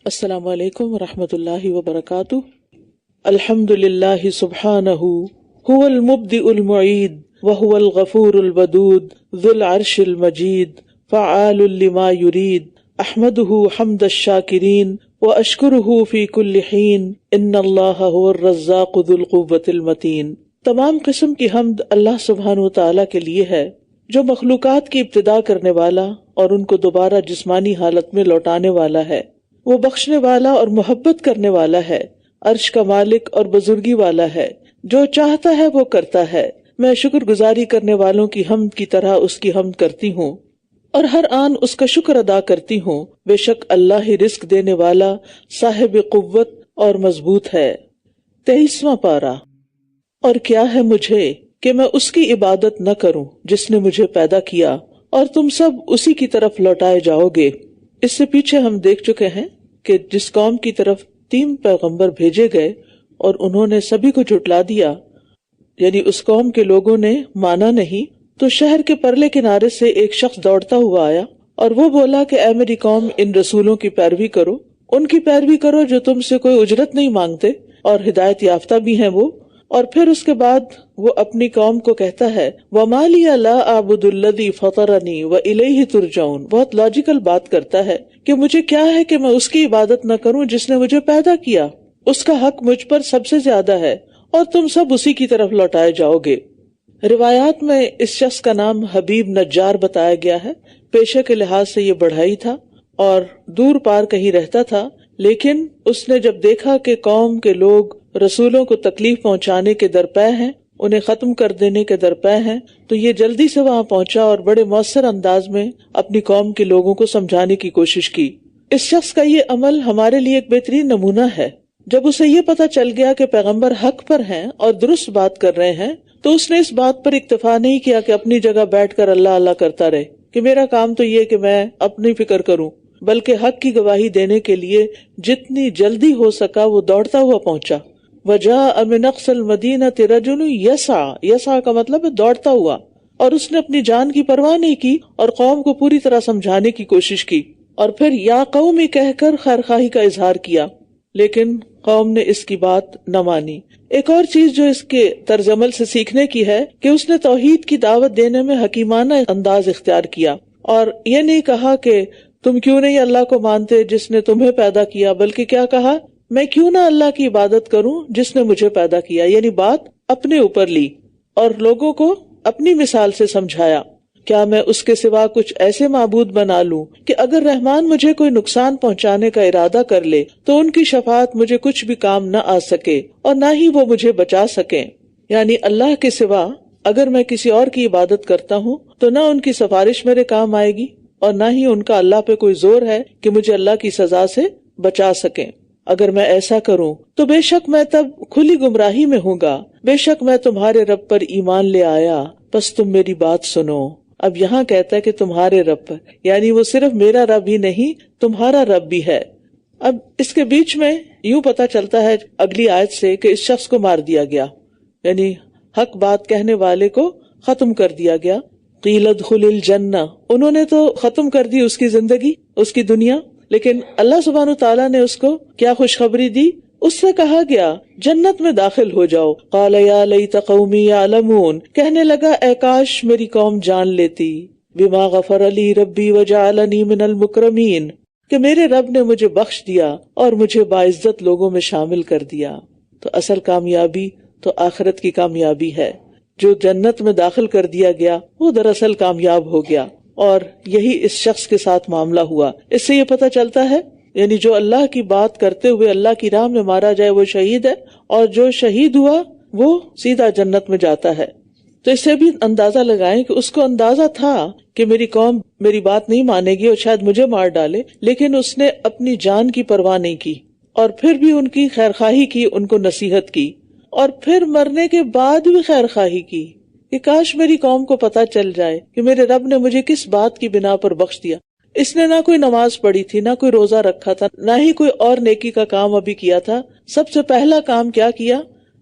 السلام علیکم ورحمۃ اللہ وبرکاتہ۔ الحمد للہ سبحانہ هو المبدئ المعید وهو الغفور الودود ذو العرش المجید فعال لما يريد احمده حمد الشاکرین واشکره فی کل حین ان اللہ هو الرزاق ذو القوة المتین۔ تمام قسم کی حمد اللہ سبحانہ وتعالی کے لیے ہے جو مخلوقات کی ابتدا کرنے والا اور ان کو دوبارہ جسمانی حالت میں لوٹانے والا ہے۔ وہ بخشنے والا اور محبت کرنے والا ہے، عرش کا مالک اور بزرگی والا ہے، جو چاہتا ہے وہ کرتا ہے۔ میں شکر گزاری کرنے والوں کی حمد کی طرح اس کی حمد کرتی ہوں اور ہر آن اس کا شکر ادا کرتی ہوں۔ بے شک اللہ ہی رزق دینے والا، صاحب قوت اور مضبوط ہے۔ 23واں پارہ۔ اور کیا ہے مجھے کہ میں اس کی عبادت نہ کروں جس نے مجھے پیدا کیا، اور تم سب اسی کی طرف لوٹائے جاؤ گے۔ اس سے پیچھے ہم دیکھ چکے ہیں کہ جس قوم کی طرف 3 پیغمبر بھیجے گئے اور انہوں نے سبھی کو جھٹلا دیا، یعنی اس قوم کے لوگوں نے مانا نہیں، تو شہر کے پرلے کنارے سے ایک شخص دوڑتا ہوا آیا اور وہ بولا کہ اے میری قوم، ان رسولوں کی پیروی کرو، ان کی پیروی کرو جو تم سے کوئی اجرت نہیں مانگتے اور ہدایت یافتہ بھی ہیں وہ۔ اور پھر اس کے بعد وہ اپنی قوم کو کہتا ہے وَمَا لِيَ لَا أَعْبُدُ الَّذِي فَطَرَنِي وَإِلَيْهِ تُرْجَعُونَ۔ بہت لاجیکل بات کرتا ہے کہ مجھے کیا ہے کہ میں اس کی عبادت نہ کروں جس نے مجھے پیدا کیا، اس کا حق مجھ پر سب سے زیادہ ہے اور تم سب اسی کی طرف لوٹائے جاؤ گے۔ روایات میں اس شخص کا نام حبیب نجار بتایا گیا ہے۔ پیشے کے لحاظ سے یہ بڑھائی تھا اور دور پار کہیں رہتا تھا، لیکن اس نے جب دیکھا کہ قوم کے لوگ رسولوں کو تکلیف پہنچانے کے درپے ہیں، انہیں ختم کر دینے کے درپے ہیں، تو یہ جلدی سے وہاں پہنچا اور بڑے مؤثر انداز میں اپنی قوم کے لوگوں کو سمجھانے کی کوشش کی۔ اس شخص کا یہ عمل ہمارے لیے ایک بہترین نمونہ ہے۔ جب اسے یہ پتا چل گیا کہ پیغمبر حق پر ہیں اور درست بات کر رہے ہیں، تو اس نے اس بات پر اکتفا نہیں کیا کہ اپنی جگہ بیٹھ کر اللہ اللہ کرتا رہے کہ میرا کام تو یہ کہ میں اپنی فکر کروں، بلکہ حق کی گواہی دینے کے لیے جتنی جلدی ہو سکا وہ دوڑتا ہوا پہنچا۔ وَجَاءَ مِنْ أَقْصَى الْمَدِينَةِ رَجُلٌ يَسْعَىٰ، یسعیٰ کا مطلب ہے دوڑتا ہوا، اور اس نے اپنی جان کی پرواہ نہیں کی اور قوم کو پوری طرح سمجھانے کی کوشش کی، اور پھر یا قومی کہہ کر خیرخواہی کا اظہار کیا، لیکن قوم نے اس کی بات نہ مانی۔ ایک اور چیز جو اس کے طرز عمل سے سیکھنے کی ہے کہ اس نے توحید کی دعوت دینے میں حکیمانہ انداز اختیار کیا، اور یہ نہیں کہا کہ تم کیوں نہیں اللہ کو مانتے جس نے تمہیں پیدا کیا، بلکہ کیا کہا، میں کیوں نہ اللہ کی عبادت کروں جس نے مجھے پیدا کیا، یعنی بات اپنے اوپر لی اور لوگوں کو اپنی مثال سے سمجھایا۔ کیا میں اس کے سوا کچھ ایسے معبود بنا لوں کہ اگر رحمان مجھے کوئی نقصان پہنچانے کا ارادہ کر لے تو ان کی شفاعت مجھے کچھ بھی کام نہ آ سکے اور نہ ہی وہ مجھے بچا سکیں، یعنی اللہ کے سوا اگر میں کسی اور کی عبادت کرتا ہوں تو نہ ان کی سفارش میرے کام آئے گی اور نہ ہی ان کا اللہ پہ کوئی زور ہے کہ مجھے اللہ کی سزا سے بچا سکیں۔ اگر میں ایسا کروں تو بے شک میں تب کھلی گمراہی میں ہوں گا، بے شک میں تمہارے رب پر ایمان لے آیا، بس تم میری بات سنو۔ اب یہاں کہتا ہے کہ تمہارے رب پر، یعنی وہ صرف میرا رب ہی نہیں تمہارا رب بھی ہے۔ اب اس کے بیچ میں یوں پتا چلتا ہے اگلی آیت سے کہ اس شخص کو مار دیا گیا، یعنی حق بات کہنے والے کو ختم کر دیا گیا۔ قیل ادخل الجنہ، انہوں نے تو ختم کر دی اس کی زندگی، اس کی دنیا، لیکن اللہ سبحانہ تعالیٰ نے اس کو کیا خوشخبری دی، اس سے کہا گیا جنت میں داخل ہو جاؤ۔ قال یا لیت قومی یعلمون، کہنے لگا اے کاش میری قوم جان لیتی، بما غفر لی ربی وجعلنی من المکرمین، کہ میرے رب نے مجھے بخش دیا اور مجھے باعزت لوگوں میں شامل کر دیا۔ تو اصل کامیابی تو آخرت کی کامیابی ہے۔ جو جنت میں داخل کر دیا گیا وہ دراصل کامیاب ہو گیا، اور یہی اس شخص کے ساتھ معاملہ ہوا۔ اس سے یہ پتہ چلتا ہے یعنی جو اللہ کی بات کرتے ہوئے اللہ کی راہ میں مارا جائے وہ شہید ہے، اور جو شہید ہوا وہ سیدھا جنت میں جاتا ہے۔ تو اس سے بھی اندازہ لگائیں کہ اس کو اندازہ تھا کہ میری قوم میری بات نہیں مانے گی اور شاید مجھے مار ڈالے، لیکن اس نے اپنی جان کی پرواہ نہیں کی اور پھر بھی ان کی خیرخواہی کی، ان کو نصیحت کی، اور پھر مرنے کے بعد بھی خیرخواہی کی کہ کاش میری قوم کو پتہ چل جائے کہ میرے رب نے مجھے کس بات کی بنا پر بخش دیا۔ اس نے نہ کوئی نماز پڑھی تھی، نہ کوئی روزہ رکھا تھا، نہ ہی کوئی اور نیکی کا کام ابھی کیا تھا۔ سب سے پہلا کام کیا کیا؟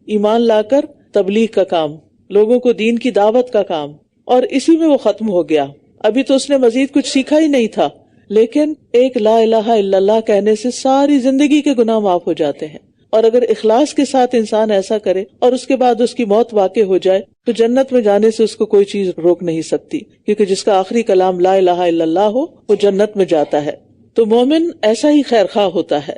ایمان لا کر تبلیغ کا کام، لوگوں کو دین کی دعوت کا کام، اور اسی میں وہ ختم ہو گیا۔ ابھی تو اس نے مزید کچھ سیکھا ہی نہیں تھا، لیکن ایک لا الہ الا اللہ کہنے سے ساری زندگی کے گناہ معاف ہو جاتے ہیں. اور اگر اخلاص کے ساتھ انسان ایسا کرے اور اس کے بعد اس کی موت واقع ہو جائے تو جنت میں جانے سے اس کو کوئی چیز روک نہیں سکتی، کیونکہ جس کا آخری کلام لا الہ الا اللہ ہو وہ جنت میں جاتا ہے. تو مومن ایسا ہی خیر خواہ ہوتا ہے.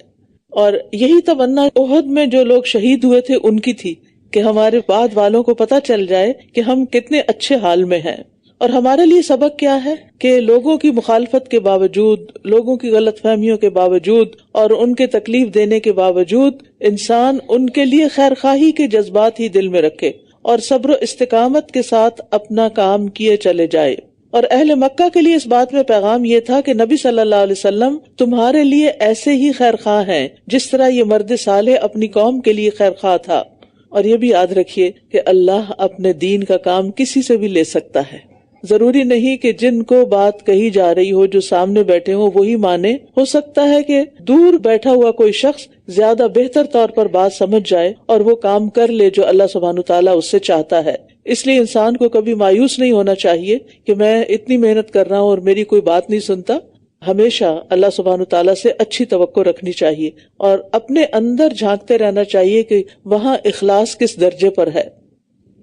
اور یہی تمنا احد میں جو لوگ شہید ہوئے تھے ان کی تھی کہ ہمارے بعد والوں کو پتہ چل جائے کہ ہم کتنے اچھے حال میں ہیں. اور ہمارے لیے سبق کیا ہے کہ لوگوں کی مخالفت کے باوجود، لوگوں کی غلط فہمیوں کے باوجود اور ان کے تکلیف دینے کے باوجود انسان ان کے لیے خیر خواہی کے جذبات ہی دل میں رکھے اور صبر و استقامت کے ساتھ اپنا کام کیے چلے جائے. اور اہل مکہ کے لیے اس بات میں پیغام یہ تھا کہ نبی صلی اللہ علیہ وسلم تمہارے لیے ایسے ہی خیر خواہ ہیں جس طرح یہ مرد صالح اپنی قوم کے لیے خیر خواہ تھا. اور یہ بھی یاد رکھیے کہ اللہ اپنے دین کا کام کسی سے بھی لے سکتا ہے. ضروری نہیں کہ جن کو بات کہی جا رہی ہو جو سامنے بیٹھے ہوں وہی مانے. ہو سکتا ہے کہ دور بیٹھا ہوا کوئی شخص زیادہ بہتر طور پر بات سمجھ جائے اور وہ کام کر لے جو اللہ سبحانہ تعالیٰ اس سے چاہتا ہے. اس لیے انسان کو کبھی مایوس نہیں ہونا چاہیے کہ میں اتنی محنت کر رہا ہوں اور میری کوئی بات نہیں سنتا. ہمیشہ اللہ سبحانہ تعالیٰ سے اچھی توقع رکھنی چاہیے اور اپنے اندر جھانکتے رہنا چاہیے کہ وہاں اخلاص کس درجے پر ہے.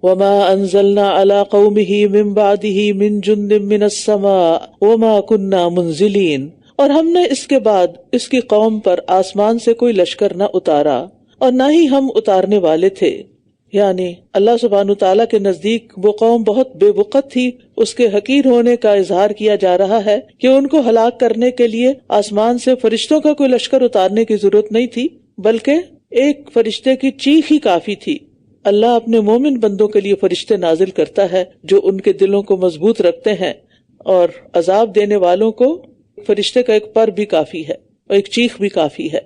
وَمَا أَنزَلْنَا عَلَىٰ قَوْمِهِ مِن بَعْدِهِ مِن جُندٍ مِّنَ السَّمَاءِ وَمَا كُنَّا مُنزِلِينَ. اور ہم نے اس کے بعد اس کی قوم پر آسمان سے کوئی لشکر نہ اتارا اور نہ ہی ہم اتارنے والے تھے. یعنی اللہ سبحانہ تعالیٰ کے نزدیک وہ قوم بہت بے وقت تھی. اس کے حقیر ہونے کا اظہار کیا جا رہا ہے کہ ان کو ہلاک کرنے کے لیے آسمان سے فرشتوں کا کوئی لشکر اتارنے کی ضرورت نہیں تھی، بلکہ ایک فرشتے کی چیخ ہی کافی تھی. اللہ اپنے مومن بندوں کے لیے فرشتے نازل کرتا ہے جو ان کے دلوں کو مضبوط رکھتے ہیں، اور عذاب دینے والوں کو فرشتے کا ایک پر بھی کافی ہے اور ایک چیخ بھی کافی ہے.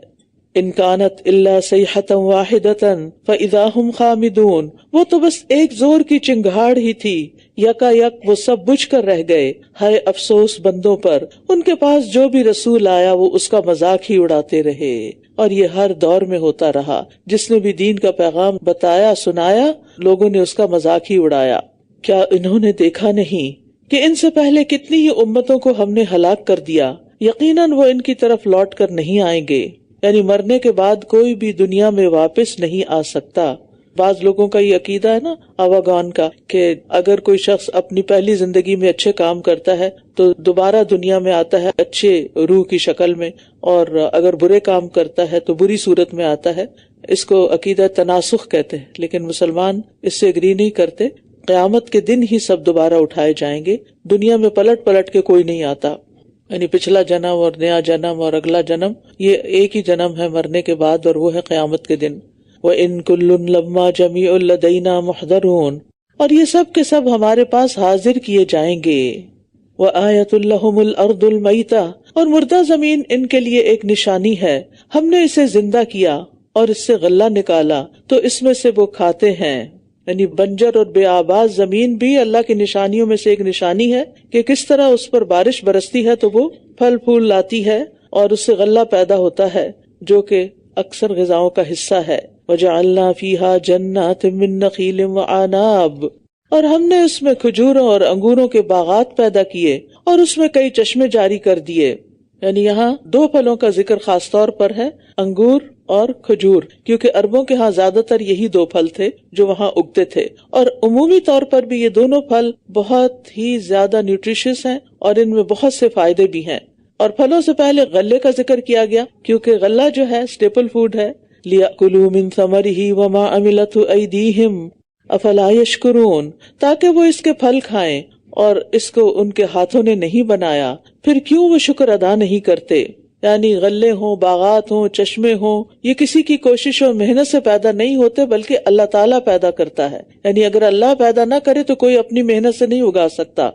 ان کانت الا صیحۃ واحدۃ فاذا هم خامدون. وہ تو بس ایک زور کی چنگھاڑ ہی تھی، یکا یک وہ سب بجھ کر رہ گئے. ہائے افسوس بندوں پر، ان کے پاس جو بھی رسول آیا وہ اس کا مذاق ہی اڑاتے رہے. اور یہ ہر دور میں ہوتا رہا، جس نے بھی دین کا پیغام بتایا سنایا لوگوں نے اس کا مذاق ہی اڑایا. کیا انہوں نے دیکھا نہیں کہ ان سے پہلے کتنی ہی امتوں کو ہم نے ہلاک کر دیا، یقیناً وہ ان کی طرف لوٹ کر نہیں آئیں گے. یعنی مرنے کے بعد کوئی بھی دنیا میں واپس نہیں آ سکتا. بعض لوگوں کا یہ عقیدہ ہے نا آواگان کا کہ اگر کوئی شخص اپنی پہلی زندگی میں اچھے کام کرتا ہے تو دوبارہ دنیا میں آتا ہے اچھے روح کی شکل میں، اور اگر برے کام کرتا ہے تو بری صورت میں آتا ہے. اس کو عقیدہ تناسخ کہتے ہیں، لیکن مسلمان اس سے اگری نہیں کرتے. قیامت کے دن ہی سب دوبارہ اٹھائے جائیں گے. دنیا میں پلٹ پلٹ کے کوئی نہیں آتا. یعنی پچھلا جنم اور نیا جنم اور اگلا جنم یہ ایک ہی جنم ہے مرنے کے بعد، اور وہ ہے قیامت کے دن. وَإِن كُلٌّ لَمَّا جَمِيعٌ لَدَيْنَا مُحْضَرُونَ. اور یہ سب کے سب ہمارے پاس حاضر کیے جائیں گے. وَآيَةٌ لَهُمُ الْأَرْضُ الْمَيْتَةُ. اور مردہ زمین ان کے لیے ایک نشانی ہے. ہم نے اسے زندہ کیا اور اس سے غلہ نکالا تو اس میں سے وہ کھاتے ہیں. یعنی بنجر اور بے آباد زمین بھی اللہ کی نشانیوں میں سے ایک نشانی ہے کہ کس طرح اس پر بارش برستی ہے تو وہ پھل پھول لاتی ہے اور اس سے غلہ پیدا ہوتا ہے جو کہ اکثر غذاؤں کا حصہ ہے. وَجَعَلْنَا فِيهَا جَنَّاتٍ مِّن نَخِيلٍ وَأَعْنَابٍ. اور ہم نے اس میں کھجوروں اور انگوروں کے باغات پیدا کیے اور اس میں کئی چشمے جاری کر دیے. یعنی یہاں دو پھلوں کا ذکر خاص طور پر ہے، انگور اور کھجور، کیونکہ عربوں کے ہاں زیادہ تر یہی دو پھل تھے جو وہاں اگتے تھے. اور عمومی طور پر بھی یہ دونوں پھل بہت ہی زیادہ نیوٹریشس ہیں اور ان میں بہت سے فائدے بھی ہیں. اور پھلوں سے پہلے غلے کا ذکر کیا گیا کیونکہ غلہ جو ہے اسٹیپل فوڈ ہے. لِيَأْكُلُوا مِن ثَمَرِهِ وَمَا عَمِلَتْهُ أَيْدِيهِمْ أَفَلَا يَشْكُرُونَ. تاکہ وہ اس کے پھل کھائیں اور اس کو ان کے ہاتھوں نے نہیں بنایا، پھر کیوں وہ شکر ادا نہیں کرتے. یعنی غلے ہوں، باغات ہوں، چشمے ہوں، یہ کسی کی کوشش اور محنت سے پیدا نہیں ہوتے بلکہ اللہ تعالیٰ پیدا کرتا ہے. یعنی اگر اللہ پیدا نہ کرے تو کوئی اپنی محنت سے نہیں اگا سکتا.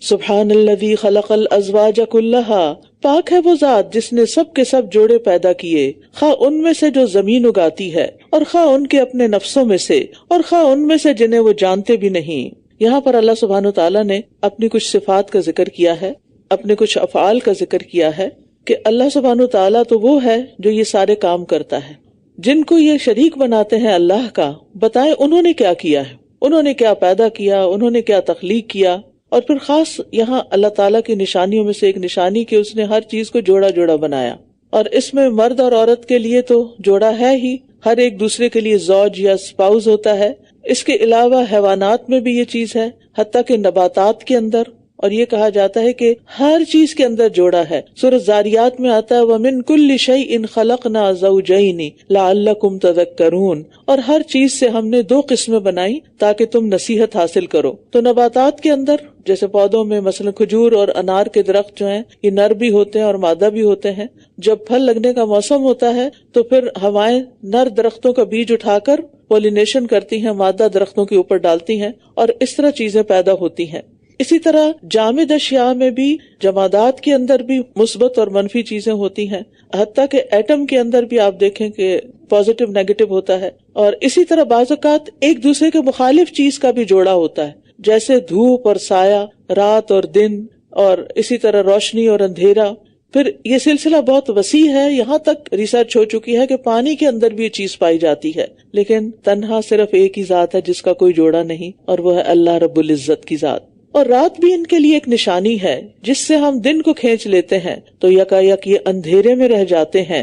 سبحان الذی خلق الازواج کلھا. پاک ہے وہ ذات جس نے سب کے سب جوڑے پیدا کیے، خواہ ان میں سے جو زمین اگاتی ہے اور خواہ ان کے اپنے نفسوں میں سے اور خواہ ان میں سے جنہیں وہ جانتے بھی نہیں. یہاں پر اللہ سبحانہ تعالیٰ نے اپنی کچھ صفات کا ذکر کیا ہے، اپنے کچھ افعال کا ذکر کیا ہے کہ اللہ سبحانہ تعالیٰ تو وہ ہے جو یہ سارے کام کرتا ہے. جن کو یہ شریک بناتے ہیں اللہ کا، بتائیں انہوں نے کیا کیا ہے، انہوں نے کیا پیدا کیا، انہوں نے کیا تخلیق کیا. اور پھر خاص یہاں اللہ تعالیٰ کی نشانیوں میں سے ایک نشانی کہ اس نے ہر چیز کو جوڑا جوڑا بنایا، اور اس میں مرد اور عورت کے لیے تو جوڑا ہے ہی، ہر ایک دوسرے کے لیے زوج یا اسپاؤز ہوتا ہے. اس کے علاوہ حیوانات میں بھی یہ چیز ہے، حتیٰ کہ نباتات کے اندر، اور یہ کہا جاتا ہے کہ ہر چیز کے اندر جوڑا ہے. سورۃ زاریات میں آتا ہے وَمِن كُلِّ شَيْءٍ خَلَقْنَا زَوْجَيْنِ لَعَلَّكُمْ تَذَكَّرُونَ، اور ہر چیز سے ہم نے دو قسمیں بنائی تاکہ تم نصیحت حاصل کرو. تو نباتات کے اندر جیسے پودوں میں مثلا کھجور اور انار کے درخت جو ہیں یہ نر بھی ہوتے ہیں اور مادہ بھی ہوتے ہیں. جب پھل لگنے کا موسم ہوتا ہے تو پھر ہوائیں نر درختوں کا بیج اٹھا کر پولینیشن کرتی ہیں، مادہ درختوں کے اوپر ڈالتی ہیں، اور اس طرح چیزیں پیدا ہوتی ہیں. اسی طرح جامد اشیاء میں بھی، جمادات کے اندر بھی مثبت اور منفی چیزیں ہوتی ہیں، حتیٰ کہ ایٹم کے اندر بھی آپ دیکھیں کہ پازیٹیو نیگیٹو ہوتا ہے. اور اسی طرح بعض اوقات ایک دوسرے کے مخالف چیز کا بھی جوڑا ہوتا ہے، جیسے دھوپ اور سایہ، رات اور دن، اور اسی طرح روشنی اور اندھیرا. پھر یہ سلسلہ بہت وسیع ہے، یہاں تک ریسرچ ہو چکی ہے کہ پانی کے اندر بھی یہ چیز پائی جاتی ہے، لیکن تنہا صرف ایک ہی ذات ہے جس کا کوئی جوڑا نہیں، اور وہ ہے اللہ رب العزت کی ذات. اور رات بھی ان کے لیے ایک نشانی ہے، جس سے ہم دن کو کھینچ لیتے ہیں تو یکایک یہ اندھیرے میں رہ جاتے ہیں،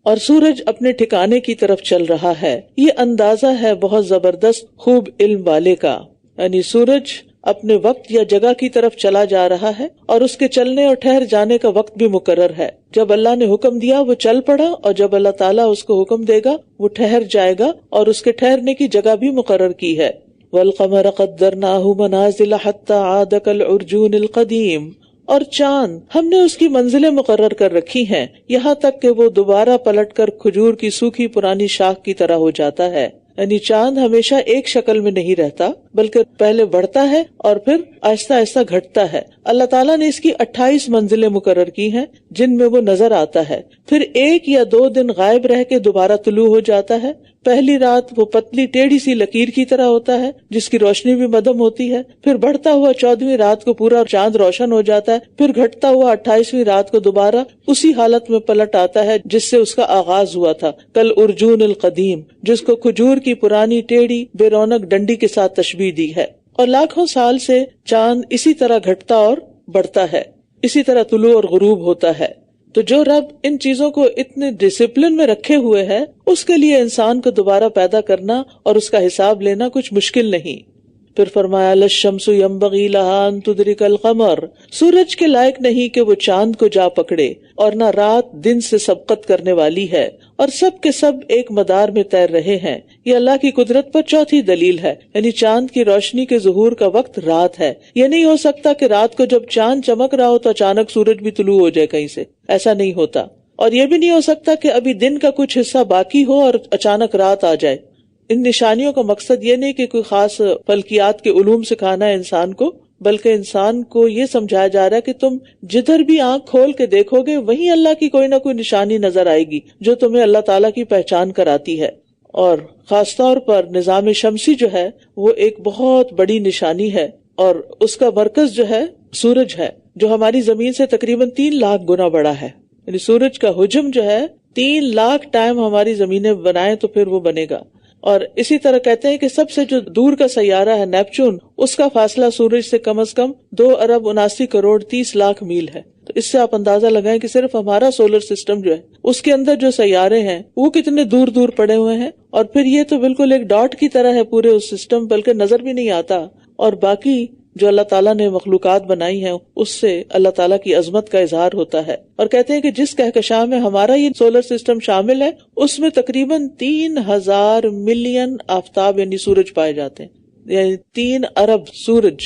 اور سورج اپنے ٹھکانے کی طرف چل رہا ہے. یہ اندازہ ہے بہت زبردست خوب علم والے کا، یعنی سورج اپنے وقت یا جگہ کی طرف چلا جا رہا ہے، اور اس کے چلنے اور ٹھہر جانے کا وقت بھی مقرر ہے. جب اللہ نے حکم دیا وہ چل پڑا، اور جب اللہ تعالیٰ اس کو حکم دے گا وہ ٹھہر جائے گا، اور اس کے ٹھہرنے کی جگہ بھی مقرر کی ہے. وَالْقَمَرَ قَدَّرْنَاهُ مَنَازِلَ حَتَّى عَادَ كَالْعُرْجُونِ الْقَدِيمِ، اور چاند ہم نے اس کی منزلیں مقرر کر رکھی ہیں یہاں تک کہ وہ دوبارہ پلٹ کر کھجور کی سوکھی پرانی شاخ کی طرح ہو جاتا ہے. یعنی چاند ہمیشہ ایک شکل میں نہیں رہتا، بلکہ پہلے بڑھتا ہے اور پھر آہستہ آہستہ گھٹتا ہے. اللہ تعالیٰ نے اس کی 28 منزلیں مقرر کی ہیں جن میں وہ نظر آتا ہے، پھر 1 یا 2 دن غائب رہ کے دوبارہ طلوع ہو جاتا ہے. پہلی رات وہ پتلی ٹیڑھی سی لکیر کی طرح ہوتا ہے جس کی روشنی بھی مدھم ہوتی ہے، پھر بڑھتا ہوا 14ویں رات کو پورا چاند روشن ہو جاتا ہے، پھر گھٹتا ہوا 28ویں رات کو دوبارہ اسی حالت میں پلٹ آتا ہے جس سے اس کا آغاز ہوا تھا، کل ارجون القدیم، جس کو کھجور کی پرانی ٹیڑھی بے رونق ڈنڈی کے ساتھ تشبیہ دی ہے. اور لاکھوں سال سے چاند اسی طرح گھٹتا اور بڑھتا ہے، اسی طرح طلوع اور غروب ہوتا ہے. تو جو رب ان چیزوں کو اتنے ڈسپلن میں رکھے ہوئے ہے، اس کے لیے انسان کو دوبارہ پیدا کرنا اور اس کا حساب لینا کچھ مشکل نہیں. پھر فرمایا للشمس ينبغي لها ان تدرك القمر، سورج کے لائق نہیں کہ وہ چاند کو جا پکڑے، اور نہ رات دن سے سبقت کرنے والی ہے، اور سب کے سب ایک مدار میں تیر رہے ہیں. یہ اللہ کی قدرت پر چوتھی دلیل ہے، یعنی چاند کی روشنی کے ظہور کا وقت رات ہے. یہ نہیں ہو سکتا کہ رات کو جب چاند چمک رہا ہو تو اچانک سورج بھی طلوع ہو جائے کہیں سے، ایسا نہیں ہوتا. اور یہ بھی نہیں ہو سکتا کہ ابھی دن کا کچھ حصہ باقی ہو اور اچانک رات آ جائے. ان نشانیوں کا مقصد یہ نہیں کہ کوئی خاص فلکیات کے علوم سکھانا ہے انسان کو، بلکہ انسان کو یہ سمجھایا جا رہا ہے کہ تم جدھر بھی آنکھ کھول کے دیکھو گے وہیں اللہ کی کوئی نہ کوئی نشانی نظر آئے گی جو تمہیں اللہ تعالیٰ کی پہچان کراتی ہے. اور خاص طور پر نظام شمسی جو ہے وہ ایک بہت بڑی نشانی ہے، اور اس کا مرکز جو ہے سورج ہے، جو ہماری زمین سے تقریباً 3 لاکھ گنا بڑا ہے. یعنی سورج کا حجم جو ہے 3 لاکھ ٹائم ہماری زمینیں بنائیں تو پھر وہ بنے گا. اور اسی طرح کہتے ہیں کہ سب سے جو دور کا سیارہ ہے نیپچون، اس کا فاصلہ سورج سے کم از کم 2,79,30,00,000 میل ہے. تو اس سے آپ اندازہ لگائیں کہ صرف ہمارا سولر سسٹم جو ہے اس کے اندر جو سیارے ہیں وہ کتنے دور دور پڑے ہوئے ہیں، اور پھر یہ تو بالکل ایک ڈاٹ کی طرح ہے پورے اس سسٹم، بلکہ نظر بھی نہیں آتا. اور باقی جو اللہ تعالیٰ نے مخلوقات بنائی ہیں اس سے اللہ تعالیٰ کی عظمت کا اظہار ہوتا ہے. اور کہتے ہیں کہ جس کہکشاں میں ہمارا یہ سولر سسٹم شامل ہے اس میں تقریباً 3,000 ملین آفتاب یعنی سورج پائے جاتے ہیں، یعنی 3 ارب سورج.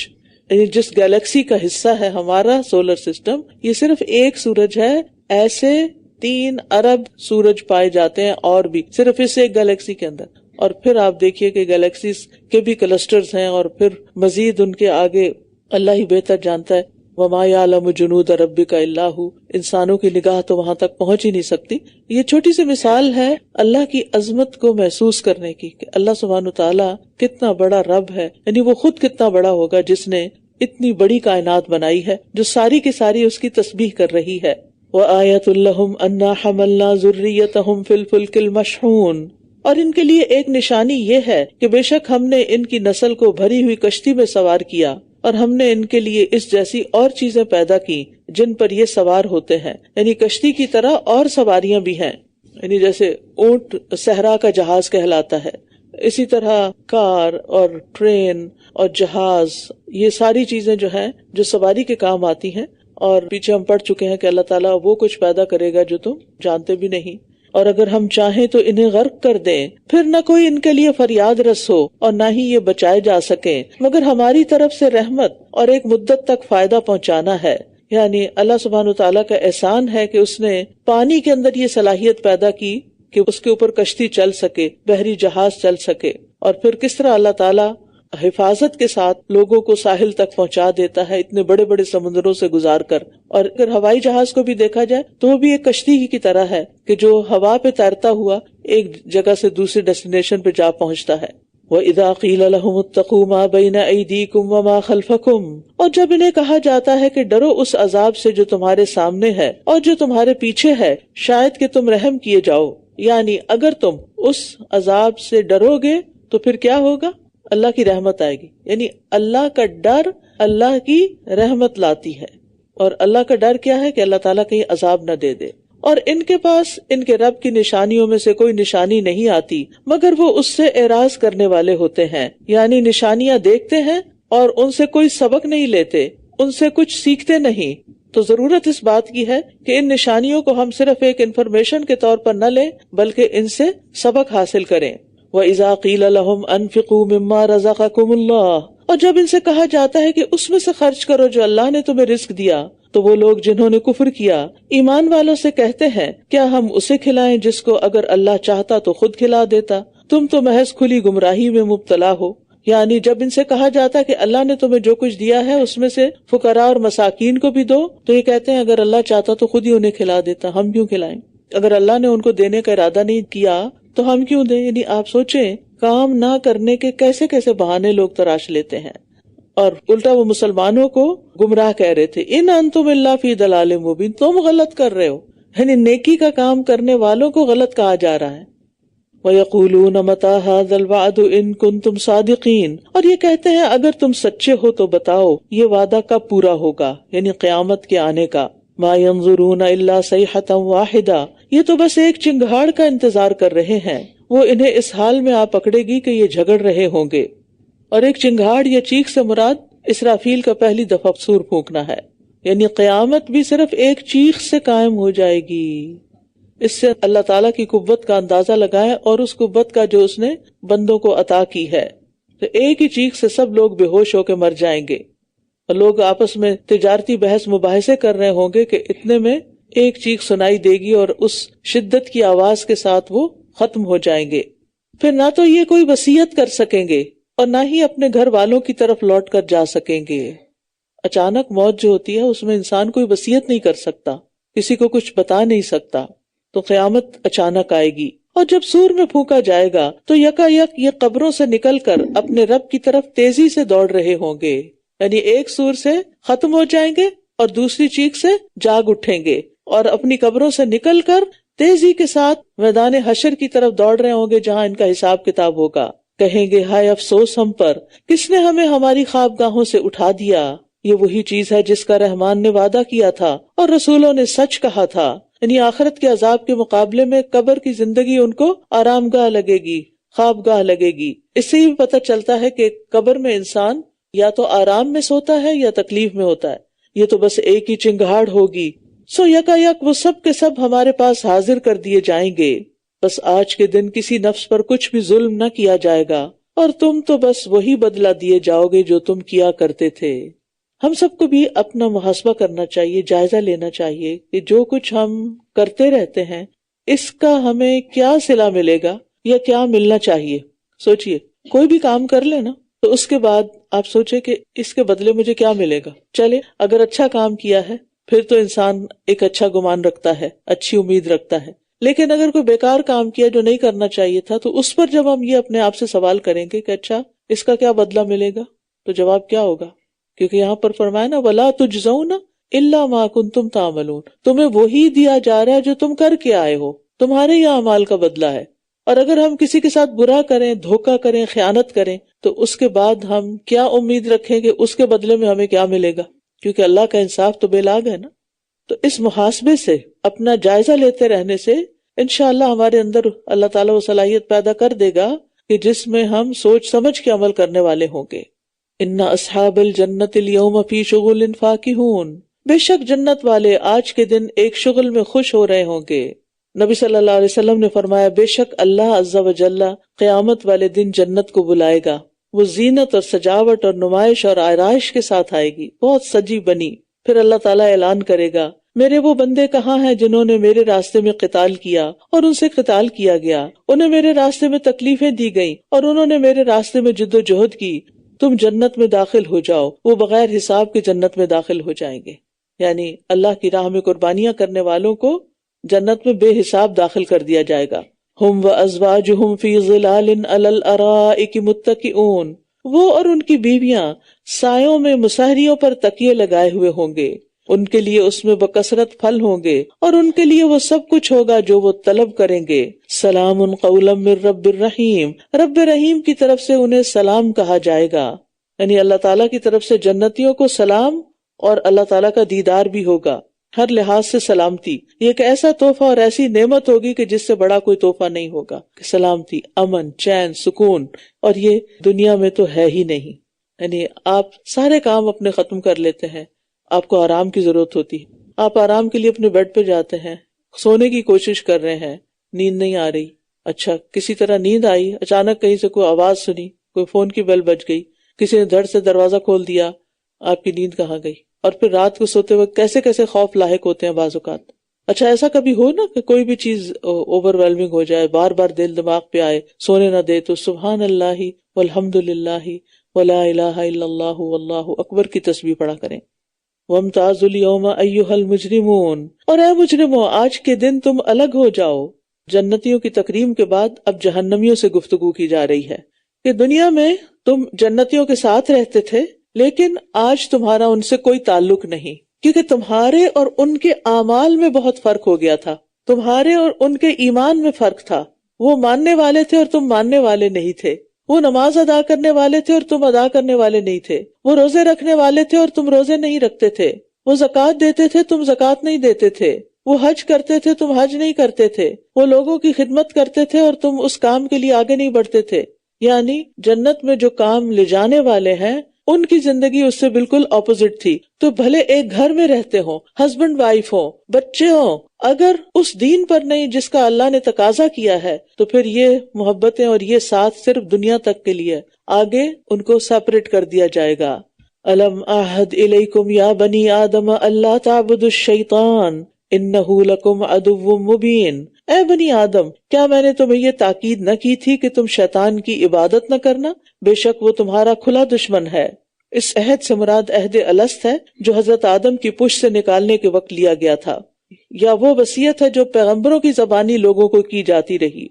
یعنی جس گیلیکسی کا حصہ ہے ہمارا سولر سسٹم، یہ صرف ایک سورج ہے، ایسے 3 ارب سورج پائے جاتے ہیں اور بھی صرف اس ایک گیلیکسی کے اندر. اور پھر آپ دیکھیے کہ گیلیکسیز کے بھی کلسٹرز ہیں، اور پھر مزید ان کے آگے اللہ ہی بہتر جانتا ہے. وَمَا يَعْلَمُ جُنُودَ رَبِّكَ إِلَّا هُ، انسانوں کی نگاہ تو وہاں تک پہنچ ہی نہیں سکتی. یہ چھوٹی سی مثال ہے اللہ کی عظمت کو محسوس کرنے کی کہ اللہ سبحانہ تعالیٰ کتنا بڑا رب ہے، یعنی وہ خود کتنا بڑا ہوگا جس نے اتنی بڑی کائنات بنائی ہے جو ساری کی ساری اس کی تسبیح کر رہی ہے. وَآيَةٌ لَّهُمْ أَنَّا حَمَلْنَا ذُرِّيَّتَهُمْ فِي الْفُلْكِ الْمَشْحُونِ، اور ان کے لیے ایک نشانی یہ ہے کہ بے شک ہم نے ان کی نسل کو بھری ہوئی کشتی میں سوار کیا. اور ہم نے ان کے لیے اس جیسی اور چیزیں پیدا کی جن پر یہ سوار ہوتے ہیں، یعنی کشتی کی طرح اور سواریاں بھی ہیں، یعنی جیسے اونٹ صحرا کا جہاز کہلاتا ہے، اسی طرح کار اور ٹرین اور جہاز، یہ ساری چیزیں جو ہیں جو سواری کے کام آتی ہیں. اور پیچھے ہم پڑھ چکے ہیں کہ اللہ تعالیٰ وہ کچھ پیدا کرے گا جو تم جانتے بھی نہیں، اور اگر ہم چاہیں تو انہیں غرق کر دیں، پھر نہ کوئی ان کے لیے فریاد رس ہو اور نہ ہی یہ بچائے جا سکیں، مگر ہماری طرف سے رحمت اور ایک مدت تک فائدہ پہنچانا ہے. یعنی اللہ سبحانہ وتعالیٰ کا احسان ہے کہ اس نے پانی کے اندر یہ صلاحیت پیدا کی کہ اس کے اوپر کشتی چل سکے، بحری جہاز چل سکے، اور پھر کس طرح اللہ تعالیٰ حفاظت کے ساتھ لوگوں کو ساحل تک پہنچا دیتا ہے اتنے بڑے بڑے سمندروں سے گزار کر. اور اگر ہوائی جہاز کو بھی دیکھا جائے تو وہ بھی ایک کشتی ہی کی طرح ہے کہ جو ہوا پہ تیرتا ہوا ایک جگہ سے دوسری ڈیسٹینیشن پہ جا پہنچتا ہے. وَإِذَا قِيلَ لَهُمُ اتَّقُوا مَا بَيْنَ أَيْدِيكُمْ وَمَا خَلْفَكُمْ، اور جب انہیں کہا جاتا ہے کہ ڈرو اس عذاب سے جو تمہارے سامنے ہے اور جو تمہارے پیچھے ہے، شاید کہ تم رحم کیے جاؤ. یعنی اگر تم اس عذاب سے ڈرو گے تو پھر کیا ہوگا؟ اللہ کی رحمت آئے گی. یعنی اللہ کا ڈر اللہ کی رحمت لاتی ہے، اور اللہ کا ڈر کیا ہے کہ اللہ تعالیٰ کہیں عذاب نہ دے دے. اور ان کے پاس ان کے رب کی نشانیوں میں سے کوئی نشانی نہیں آتی مگر وہ اس سے اعراض کرنے والے ہوتے ہیں. یعنی نشانیاں دیکھتے ہیں اور ان سے کوئی سبق نہیں لیتے، ان سے کچھ سیکھتے نہیں. تو ضرورت اس بات کی ہے کہ ان نشانیوں کو ہم صرف ایک انفارمیشن کے طور پر نہ لیں بلکہ ان سے سبق حاصل کریں. وَإِذَا قِيلَ لَهُمْ أَنفِقُوا مِمَّا رَزَقَكُمُ اللَّهُ، اور جب ان سے کہا جاتا ہے کہ اس میں سے خرچ کرو جو اللہ نے تمہیں رزق دیا، تو وہ لوگ جنہوں نے کفر کیا ایمان والوں سے کہتے ہیں کیا ہم اسے کھلائیں جس کو اگر اللہ چاہتا تو خود کھلا دیتا، تم تو محض کھلی گمراہی میں مبتلا ہو. یعنی جب ان سے کہا جاتا ہے کہ اللہ نے تمہیں جو کچھ دیا ہے اس میں سے فقراء اور مساکین کو بھی دو، تو یہ کہتے ہیں اگر اللہ چاہتا تو خود ہی انہیں کھلا دیتا، ہم کیوں کھلائیں؟ اگر اللہ نے ان کو دینے کا ارادہ نہیں کیا تو ہم کیوں دیں؟ یعنی آپ سوچیں کام نہ کرنے کے کیسے کیسے بہانے لوگ تراش لیتے ہیں. اور الٹا وہ مسلمانوں کو گمراہ کہہ رہے تھے، ان انتم الا فی ضلال مبین، تم غلط کر رہے ہو. یعنی نیکی کا کام کرنے والوں کو غلط کہا جا رہا ہے. وَيَقُولُونَ مَتَىٰ هَٰذَا الْوَعْدُ إِن كُنتُمْ صَادِقِينَ، اور یہ کہتے ہیں اگر تم سچے ہو تو بتاؤ یہ وعدہ کب پورا ہوگا، یعنی قیامت کے آنے کا. مَا يَنظُرُونَ إِلَّا صَيْحَةً وَاحِدَةً، یہ تو بس ایک چنگھاڑ کا انتظار کر رہے ہیں، وہ انہیں اس حال میں آ پکڑے گی کہ یہ جھگڑ رہے ہوں گے. اور ایک چنگھاڑ یا چیخ سے مراد اسرافیل کا پہلی دفعہ سور پھونکنا ہے. یعنی قیامت بھی صرف ایک چیخ سے قائم ہو جائے گی. اس سے اللہ تعالیٰ کی قوت کا اندازہ لگائیں اور اس قوت کا جو اس نے بندوں کو عطا کی ہے. تو ایک ہی چیخ سے سب لوگ بے ہوش ہو کے مر جائیں گے، اور لوگ آپس میں تجارتی بحث مباحثے کر رہے ہوں گے کہ اتنے میں ایک چیخ سنائی دے گی اور اس شدت کی آواز کے ساتھ وہ ختم ہو جائیں گے. پھر نہ تو یہ کوئی وصیت کر سکیں گے اور نہ ہی اپنے گھر والوں کی طرف لوٹ کر جا سکیں گے. اچانک موت جو ہوتی ہے اس میں انسان کوئی وصیت نہیں کر سکتا، کسی کو کچھ بتا نہیں سکتا. تو قیامت اچانک آئے گی، اور جب سور میں پھونکا جائے گا تو یکا یک یہ قبروں سے نکل کر اپنے رب کی طرف تیزی سے دوڑ رہے ہوں گے. یعنی ایک سور سے ختم ہو جائیں گے اور دوسری چیخ سے جاگ اٹھیں گے اور اپنی قبروں سے نکل کر تیزی کے ساتھ میدان حشر کی طرف دوڑ رہے ہوں گے جہاں ان کا حساب کتاب ہوگا. کہیں گے ہائے افسوس ہم پر، کس نے ہمیں ہماری خوابگاہوں سے اٹھا دیا. یہ وہی چیز ہے جس کا رحمان نے وعدہ کیا تھا اور رسولوں نے سچ کہا تھا. یعنی آخرت کے عذاب کے مقابلے میں قبر کی زندگی ان کو آرام گاہ لگے گی، خوابگاہ لگے گی. اس سے بھی پتہ چلتا ہے کہ قبر میں انسان یا تو آرام میں سوتا ہے یا تکلیف میں ہوتا ہے. یہ تو بس ایک ہی چنگھاڑ ہوگی. سو یکا یک وہ سب کے سب ہمارے پاس حاضر کر دیے جائیں گے. بس آج کے دن کسی نفس پر کچھ بھی ظلم نہ کیا جائے گا اور تم تو بس وہی بدلہ دیے جاؤ گے جو تم کیا کرتے تھے. ہم سب کو بھی اپنا محاسبہ کرنا چاہیے، جائزہ لینا چاہیے کہ جو کچھ ہم کرتے رہتے ہیں اس کا ہمیں کیا صلہ ملے گا یا کیا ملنا چاہیے. سوچئے کوئی بھی کام کر لے نا تو اس کے بعد آپ سوچے کہ اس کے بدلے مجھے کیا ملے گا. چلے اگر اچھا کام کیا ہے پھر تو انسان ایک اچھا گمان رکھتا ہے، اچھی امید رکھتا ہے. لیکن اگر کوئی بیکار کام کیا جو نہیں کرنا چاہیے تھا تو اس پر جب ہم یہ اپنے آپ سے سوال کریں گے کہ اچھا اس کا کیا بدلہ ملے گا، تو جواب کیا ہوگا؟ کیونکہ یہاں پر فرمایا نا وَلَا تُجْزَوْنَ إِلَّا مَا كُنْتُمْ تَعْمَلُونَ، تمہیں وہی دیا جا رہا ہے جو تم کر کے آئے ہو، تمہارے یہ اعمال کا بدلہ ہے. اور اگر ہم کسی کے ساتھ برا کریں، دھوکہ کریں، خیانت کریں، تو اس کے بعد ہم کیا امید رکھیں گے اس کے بدلے میں ہمیں کیا ملے گا؟ کیونکہ اللہ کا انصاف تو بے لاگ ہے نا۔ تو اس محاسبے سے، اپنا جائزہ لیتے رہنے سے انشاءاللہ ہمارے اندر اللہ تعالیٰ وہ صلاحیت پیدا کر دے گا کہ جس میں ہم سوچ سمجھ کے عمل کرنے والے ہوں گے۔ ان اصحاب الجنت اليوم فی شغل فاکہون، بے شک جنت والے آج کے دن ایک شغل میں خوش ہو رہے ہوں گے۔ نبی صلی اللہ علیہ وسلم نے فرمایا، بے شک اللہ عز و جل قیامت والے دن جنت کو بلائے گا، وہ زینت اور سجاوٹ اور نمائش اور آرائش کے ساتھ آئے گی، بہت سجی بنی۔ پھر اللہ تعالیٰ اعلان کرے گا، میرے وہ بندے کہاں ہیں جنہوں نے میرے راستے میں قتال کیا اور ان سے قتال کیا گیا، انہیں میرے راستے میں تکلیفیں دی گئیں اور انہوں نے میرے راستے میں جد و جہد کی، تم جنت میں داخل ہو جاؤ۔ وہ بغیر حساب کے جنت میں داخل ہو جائیں گے، یعنی اللہ کی راہ میں قربانیاں کرنے والوں کو جنت میں بے حساب داخل کر دیا جائے گا۔ ہم وازواجہم فی ظلال علی الارائک متکئون، وہ اور ان کی بیویاں سایوں میں مسہریوں پر تکیے لگائے ہوئے ہوں گے، ان کے لیے اس میں بکثرت پھل ہوں گے اور ان کے لیے وہ سب کچھ ہوگا جو وہ طلب کریں گے۔ سلام قولا من رب الرحیم، رب رحیم کی طرف سے انہیں سلام کہا جائے گا، یعنی اللہ تعالیٰ کی طرف سے جنتیوں کو سلام اور اللہ تعالیٰ کا دیدار بھی ہوگا، ہر لحاظ سے سلامتی۔ یہ ایک ایسا تحفہ اور ایسی نعمت ہوگی کہ جس سے بڑا کوئی تحفہ نہیں ہوگا، کہ سلامتی، امن، چین، سکون، اور یہ دنیا میں تو ہے ہی نہیں۔ یعنی آپ سارے کام اپنے ختم کر لیتے ہیں، آپ کو آرام کی ضرورت ہوتی ہے، آپ آرام کے لیے اپنے بیڈ پہ جاتے ہیں، سونے کی کوشش کر رہے ہیں، نیند نہیں آ رہی، اچھا کسی طرح نیند آئی، اچانک کہیں سے کوئی آواز سنی، کوئی فون کی بیل بج گئی، کسی نے دھڑ سے دروازہ کھول دیا، آپ کی نیند کہاں گئی؟ اور پھر رات کو سوتے وقت کیسے کیسے خوف لاحق ہوتے ہیں بعض اوقات۔ اچھا ایسا کبھی ہو نا کہ کوئی بھی چیز اوور ویلمنگ ہو جائے، بار بار دل دماغ پہ آئے، سونے نہ دے، تو سبحان اللہ والحمد للہ ولا الہ الا اللہ واللہ اکبر کی تسبیح پڑھا کریں۔ وامتازوا اليوم ایھا المجرمون، اور اے مجرموں آج کے دن تم الگ ہو جاؤ۔ جنتیوں کی تکریم کے بعد اب جہنمیوں سے گفتگو کی جا رہی ہے کہ دنیا میں تم جنتیوں کے ساتھ رہتے تھے، لیکن آج تمہارا ان سے کوئی تعلق نہیں، کیونکہ تمہارے اور ان کے اعمال میں بہت فرق ہو گیا تھا، تمہارے اور ان کے ایمان میں فرق تھا، وہ ماننے والے تھے اور تم ماننے والے نہیں تھے، وہ نماز ادا کرنے والے تھے اور تم ادا کرنے والے نہیں تھے، وہ روزے رکھنے والے تھے اور تم روزے نہیں رکھتے تھے، وہ زکوٰۃ دیتے تھے تم زکوٰۃ نہیں دیتے تھے، وہ حج کرتے تھے تم حج نہیں کرتے تھے، وہ لوگوں کی خدمت کرتے تھے اور تم اس کام کے لیے آگے نہیں بڑھتے تھے۔ یعنی جنت میں جو کام لے جانے والے ہیں ان کی زندگی اس سے بالکل اپوزٹ تھی۔ تو بھلے ایک گھر میں رہتے ہوں، ہسبینڈ وائف ہوں، بچے ہوں، اگر اس دین پر نہیں جس کا اللہ نے تقاضا کیا ہے تو پھر یہ محبتیں اور یہ ساتھ صرف دنیا تک کے لیے، آگے ان کو سیپریٹ کر دیا جائے گا۔ الم اعہد الیکم یا بنی آدم اللہ تعبدوا الشیطان انہ لکم عدو مبین، اے بنی آدم کیا میں نے تمہیں یہ تاکید نہ کی تھی کہ تم شیطان کی عبادت نہ کرنا، بے شک وہ تمہارا کھلا دشمن ہے۔ اس عہد سے مراد عہد الست ہے جو حضرت آدم کی پشت سے نکالنے کے وقت لیا گیا تھا، یا وہ وصیت ہے جو پیغمبروں کی زبانی لوگوں کو کی جاتی رہی۔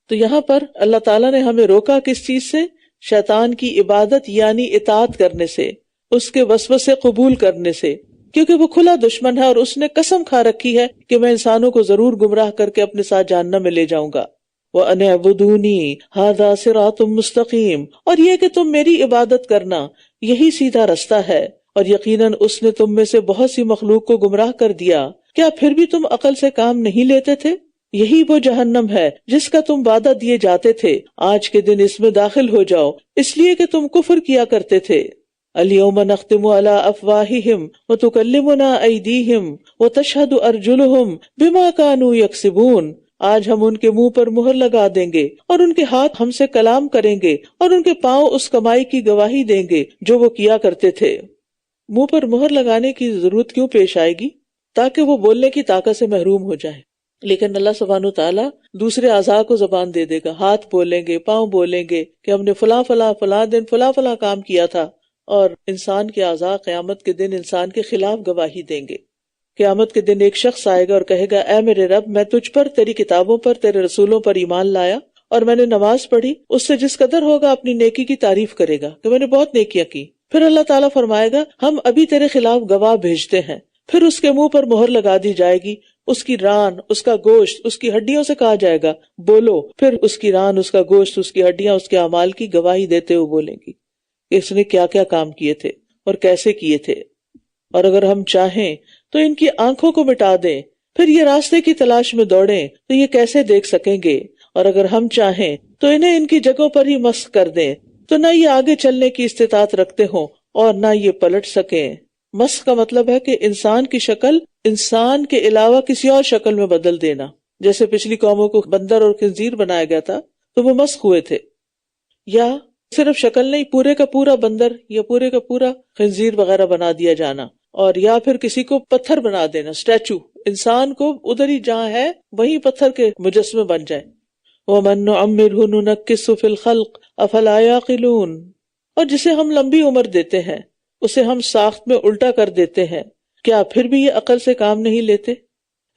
تو یہاں پر اللہ تعالیٰ نے ہمیں روکا کس چیز سے؟ شیطان کی عبادت یعنی اطاعت کرنے سے، اس کے وسوسے قبول کرنے سے، کیونکہ وہ کھلا دشمن ہے اور اس نے قسم کھا رکھی ہے کہ میں انسانوں کو ضرور گمراہ کر کے اپنے ساتھ جہنم میں لے جاؤں گا۔ وَأَنِ اعْبُدُونِي هَذَا صِرَاطٌ مُسْتَقِيمٌ، اور یہ کہ تم میری عبادت کرنا یہی سیدھا رستہ ہے، اور یقیناً اس نے تم میں سے بہت سی مخلوق کو گمراہ کر دیا، کیا پھر بھی تم عقل سے کام نہیں لیتے تھے؟ یہی وہ جہنم ہے جس کا تم وعدہ دیے جاتے تھے، آج کے دن اس میں داخل ہو جاؤ، اس لیے کہ تم کفر کیا کرتے تھے۔ اليوم نختم على افواہہم وتکلمنا ایدیہم وتشہد ارجلہم بما كانوا یکسبون، آج ہم ان کے منہ پر مہر لگا دیں گے اور ان کے ہاتھ ہم سے کلام کریں گے اور ان کے پاؤں اس کمائی کی گواہی دیں گے جو وہ کیا کرتے تھے۔ منہ پر مہر لگانے کی ضرورت کیوں پیش آئے گی؟ تاکہ وہ بولنے کی طاقت سے محروم ہو جائے، لیکن اللہ سبحانہ وتعالیٰ دوسرے اعضاء کو زبان دے دے گا، ہاتھ بولیں گے، پاؤں بولیں گے کہ ہم نے فلاں فلاں فلاں دن فلاں فلاں کام کیا تھا، اور انسان کے اعضاء قیامت کے دن انسان کے خلاف گواہی دیں گے۔ قیامت کے دن ایک شخص آئے گا اور کہے گا، اے میرے رب، میں تجھ پر، تیری کتابوں پر، تیرے رسولوں پر ایمان لایا اور میں نے نماز پڑھی، اس سے جس قدر ہوگا اپنی نیکی کی تعریف کرے گا کہ میں نے بہت نیکیاں کی۔ پھر اللہ تعالیٰ فرمائے گا، ہم ابھی تیرے خلاف گواہ بھیجتے ہیں، پھر اس کے منہ پر مہر لگا دی جائے گی اس کی ران، اس کا گوشت اس کی ہڈیوں سے کہا جائے گا بولو، پھر اس کی ران، اس کا گوشت، اس کی ہڈیاں اس کے اعمال کی گواہی دیتے ہوئے بولیں گی کہ اس نے کیا کیا کام کیے تھے اور کیسے کیے تھے۔ اور اگر ہم چاہیں تو ان کی آنکھوں کو مٹا دیں، پھر یہ راستے کی تلاش میں دوڑیں تو یہ کیسے دیکھ سکیں گے، اور اگر ہم چاہیں تو انہیں ان کی جگہوں پر ہی مسخ کر دیں تو نہ یہ آگے چلنے کی استطاعت رکھتے ہوں اور نہ یہ پلٹ سکیں۔ مسخ کا مطلب ہے کہ انسان کی شکل انسان کے علاوہ کسی اور شکل میں بدل دینا، جیسے پچھلی قوموں کو بندر اور خنزیر بنایا گیا تھا تو وہ مسخ ہوئے تھے، یا صرف شکل نہیں، پورے کا پورا بندر یا پورے کا پورا خنزیر وغیرہ بنا دیا جانا، اور یا پھر کسی کو پتھر بنا دینا، اسٹیچو، انسان کو ادھر ہی جہاں ہے وہیں پتھر کے مجسمے بن جائے۔ وَمَن نُعَمِّرْهُ نُنَكِّسْهُ فِي الْخَلْقِ أَفَلَا يَعْقِلُونَ، اور جسے ہم لمبی عمر دیتے ہیں اسے ہم ساخت میں الٹا کر دیتے ہیں، کیا پھر بھی یہ عقل سے کام نہیں لیتے؟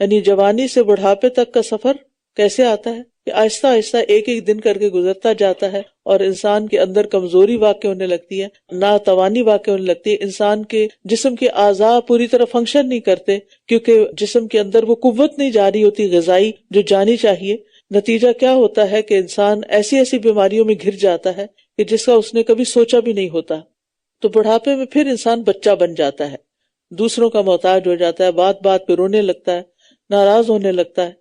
یعنی جوانی سے بڑھاپے تک کا سفر کیسے آتا ہے کہ آہستہ آہستہ ایک ایک دن کر کے گزرتا جاتا ہے، اور انسان کے اندر کمزوری واقع ہونے لگتی ہے، ناتوانی واقع ہونے لگتی ہے، انسان کے جسم کے اعضاء پوری طرح فنکشن نہیں کرتے کیونکہ جسم کے اندر وہ قوت نہیں جاری ہوتی غذائی جو جانی چاہیے۔ نتیجہ کیا ہوتا ہے کہ انسان ایسی ایسی بیماریوں میں گھر جاتا ہے کہ جس کا اس نے کبھی سوچا بھی نہیں ہوتا، تو بڑھاپے میں پھر انسان بچہ بن جاتا ہے، دوسروں کا محتاج ہو جاتا ہے، بات بات پہ رونے لگتا ہے، ناراض ہونے لگتا ہے۔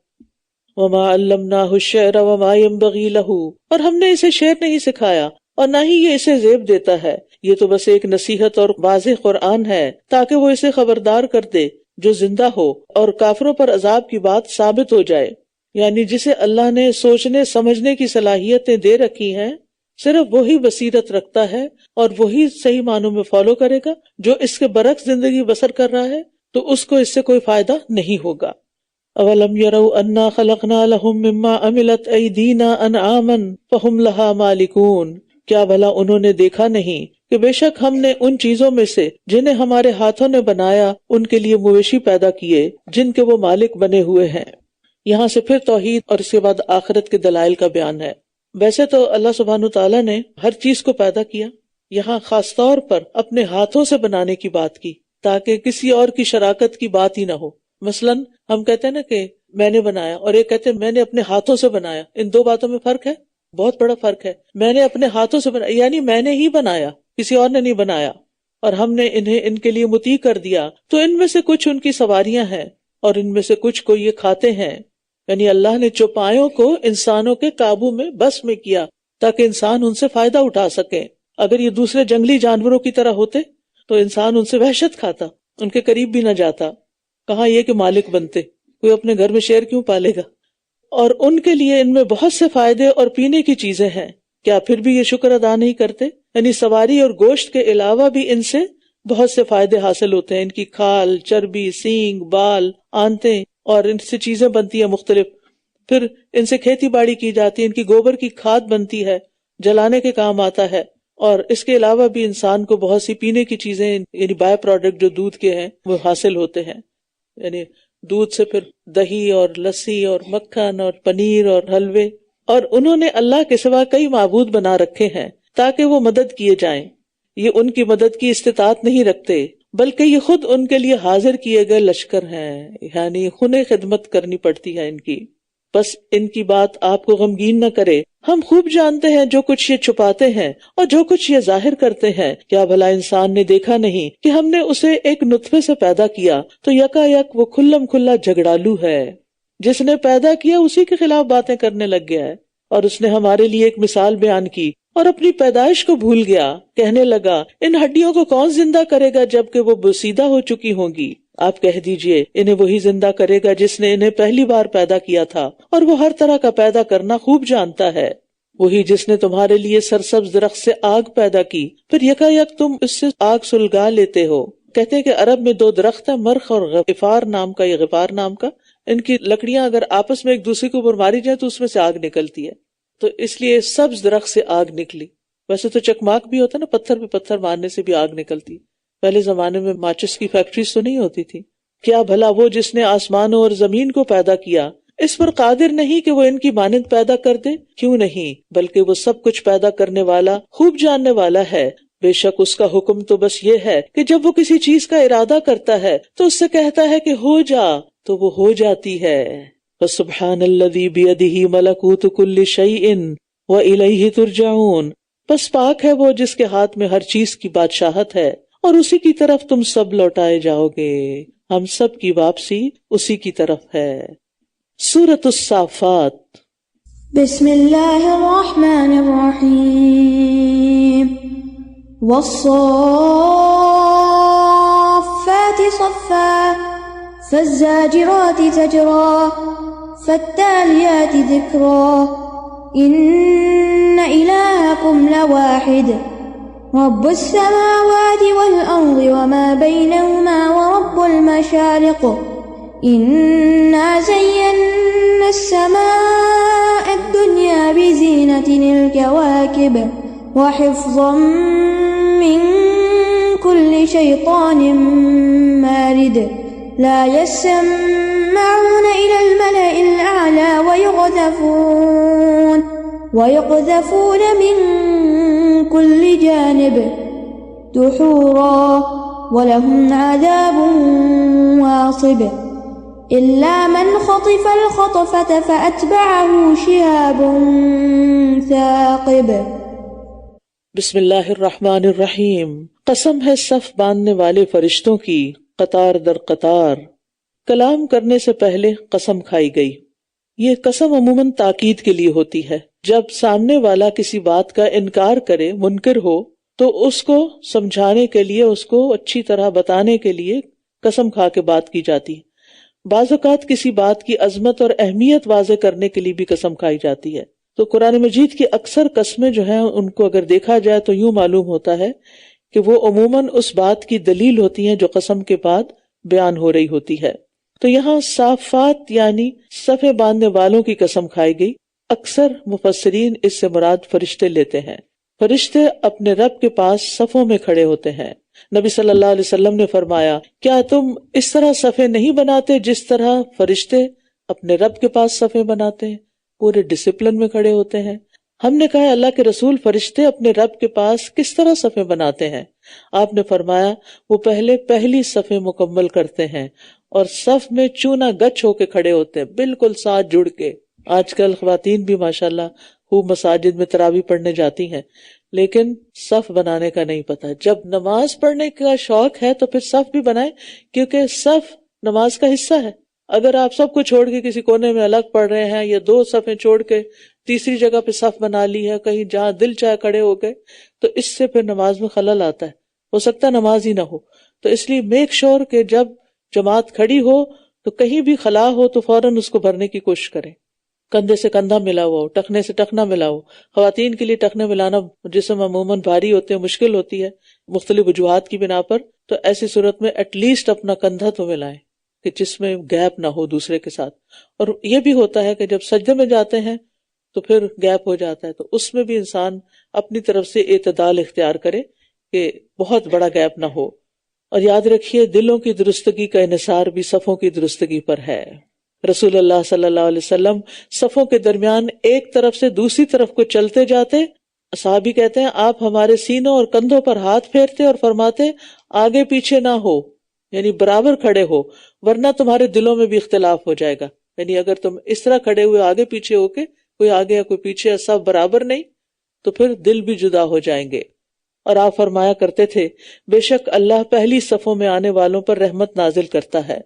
وَمَا عَلَّمْنَاهُ الشِّعْرَ وَمَا يَنبَغِي لَهُ، اور ہم نے اسے شعر نہیں سکھایا اور نہ ہی یہ اسے زیب دیتا ہے، یہ تو بس ایک نصیحت اور واضح قرآن ہے تاکہ وہ اسے خبردار کر دے جو زندہ ہو اور کافروں پر عذاب کی بات ثابت ہو جائے۔ یعنی جسے اللہ نے سوچنے سمجھنے کی صلاحیتیں دے رکھی ہیں صرف وہی بصیرت رکھتا ہے اور وہی صحیح معنوں میں فالو کرے گا، جو اس کے برعکس زندگی بسر کر رہا ہے تو اس کو اس سے کوئی فائدہ نہیں ہوگا۔ اولم يروا انا خلقنا لهم مما عملت ایدینا انعاما فهم لها مالکون، کیا بھلا انہوں نے دیکھا نہیں کہ بے شک ہم نے ان چیزوں میں سے جنہیں ہمارے ہاتھوں نے بنایا ان کے لیے مویشی پیدا کیے جن کے وہ مالک بنے ہوئے ہیں۔ یہاں سے پھر توحید اور اس کے بعد آخرت کے دلائل کا بیان ہے۔ ویسے تو اللہ سبحانہ تعالیٰ نے ہر چیز کو پیدا کیا، یہاں خاص طور پر اپنے ہاتھوں سے بنانے کی بات کی تاکہ کسی اور کی شراکت کی بات ہی نہ ہو۔ مثلا ہم کہتے ہیں نا کہ میں نے بنایا، اور ایک کہتے ہیں میں نے اپنے ہاتھوں سے بنایا، ان دو باتوں میں فرق ہے، بہت بڑا فرق ہے۔ میں نے اپنے ہاتھوں سے بنایا یعنی میں نے ہی بنایا، کسی اور نے نہیں بنایا، اور ہم نے انہیں ان کے لیے مطیع کر دیا، تو ان میں سے کچھ ان کی سواریاں ہیں اور ان میں سے کچھ کو یہ کھاتے ہیں۔ یعنی اللہ نے چوپایوں کو انسانوں کے قابو میں بس میں کیا تاکہ انسان ان سے فائدہ اٹھا سکیں۔ اگر یہ دوسرے جنگلی جانوروں کی طرح ہوتے تو انسان ان سے وحشت کھاتا، ان کے قریب بھی نہ جاتا، کہاں یہ کہ مالک بنتے، کوئی اپنے گھر میں شیر کیوں پالے گا؟ اور ان کے لیے ان میں بہت سے فائدے اور پینے کی چیزیں ہیں، کیا پھر بھی یہ شکر ادا نہیں کرتے؟ یعنی سواری اور گوشت کے علاوہ بھی ان سے بہت سے فائدے حاصل ہوتے ہیں، ان کی کھال، چربی، سینگ، بال، آنتیں، اور ان سے چیزیں بنتی ہیں مختلف، پھر ان سے کھیتی باڑی کی جاتی ہے، ان کی گوبر کی کھاد بنتی ہے، جلانے کے کام آتا ہے، اور اس کے علاوہ بھی انسان کو بہت سی پینے کی چیزیں یعنی بائی پروڈکٹ جو دودھ کے ہیں وہ حاصل ہوتے ہیں، یعنی دودھ سے پھر دہی اور لسی اور مکھن اور پنیر اور حلوے، اور انہوں نے اللہ کے سوا کئی معبود بنا رکھے ہیں تاکہ وہ مدد کیے جائیں، یہ ان کی مدد کی استطاعت نہیں رکھتے بلکہ یہ خود ان کے لیے حاضر کیے گئے لشکر ہیں، یعنی خونِ خدمت کرنی پڑتی ہے ان کی۔ بس ان کی بات آپ کو غمگین نہ کرے، ہم خوب جانتے ہیں جو کچھ یہ چھپاتے ہیں اور جو کچھ یہ ظاہر کرتے ہیں۔ کیا بھلا انسان نے دیکھا نہیں کہ ہم نے اسے ایک نطفے سے پیدا کیا تو یکا یک وہ کھلم کھلا جھگڑالو ہے، جس نے پیدا کیا اسی کے خلاف باتیں کرنے لگ گیا ہے، اور اس نے ہمارے لیے ایک مثال بیان کی اور اپنی پیدائش کو بھول گیا، کہنے لگا ان ہڈیوں کو کون زندہ کرے گا جبکہ وہ بوسیدہ ہو چکی ہوں گی؟ آپ کہہ دیجئے انہیں وہی زندہ کرے گا جس نے انہیں پہلی بار پیدا کیا تھا، اور وہ ہر طرح کا پیدا کرنا خوب جانتا ہے۔ وہی جس نے تمہارے لیے سرسبز درخت سے آگ پیدا کی، پھر یکا یک تم اس سے آگ سلگا لیتے ہو۔ کہتے ہیں کہ عرب میں دو درخت ہیں، مرخ اور غفار نام کا، یہ غفار نام کا، ان کی لکڑیاں اگر آپس میں ایک دوسرے کے اوپر ماری جائیں تو اس میں سے آگ نکلتی ہے، تو اس لیے سبز درخت سے آگ نکلی۔ ویسے تو چکماک بھی ہوتا ہے نا، پتھر پہ پتھر مارنے سے بھی آگ نکلتی، پہلے زمانے میں ماچس کی فیکٹریز تو نہیں ہوتی تھی۔ کیا بھلا وہ جس نے آسمانوں اور زمین کو پیدا کیا اس پر قادر نہیں کہ وہ ان کی مانند پیدا کر دے؟ کیوں نہیں، بلکہ وہ سب کچھ پیدا کرنے والا، خوب جاننے والا ہے۔ بے شک اس کا حکم تو بس یہ ہے کہ جب وہ کسی چیز کا ارادہ کرتا ہے تو اس سے کہتا ہے کہ ہو جا، تو وہ ہو جاتی ہے. فسبحان الذی بیدہ ملکوت کل شیء وإلیہ ترجعون. بس پاک ہے وہ جس کے ہاتھ میں ہر چیز کی بادشاہت ہے اور اسی کی طرف تم سب لوٹائے جاؤ گے. ہم سب کی واپسی اسی کی طرف ہے. سورۃ الصافات. بسم اللہ الرحمن الرحیم. والصافات صفا فالزاجرات زجرا فالتاليات ذکرا ان الہکم لواحد رب السماوات والارض وما بینہما ورب المشارق انا زینا السماء الدنیا بزینة الكواكب وحفظا من كل شيطان مارد لا يسمعون إلى الملأ الأعلى ويقذفون من كل جانب دحورا ولهم عذاب واصب إلا من خطف الخطفة فأتبعه شهاب ثاقب. بسم اللہ الرحمن الرحیم. قسم ہے صف باندھنے والے فرشتوں کی قطار در قطار. کلام کرنے سے پہلے قسم کھائی گئی. یہ قسم عموماً تاکید کے لیے ہوتی ہے. جب سامنے والا کسی بات کا انکار کرے، منکر ہو، تو اس کو سمجھانے کے لیے، اس کو اچھی طرح بتانے کے لیے قسم کھا کے بات کی جاتی ہے. بعض اوقات کسی بات کی عظمت اور اہمیت واضح کرنے کے لیے بھی قسم کھائی جاتی ہے. تو قرآن مجید کی اکثر قسمیں جو ہیں ان کو اگر دیکھا جائے تو یوں معلوم ہوتا ہے کہ وہ عموماً اس بات کی دلیل ہوتی ہیں جو قسم کے بعد بیان ہو رہی ہوتی ہے. تو یہاں صافات یعنی صفے باندھنے والوں کی قسم کھائی گئی. اکثر مفسرین اس سے مراد فرشتے لیتے ہیں. فرشتے اپنے رب کے پاس صفوں میں کھڑے ہوتے ہیں. نبی صلی اللہ علیہ وسلم نے فرمایا، کیا تم اس طرح صفے نہیں بناتے جس طرح فرشتے اپنے رب کے پاس صفے بناتے ہیں؟ پورے ڈسپلن میں کھڑے ہوتے ہیں. ہم نے کہا اللہ کے رسول، فرشتے اپنے رب کے پاس کس طرح صفیں بناتے ہیں؟ آپ نے فرمایا وہ پہلی صفیں مکمل کرتے ہیں اور صف میں چونا گچ ہو کے کھڑے ہوتے ہیں، بالکل ساتھ جڑ کے. آج کل خواتین بھی ماشاءاللہ خوب مساجد میں تراویح پڑھنے جاتی ہیں، لیکن صف بنانے کا نہیں پتا. جب نماز پڑھنے کا شوق ہے تو پھر صف بھی بنائیں، کیونکہ صف نماز کا حصہ ہے. اگر آپ سب کو چھوڑ کے کسی کونے میں الگ پڑھ رہے ہیں یا دو صفیں چھوڑ کے تیسری جگہ پہ صف بنا لی ہے، کہیں جہاں دل چاہے کھڑے ہو گئے، تو اس سے پھر نماز میں خلل آتا ہے، ہو سکتا ہے نماز ہی نہ ہو. تو اس لیے میک شور کہ جب جماعت کھڑی ہو تو کہیں بھی خلا ہو تو فوراً اس کو بھرنے کی کوشش کریں. کندھے سے کندھا ملا ہوا ہو، ٹخنے سے ٹخنا ملا ہو. خواتین کے لیے ٹخنے ملانا جسم عموماً بھاری ہوتے ہیں، مشکل ہوتی ہے مختلف وجوہات کی بنا پر، تو ایسی صورت میں ایٹ لیسٹ اپنا کندھا تو ملائیں کہ جس میں گیپ نہ ہو دوسرے کے ساتھ. اور یہ بھی ہوتا ہے کہ جب سجدے میں جاتے ہیں تو پھر گیپ ہو جاتا ہے، تو اس میں بھی انسان اپنی طرف سے اعتدال اختیار کرے کہ بہت بڑا گیپ نہ ہو. اور یاد رکھیے دلوں کی درستگی کا انحصار بھی صفوں کی درستگی پر ہے. رسول اللہ صلی اللہ علیہ وسلم صفوں کے درمیان ایک طرف سے دوسری طرف کو چلتے جاتے. صحابی کہتے ہیں آپ ہمارے سینوں اور کندھوں پر ہاتھ پھیرتے اور فرماتے آگے پیچھے نہ ہو، یعنی برابر کھڑے ہو، ورنہ تمہارے دلوں میں بھی اختلاف ہو جائے گا. یعنی اگر تم اس طرح کھڑے ہوئے آگے پیچھے ہو کے کوئی آگے یا کوئی پیچھے، سب برابر نہیں، تو پھر دل بھی جدا ہو جائیں گے. اور آپ فرمایا کرتے تھے بے شک اللہ پہلی صفوں میں آنے والوں پر رحمت نازل کرتا ہے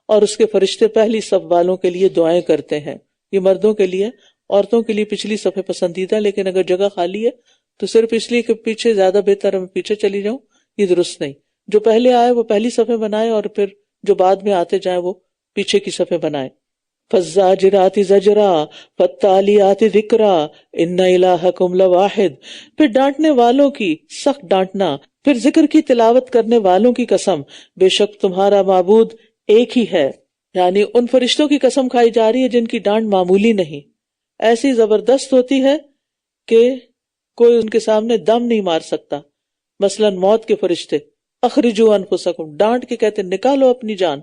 اور اس کے فرشتے پہلی صف والوں کے لیے دعائیں کرتے ہیں. یہ مردوں کے لیے، عورتوں کے لیے پچھلی صفیں پسندیدہ، لیکن اگر جگہ خالی ہے تو صرف اس لیے کہ پیچھے زیادہ بہتر ہے میں پیچھے چلی جاؤں، یہ درست نہیں. جو پہلے آئے وہ پہلی صفیں بنائے اور پھر جو بعد میں آتے جائیں وہ پیچھے کی صفیں بنائے. فالزاجرات زجرا فالتالیات ذکرا ان الہکم لواحد. پھر ڈانٹنے والوں کی سخت ڈانٹنا، پھر ذکر کی تلاوت کرنے والوں کی قسم، بے شک تمہارا معبود ایک ہی ہے. یعنی ان فرشتوں کی قسم کھائی جا رہی ہے جن کی ڈانٹ معمولی نہیں، ایسی زبردست ہوتی ہے کہ کوئی ان کے سامنے دم نہیں مار سکتا. مثلا موت کے فرشتے، اخرجوا انفسکم، ڈانٹ کے کہتے نکالو اپنی جان،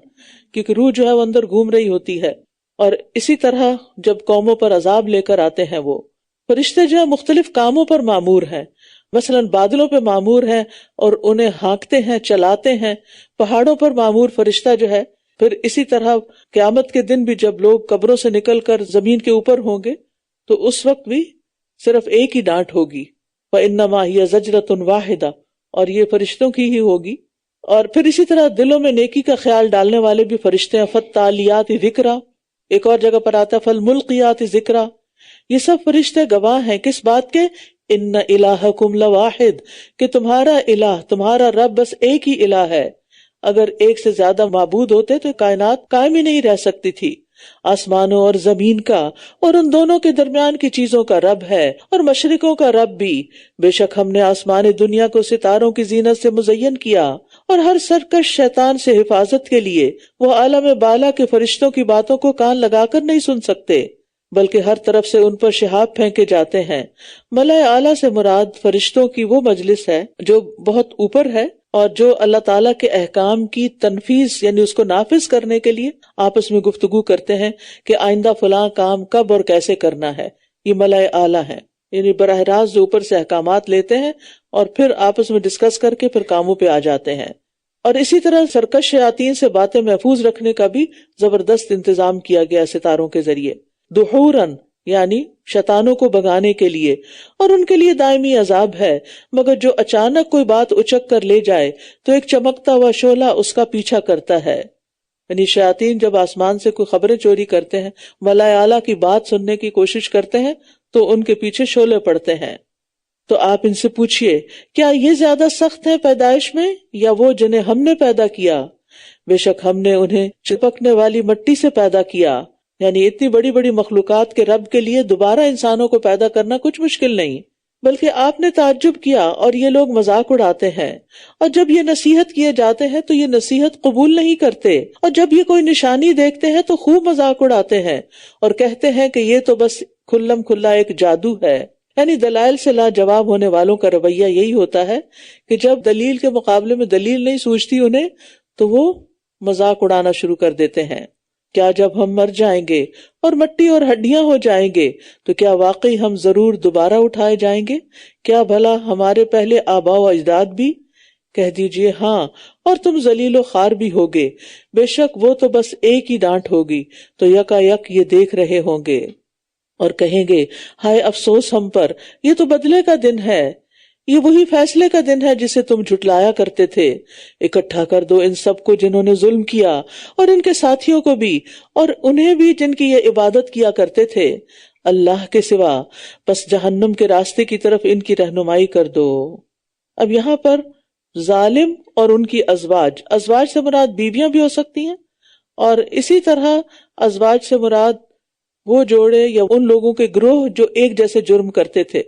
کیونکہ روح جو ہے وہ اندر گھوم رہی ہوتی ہے. اور اسی طرح جب قوموں پر عذاب لے کر آتے ہیں وہ فرشتے جو ہے مختلف کاموں پر مامور ہیں. مثلا بادلوں پہ مامور ہیں اور انہیں ہانکتے ہیں، چلاتے ہیں. پہاڑوں پر مامور فرشتہ جو ہے پھر اسی طرح قیامت کے دن بھی جب لوگ قبروں سے نکل کر زمین کے اوپر ہوں گے تو اس وقت بھی صرف ایک ہی ڈانٹ ہوگی، وَإِنَّمَا هِيَ زَجْرَةٌ وَاحِدَةٌ، اور یہ فرشتوں کی ہی ہوگی. اور پھر اسی طرح دلوں میں نیکی کا خیال ڈالنے والے بھی فرشتے ہیں، فَالتَّالِيَاتِ ذِكْرًا، ایک اور جگہ پر آتا ہے فَالْمُلْقِيَاتِ ذِكْرًا. یہ سب فرشتے گواہ ہیں کس بات کے؟ ان الہکم لواحد، کہ تمہارا الہ، تمہارا رب بس ایک ہی الہ ہے. اگر ایک سے زیادہ معبود ہوتے تو کائنات قائم ہی نہیں رہ سکتی تھی. آسمانوں اور زمین کا اور ان دونوں کے درمیان کی چیزوں کا رب ہے، اور مشرقوں کا رب بھی. بے شک ہم نے آسمان دنیا کو ستاروں کی زینت سے مزین کیا، اور ہر سرکش شیطان سے حفاظت کے لیے وہ عالم بالا کے فرشتوں کی باتوں کو کان لگا کر نہیں سن سکتے، بلکہ ہر طرف سے ان پر شہاب پھینکے جاتے ہیں. ملائے اعلیٰ سے مراد فرشتوں کی وہ مجلس ہے جو بہت اوپر ہے، اور جو اللہ تعالیٰ کے احکام کی تنفیذ یعنی اس کو نافذ کرنے کے لیے آپس میں گفتگو کرتے ہیں کہ آئندہ فلاں کام کب اور کیسے کرنا ہے. یہ ملائے اعلیٰ ہیں، یعنی براہ راست جو اوپر سے احکامات لیتے ہیں اور پھر آپس میں ڈسکس کر کے پھر کاموں پہ آ جاتے ہیں. اور اسی طرح سرکش شیاطین سے باتیں محفوظ رکھنے کا بھی زبردست انتظام کیا گیا ستاروں کے ذریعے. دحوراً یعنی شیطانوں کو بھگانے کے لیے، اور ان کے لیے دائمی عذاب ہے. مگر جو اچانک کوئی بات اچک کر لے جائے تو ایک چمکتا ہوا شعلہ اس کا پیچھا کرتا ہے. یعنی شیاطین جب آسمان سے کوئی خبریں چوری کرتے ہیں، ملائے اعلیٰ کی بات سننے کی کوشش کرتے ہیں تو ان کے پیچھے شعلے پڑتے ہیں. تو آپ ان سے پوچھئے کیا یہ زیادہ سخت ہیں پیدائش میں یا وہ جنہیں ہم نے پیدا کیا؟ بے شک ہم نے انہیں چپکنے والی مٹی سے پیدا کیا. یعنی اتنی بڑی بڑی مخلوقات کے رب کے لیے دوبارہ انسانوں کو پیدا کرنا کچھ مشکل نہیں. بلکہ آپ نے تعجب کیا اور یہ لوگ مذاق اڑاتے ہیں، اور جب یہ نصیحت کیے جاتے ہیں تو یہ نصیحت قبول نہیں کرتے، اور جب یہ کوئی نشانی دیکھتے ہیں تو خوب مذاق اڑاتے ہیں اور کہتے ہیں کہ یہ تو بس کھلم کھلا ایک جادو ہے. یعنی دلائل سے لاجواب ہونے والوں کا رویہ یہی ہوتا ہے کہ جب دلیل کے مقابلے میں دلیل نہیں سوچتی انہیں تو وہ مذاق اڑانا شروع کر دیتے ہیں. کیا جب ہم مر جائیں گے اور مٹی اور ہڈیاں ہو جائیں گے تو کیا واقعی ہم ضرور دوبارہ اٹھائے جائیں گے؟ کیا بھلا ہمارے پہلے آباء و اجداد بھی؟ کہہ دیجئے ہاں، اور تم ذلیل و خوار بھی ہوگے. بے شک وہ تو بس ایک ہی ڈانٹ ہوگی تو یکا یک یہ دیکھ رہے ہوں گے اور کہیں گے ہائے افسوس ہم پر، یہ تو بدلے کا دن ہے، یہ وہی فیصلے کا دن ہے جسے تم جھٹلایا کرتے تھے. اکٹھا کر دو ان سب کو جنہوں نے ظلم کیا، اور ان کے ساتھیوں کو بھی، اور انہیں بھی جن کی یہ عبادت کیا کرتے تھے اللہ کے سوا، پس جہنم کے راستے کی طرف ان کی رہنمائی کر دو. اب یہاں پر ظالم اور ان کی ازواج سے مراد بیویاں بھی ہو سکتی ہیں، اور اسی طرح ازواج سے مراد وہ جوڑے یا ان لوگوں کے گروہ جو ایک جیسے جرم کرتے تھے،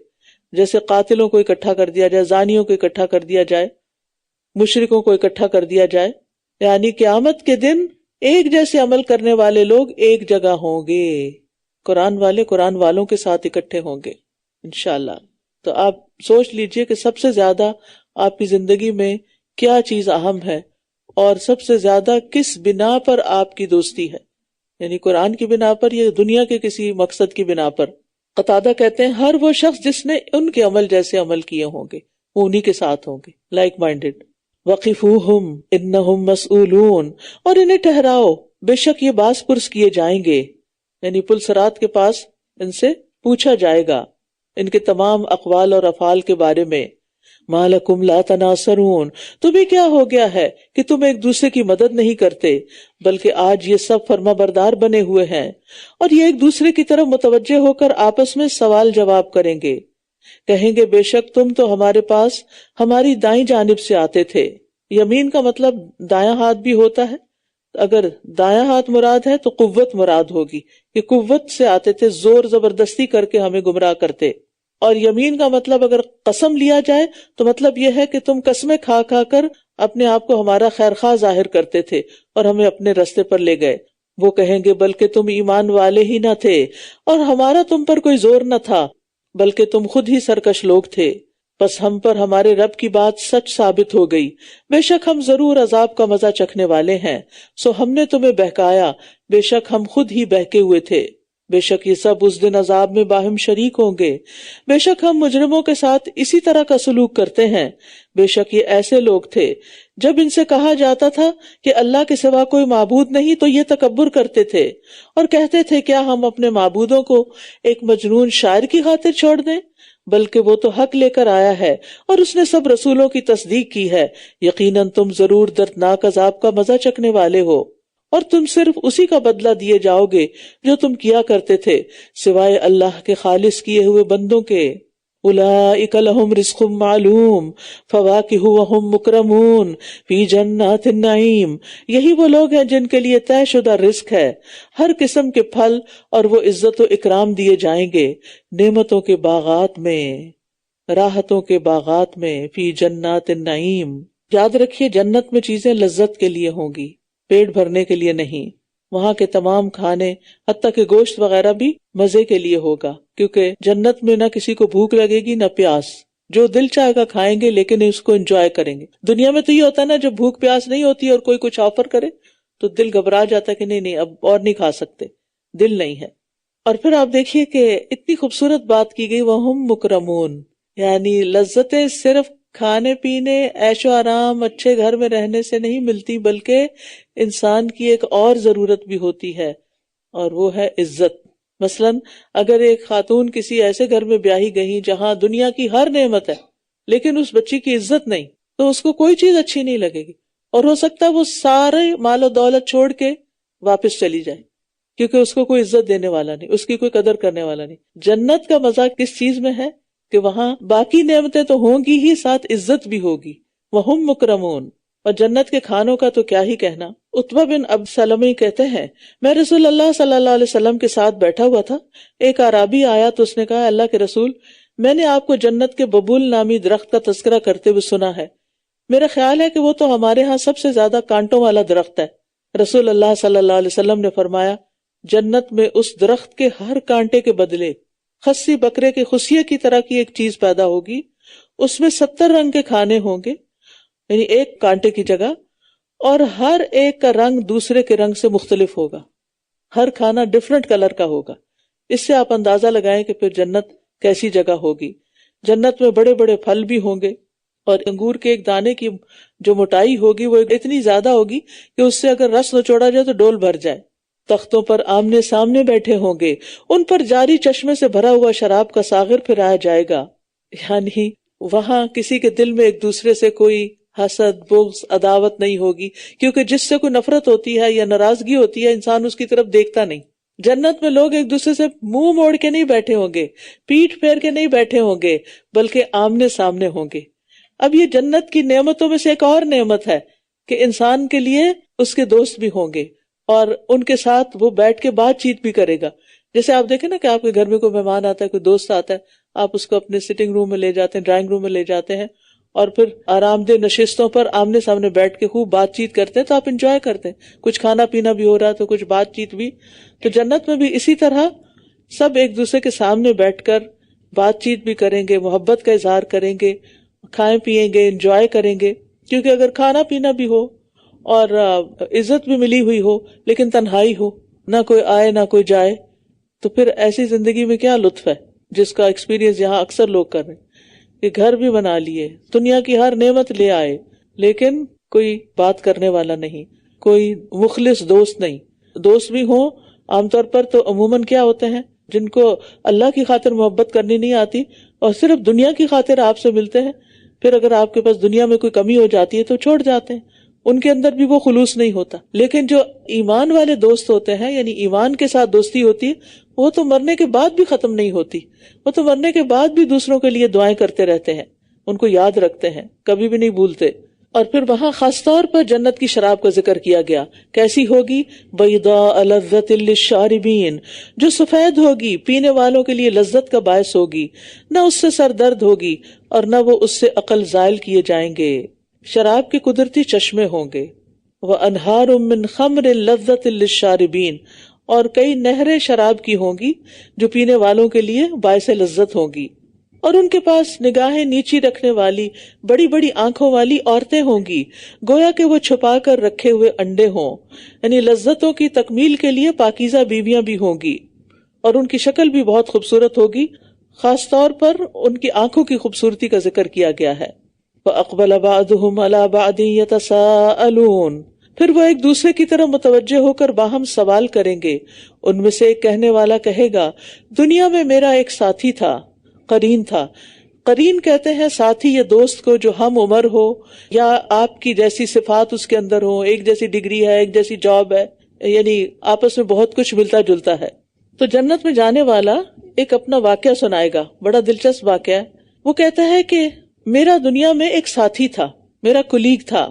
جیسے قاتلوں کو اکٹھا کر دیا جائے، زانیوں کو اکٹھا کر دیا جائے، مشرکوں کو اکٹھا کر دیا جائے. یعنی قیامت کے دن ایک جیسے عمل کرنے والے لوگ ایک جگہ ہوں گے، قرآن والے قرآن والوں کے ساتھ اکٹھے ہوں گے انشاءاللہ. تو آپ سوچ لیجئے کہ سب سے زیادہ آپ کی زندگی میں کیا چیز اہم ہے، اور سب سے زیادہ کس بنا پر آپ کی دوستی ہے، یعنی قرآن کی بنا پر یا دنیا کے کسی مقصد کی بنا پر. قتادہ کہتے ہیں ہر وہ شخص جس نے ان کے عمل جیسے عمل کیے ہوں گے وہ انہی کے ساتھ ہوں گے، لائک مائنڈڈ. وقفوہم انہم مسئولون، اور انہیں ٹھہراؤ بے شک یہ باز پرس کیے جائیں گے، یعنی پل صراط کے پاس ان سے پوچھا جائے گا ان کے تمام اقوال اور افعال کے بارے میں. ما لکم لا تناصرون، تمہیں کیا ہو گیا ہے کہ تم ایک دوسرے کی مدد نہیں کرتے، بلکہ آج یہ سب فرما بردار بنے ہوئے ہیں، اور یہ ایک دوسرے کی طرف متوجہ ہو کر آپس میں سوال جواب کریں گے. کہیں گے بے شک تم تو ہمارے پاس ہماری دائیں جانب سے آتے تھے. یمین کا مطلب دایاں ہاتھ بھی ہوتا ہے، اگر دایاں ہاتھ مراد ہے تو قوت مراد ہوگی کہ قوت سے آتے تھے، زور زبردستی کر کے ہمیں گمراہ کرتے. اور یمین کا مطلب اگر قسم لیا جائے تو مطلب یہ ہے کہ تم قسمیں کھا کھا کر اپنے آپ کو ہمارا خیر خواہ ظاہر کرتے تھے اور ہمیں اپنے رستے پر لے گئے. وہ کہیں گے بلکہ تم ایمان والے ہی نہ تھے اور ہمارا تم پر کوئی زور نہ تھا، بلکہ تم خود ہی سرکش لوگ تھے. بس ہم پر ہمارے رب کی بات سچ ثابت ہو گئی، بے شک ہم ضرور عذاب کا مزہ چکھنے والے ہیں. سو ہم نے تمہیں بہکایا، بے شک ہم خود ہی بہکے ہوئے تھے. بے شک یہ سب اس دن عذاب میں باہم شریک ہوں گے. بے شک ہم مجرموں کے ساتھ اسی طرح کا سلوک کرتے ہیں. بے شک یہ ایسے لوگ تھے جب ان سے کہا جاتا تھا کہ اللہ کے سوا کوئی معبود نہیں تو یہ تکبر کرتے تھے اور کہتے تھے کیا ہم اپنے معبودوں کو ایک مجنون شاعر کی خاطر چھوڑ دیں؟ بلکہ وہ تو حق لے کر آیا ہے اور اس نے سب رسولوں کی تصدیق کی ہے. یقیناً تم ضرور دردناک عذاب کا مزہ چکھنے والے ہو اور تم صرف اسی کا بدلہ دیے جاؤ گے جو تم کیا کرتے تھے سوائے اللہ کے خالص کیے ہوئے بندوں کے. اولئک لہم رزق معلوم فواکہ وہم مکرمون فی جنات النعیم. یہی وہ لوگ ہیں جن کے لیے طے شدہ رزق ہے، ہر قسم کے پھل، اور وہ عزت و اکرام دیے جائیں گے نعمتوں کے باغات میں، راحتوں کے باغات میں. فی جنات النعیم. یاد رکھیے جنت میں چیزیں لذت کے لیے ہوں گی، پیٹ بھرنے کے لیے نہیں. وہاں کے تمام کھانے حتیٰ کہ گوشت وغیرہ بھی مزے کے لیے ہوگا، کیونکہ جنت میں نہ کسی کو بھوک لگے گی نہ پیاس. جو دل چاہے گا کھائیں گے لیکن اس کو انجوائے کریں گے. دنیا میں تو یہ ہوتا ہے نا، جب بھوک پیاس نہیں ہوتی اور کوئی کچھ آفر کرے تو دل گھبرا جاتا ہے کہ نہیں اب اور نہیں کھا سکتے، دل نہیں ہے. اور پھر آپ دیکھیے کہ اتنی خوبصورت بات کی گئی، وہم مکرمون، یعنی لذتیں صرف کھانے پینے، عیش و آرام، اچھے گھر میں رہنے سے نہیں ملتی، بلکہ انسان کی ایک اور ضرورت بھی ہوتی ہے اور وہ ہے عزت. مثلا اگر ایک خاتون کسی ایسے گھر میں بیاہی گئی جہاں دنیا کی ہر نعمت ہے لیکن اس بچی کی عزت نہیں تو اس کو کوئی چیز اچھی نہیں لگے گی، اور ہو سکتا ہے وہ سارے مال و دولت چھوڑ کے واپس چلی جائے کیونکہ اس کو کوئی عزت دینے والا نہیں، اس کی کوئی قدر کرنے والا نہیں. جنت کا مزہ کس چیز میں ہے کہ وہاں باقی نعمتیں تو ہوں گی ہی، ساتھ عزت بھی ہوگی. وہم مکرمون. اور جنت کے کھانوں کا تو کیا ہی کہنا. عتبہ بن ابی سلمہ کہتے ہیں میں رسول اللہ صلی اللہ علیہ وسلم کے ساتھ بیٹھا ہوا تھا، ایک اعرابی آیا تو اس نے کہا اللہ کے رسول، میں نے آپ کو جنت کے ببول نامی درخت کا تذکرہ کرتے ہوئے سنا ہے، میرا خیال ہے کہ وہ تو ہمارے ہاں سب سے زیادہ کانٹوں والا درخت ہے. رسول اللہ صلی اللہ علیہ وسلم نے فرمایا جنت میں اس درخت کے ہر کانٹے کے بدلے خصی بکرے کے خصیے کی طرح کی ایک چیز پیدا ہوگی، اس میں 70 رنگ کے کھانے ہوں گے، یعنی ایک کانٹے کی جگہ، اور ہر ایک کا رنگ دوسرے کے رنگ سے مختلف ہوگا، ہر کھانا ڈیفرنٹ کلر کا ہوگا. اس سے آپ اندازہ لگائیں کہ پھر جنت کیسی جگہ ہوگی. جنت میں بڑے بڑے پھل بھی ہوں گے، اور انگور کے ایک دانے کی جو موٹائی ہوگی وہ اتنی زیادہ ہوگی کہ اس سے اگر رس نچوڑا جائے تو ڈول بھر جائے. تختوں پر آمنے سامنے بیٹھے ہوں گے، ان پر جاری چشمے سے بھرا ہوا شراب کا ساغر پھرایا جائے گا. یعنی وہاں کسی کے دل میں ایک دوسرے سے کوئی حسد، بغض، عداوت نہیں ہوگی، کیونکہ جس سے کوئی نفرت ہوتی ہے یا ناراضگی ہوتی ہے انسان اس کی طرف دیکھتا نہیں. جنت میں لوگ ایک دوسرے سے منہ موڑ کے نہیں بیٹھے ہوں گے، پیٹھ پھیر کے نہیں بیٹھے ہوں گے، بلکہ آمنے سامنے ہوں گے. اب یہ جنت کی نعمتوں میں سے ایک اور نعمت ہے کہ انسان کے لیے اس کے دوست بھی ہوں گے اور ان کے ساتھ وہ بیٹھ کے بات چیت بھی کرے گا. جیسے آپ دیکھیں نا کہ آپ کے گھر میں کوئی مہمان آتا ہے، کوئی دوست آتا ہے، آپ اس کو اپنے سٹنگ روم میں لے جاتے ہیں، ڈرائنگ روم میں لے جاتے ہیں، اور پھر آرام دہ نشستوں پر آمنے سامنے بیٹھ کے خوب بات چیت کرتے ہیں تو آپ انجوائے کرتے ہیں، کچھ کھانا پینا بھی ہو رہا ہے تو کچھ بات چیت بھی. تو جنت میں بھی اسی طرح سب ایک دوسرے کے سامنے بیٹھ کر بات چیت بھی کریں گے، محبت کا اظہار کریں گے، کھائیں پیئیں گے، انجوائے کریں گے. کیونکہ اگر کھانا پینا بھی ہو اور عزت بھی ملی ہوئی ہو لیکن تنہائی ہو، نہ کوئی آئے نہ کوئی جائے، تو پھر ایسی زندگی میں کیا لطف ہے جس کا ایکسپیرینس یہاں اکثر لوگ کر رہے ہیں کہ گھر بھی بنا لیے، دنیا کی ہر نعمت لے آئے، لیکن کوئی بات کرنے والا نہیں، کوئی مخلص دوست نہیں. دوست بھی ہوں عام طور پر تو عموماً کیا ہوتے ہیں جن کو اللہ کی خاطر محبت کرنی نہیں آتی اور صرف دنیا کی خاطر آپ سے ملتے ہیں، پھر اگر آپ کے پاس دنیا میں کوئی کمی ہو جاتی ہے تو چھوڑ جاتے ہیں، ان کے اندر بھی وہ خلوص نہیں ہوتا. لیکن جو ایمان والے دوست ہوتے ہیں، یعنی ایمان کے ساتھ دوستی ہوتی ہے، وہ تو مرنے کے بعد بھی ختم نہیں ہوتی، وہ تو مرنے کے بعد بھی دوسروں کے لیے دعائیں کرتے رہتے ہیں، ان کو یاد رکھتے ہیں، کبھی بھی نہیں بھولتے. اور پھر وہاں خاص طور پر جنت کی شراب کا ذکر کیا گیا. کیسی ہوگی؟ بیضاء لذۃ للشاربین، جو سفید ہوگی، پینے والوں کے لیے لذت کا باعث ہوگی، نہ اس سے سر درد ہوگی اور نہ وہ اس سے عقل زائل کیے جائیں گے. شراب کے قدرتی چشمے ہوں گے. وَأَنْهَارٌ مِّنْ خَمْرٍ لَذَّةٍ لِلشَّارِبِينَ، اور کئی نہریں شراب کی ہوں گی جو پینے والوں کے لیے باعث لذت ہوں گی. اور ان کے پاس نگاہیں نیچی رکھنے والی بڑی بڑی آنکھوں والی عورتیں ہوں گی، گویا کہ وہ چھپا کر رکھے ہوئے انڈے ہوں، یعنی لذتوں کی تکمیل کے لیے پاکیزہ بیویاں بھی ہوں گی. اور ان کی شکل بھی بہت خوبصورت ہوگی. خاص طور پر ان کی آنکھوں کی خوبصورتی کا ذکر کیا گیا ہے. وَأَقْبَلَ بَعْضُهُمْ عَلَى بَعْضٍ يَتَسَاءَلُونَ، پھر وہ ایک دوسرے کی طرف متوجہ ہو کر باہم سوال کریں گے. ان میں سے ایک کہنے والا کہے گا دنیا میں میرا ایک ساتھی تھا، قرین تھا. قرین کہتے ہیں ساتھی یا دوست کو جو ہم عمر ہو یا آپ کی جیسی صفات اس کے اندر ہو، ایک جیسی ڈگری ہے، ایک جیسی جاب ہے، یعنی آپس میں بہت کچھ ملتا جلتا ہے. تو جنت میں جانے والا ایک اپنا واقعہ سنائے گا، بڑا دلچسپ واقعہ ہے. وہ کہتا ہے کہ میرا دنیا میں ایک ساتھی تھا، میرا کولیگ تھا.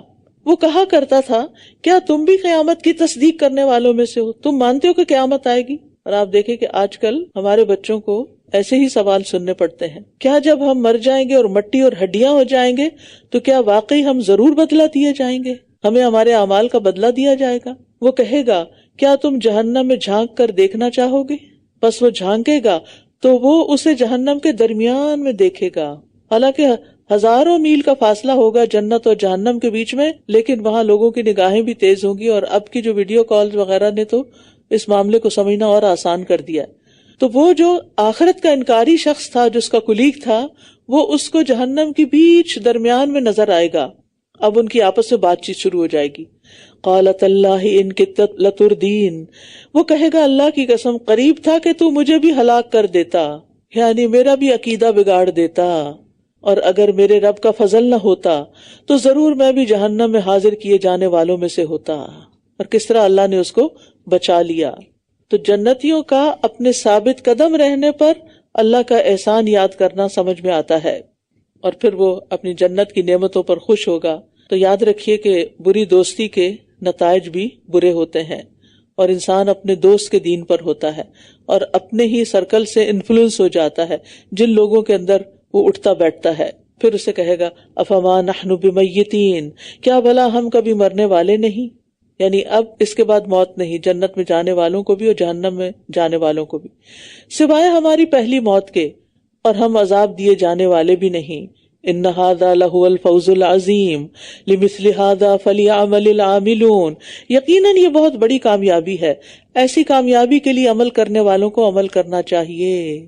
وہ کہا کرتا تھا کیا تم بھی قیامت کی تصدیق کرنے والوں میں سے ہو؟ تم مانتے ہو کہ قیامت آئے گی؟ اور آپ دیکھیں کہ آج کل ہمارے بچوں کو ایسے ہی سوال سننے پڑتے ہیں. کیا جب ہم مر جائیں گے اور مٹی اور ہڈیاں ہو جائیں گے تو کیا واقعی ہم ضرور بدلہ دیے جائیں گے؟ ہمیں ہمارے اعمال کا بدلہ دیا جائے گا؟ وہ کہے گا کیا تم جہنم میں جھانک کر دیکھنا چاہو گے؟ بس وہ جھانکے گا تو وہ اسے جہنم کے درمیان میں دیکھے گا. حالانکہ ہزاروں میل کا فاصلہ ہوگا جنت اور جہنم کے بیچ میں، لیکن وہاں لوگوں کی نگاہیں بھی تیز ہوں گی. اور اب کی جو ویڈیو کال وغیرہ نے تو اس معاملے کو سمجھنا اور آسان کر دیا. تو وہ جو آخرت کا انکاری شخص تھا، جس کا کولیگ تھا، وہ اس کو جہنم کی بیچ درمیان میں نظر آئے گا. اب ان کی آپس میں بات چیت شروع ہو جائے گی. قالت اللہ ان کدت لتردین، وہ کہے گا اللہ کی قسم قریب تھا کہ تو مجھے بھی ہلاک کر دیتا، یعنی میرا بھی عقیدہ بگاڑ دیتا، اور اگر میرے رب کا فضل نہ ہوتا تو ضرور میں بھی جہنم میں حاضر کیے جانے والوں میں سے ہوتا. اور کس طرح اللہ نے اس کو بچا لیا. تو جنتیوں کا اپنے ثابت قدم رہنے پر اللہ کا احسان یاد کرنا سمجھ میں آتا ہے، اور پھر وہ اپنی جنت کی نعمتوں پر خوش ہوگا. تو یاد رکھیے کہ بری دوستی کے نتائج بھی برے ہوتے ہیں، اور انسان اپنے دوست کے دین پر ہوتا ہے اور اپنے ہی سرکل سے انفلوئنس ہو جاتا ہے، جن لوگوں کے اندر وہ اٹھتا بیٹھتا ہے. پھر اسے کہے گا افما نحن بمیتین، کیا بھلا ہم کبھی مرنے والے نہیں؟ یعنی اب اس کے بعد موت نہیں، جنت میں جانے والوں کو بھی اور جہنم میں جانے والوں کو بھی، سوائے ہماری پہلی موت کے، اور ہم عذاب دیے جانے والے بھی نہیں. ان ھذا لہو الفوز العظیم لمثل ھذا فلیعمل العاملون، یقیناً یہ بہت بڑی کامیابی ہے، ایسی کامیابی کے لیے عمل کرنے والوں کو عمل کرنا چاہیے.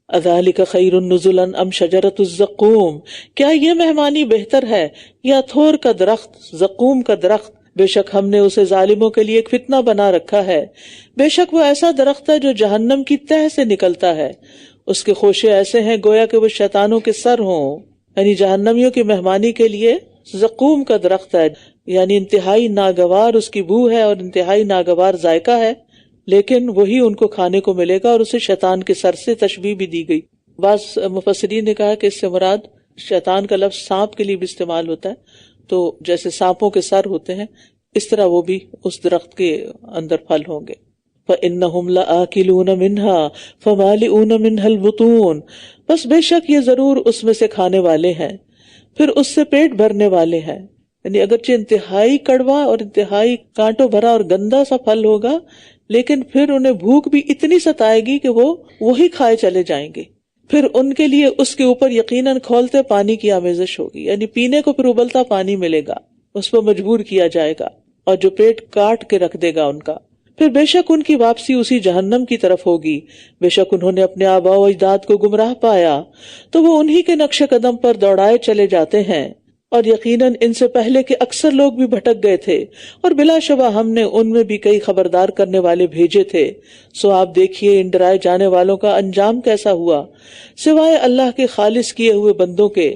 اذالک خیر نزلا ام شجرۃ الزقوم، کیا یہ مہمانی بہتر ہے یا تھور کا درخت، زقوم کا درخت؟ بے شک ہم نے اسے ظالموں کے لیے ایک فتنہ بنا رکھا ہے. بے شک وہ ایسا درخت ہے جو جہنم کی تہ سے نکلتا ہے، اس کے خوشے ایسے ہیں گویا کہ وہ شیطانوں کے سر ہوں. یعنی جہنمیوں کی مہمانی کے لیے زقوم کا درخت ہے، یعنی انتہائی ناگوار اس کی بو ہے اور انتہائی ناگوار ذائقہ ہے، لیکن وہی ان کو کھانے کو ملے گا، اور اسے شیطان کے سر سے تشبیہ بھی دی گئی. بعض مفسرین نے کہا کہ اس سے مراد شیطان کا لفظ سانپ کے لیے بھی استعمال ہوتا ہے، تو جیسے سانپوں کے سر ہوتے ہیں اس طرح وہ بھی اس درخت کے اندر پھل ہوں گے. فَإِنَّهُمْ لَآكِلُونَ مِنْهَا فَمَالِئُونَ مِنْهَا الْبُطُونَ، بس بے شک یہ ضرور اس میں سے کھانے والے ہیں، پھر اس سے پیٹ بھرنے والے ہیں. یعنی اگرچہ انتہائی کڑوا اور انتہائی کانٹوں بھرا اور گندا سا پھل ہوگا، لیکن پھر انہیں بھوک بھی اتنی ستائے گی کہ وہ وہی کھائے چلے جائیں گے. پھر ان کے لیے اس کے اوپر یقیناً کھولتے پانی کی آمیزش ہوگی، یعنی پینے کو پھر ابلتا پانی ملے گا، اس پر مجبور کیا جائے گا، اور جو پیٹ کاٹ کے رکھ دے گا ان کا. پھر بے شک ان کی واپسی اسی جہنم کی طرف ہوگی. بے شک انہوں نے اپنے آباء و اجداد کو گمراہ پایا تو وہ انہی کے نقش قدم پر دوڑائے چلے جاتے ہیں، اور یقیناً ان سے پہلے کے اکثر لوگ بھی بھٹک گئے تھے، اور بلا شبہ ہم نے ان میں بھی کئی خبردار کرنے والے بھیجے تھے. سو آپ دیکھیے ان ڈرائے جانے والوں کا انجام کیسا ہوا، سوائے اللہ کے خالص کیے ہوئے بندوں کے.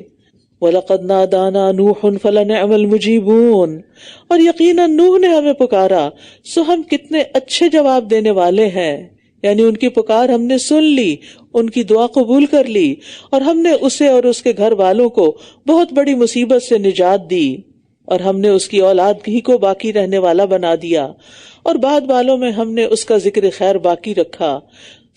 وَلَقَدْ نَادَانَا نُوحٌ فَلَنِعْمَ الْمُجِيبُونَ، اور یقیناً نوح نے ہمیں پکارا سو ہم کتنے اچھے جواب دینے والے ہیں. یعنی ان کی پکار ہم نے سن لی، ان کی دعا قبول کر لی، اور ہم نے اسے اور اس کے گھر والوں کو بہت بڑی مصیبت سے نجات دی، اور ہم نے اس کی اولاد ہی کو باقی رہنے والا بنا دیا، اور بعد والوں میں ہم نے اس کا ذکر خیر باقی رکھا.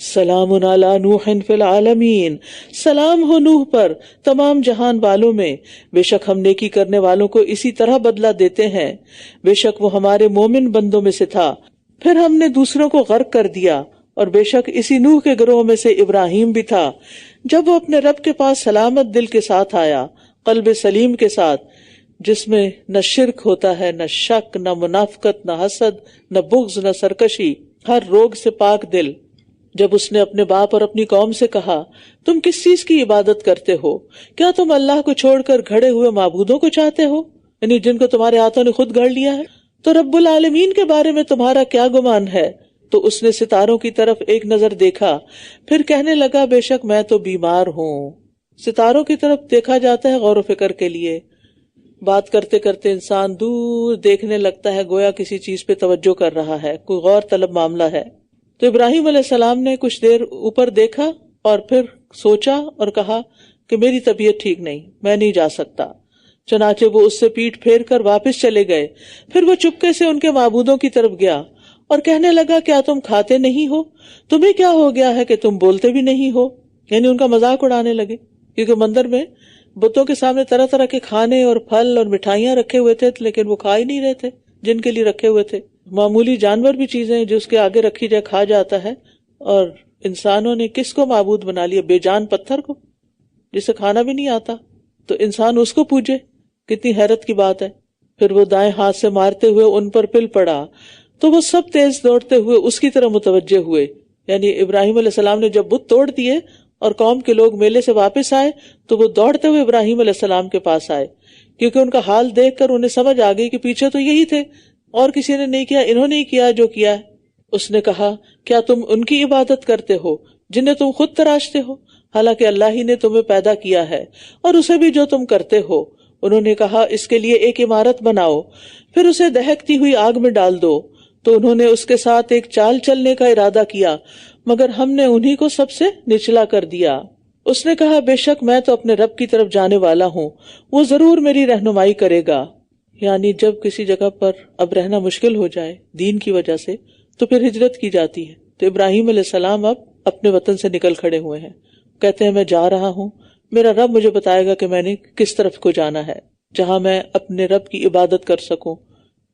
سلام علی نوح فی العالمین، سلام ہو نوح پر تمام جہان والوں میں. بے شک ہم نیکی کرنے والوں کو اسی طرح بدلہ دیتے ہیں. بے شک وہ ہمارے مومن بندوں میں سے تھا. پھر ہم نے دوسروں کو غرق کر دیا، اور بے شک اسی نوح کے گروہ میں سے ابراہیم بھی تھا، جب وہ اپنے رب کے پاس سلامت دل کے ساتھ آیا، قلب سلیم کے ساتھ، جس میں نہ شرک ہوتا ہے، نہ شک، نہ منافقت، نہ حسد، نہ بغض، نہ سرکشی، ہر روگ سے پاک دل، جب اس نے اپنے باپ اور اپنی قوم سے کہا تم کس چیز کی عبادت کرتے ہو؟ کیا تم اللہ کو چھوڑ کر گھڑے ہوئے معبودوں کو چاہتے ہو، یعنی جن کو تمہارے ہاتھوں نے خود گھڑ لیا ہے؟ تو رب العالمین کے بارے میں تمہارا کیا گمان ہے؟ تو اس نے ستاروں کی طرف ایک نظر دیکھا، پھر کہنے لگا بے شک میں تو بیمار ہوں۔ ستاروں کی طرف دیکھا جاتا ہے غور و فکر کے لیے، بات کرتے کرتے انسان دور دیکھنے لگتا ہے، گویا کسی چیز پہ توجہ کر رہا ہے، کوئی غور طلب معاملہ ہے۔ تو ابراہیم علیہ السلام نے کچھ دیر اوپر دیکھا اور پھر سوچا اور کہا کہ میری طبیعت ٹھیک نہیں، میں نہیں جا سکتا۔ چنانچہ وہ اس سے پیٹھ پھیر کر واپس چلے گئے۔ پھر وہ چپکے سے ان کے معبودوں کی طرف گیا اور کہنے لگا کیا تم کھاتے نہیں ہو؟ تمہیں کیا ہو گیا ہے کہ تم بولتے بھی نہیں ہو؟ یعنی ان کا مذاق اڑانے لگے، کیونکہ مندر میں بتوں کے سامنے طرح طرح کے کھانے اور پھل اور مٹھائیاں رکھے ہوئے تھے، لیکن وہ کھا ہی نہیں رہے تھے جن کے لیے رکھے ہوئے تھے۔ معمولی جانور بھی چیزیں جو اس کے آگے رکھی جائے کھا جاتا ہے، اور انسانوں نے کس کو معبود بنا لیا؟ بے جان پتھر کو، جسے کھانا بھی نہیں آتا، تو انسان اس کو پوجے، کتنی حیرت کی بات ہے۔ پھر وہ دائیں ہاتھ سے مارتے ہوئے ان پر پل پڑا تو وہ سب تیز دوڑتے ہوئے اس کی طرف متوجہ ہوئے۔ یعنی ابراہیم علیہ السلام نے جب بت توڑ دیے اور قوم کے لوگ میلے سے واپس آئے تو وہ دوڑتے ہوئے ابراہیم علیہ السلام کے پاس آئے، کیونکہ ان کا حال دیکھ کر انہیں سمجھ آ گئی کہ پیچھے تو یہی تھے اور کسی نے نہیں کیا، انہوں نے ہی کیا جو کیا ہے۔ اس نے کہا کیا تم ان کی عبادت کرتے ہو جنہیں تم خود تراشتے ہو، حالانکہ اللہ ہی نے تمہیں پیدا کیا ہے، اور اسے بھی جو تم کرتے ہو۔ انہوں نے کہا اس کے لیے ایک عمارت بناؤ، پھر اسے دہکتی ہوئی آگ میں ڈال دو۔ تو انہوں نے اس کے ساتھ ایک چال چلنے کا ارادہ کیا، مگر ہم نے انہی کو سب سے نچلا کر دیا۔ اس نے کہا بے شک میں تو اپنے رب کی طرف جانے والا ہوں، وہ ضرور میری رہنمائی کرے گا۔ یعنی جب کسی جگہ پر اب رہنا مشکل ہو جائے دین کی وجہ سے تو پھر ہجرت کی جاتی ہے۔ تو ابراہیم علیہ السلام اب اپنے وطن سے نکل کھڑے ہوئے ہیں، کہتے ہیں میں جا رہا ہوں، میرا رب مجھے بتائے گا کہ میں نے کس طرف کو جانا ہے، جہاں میں اپنے رب کی عبادت کر سکوں،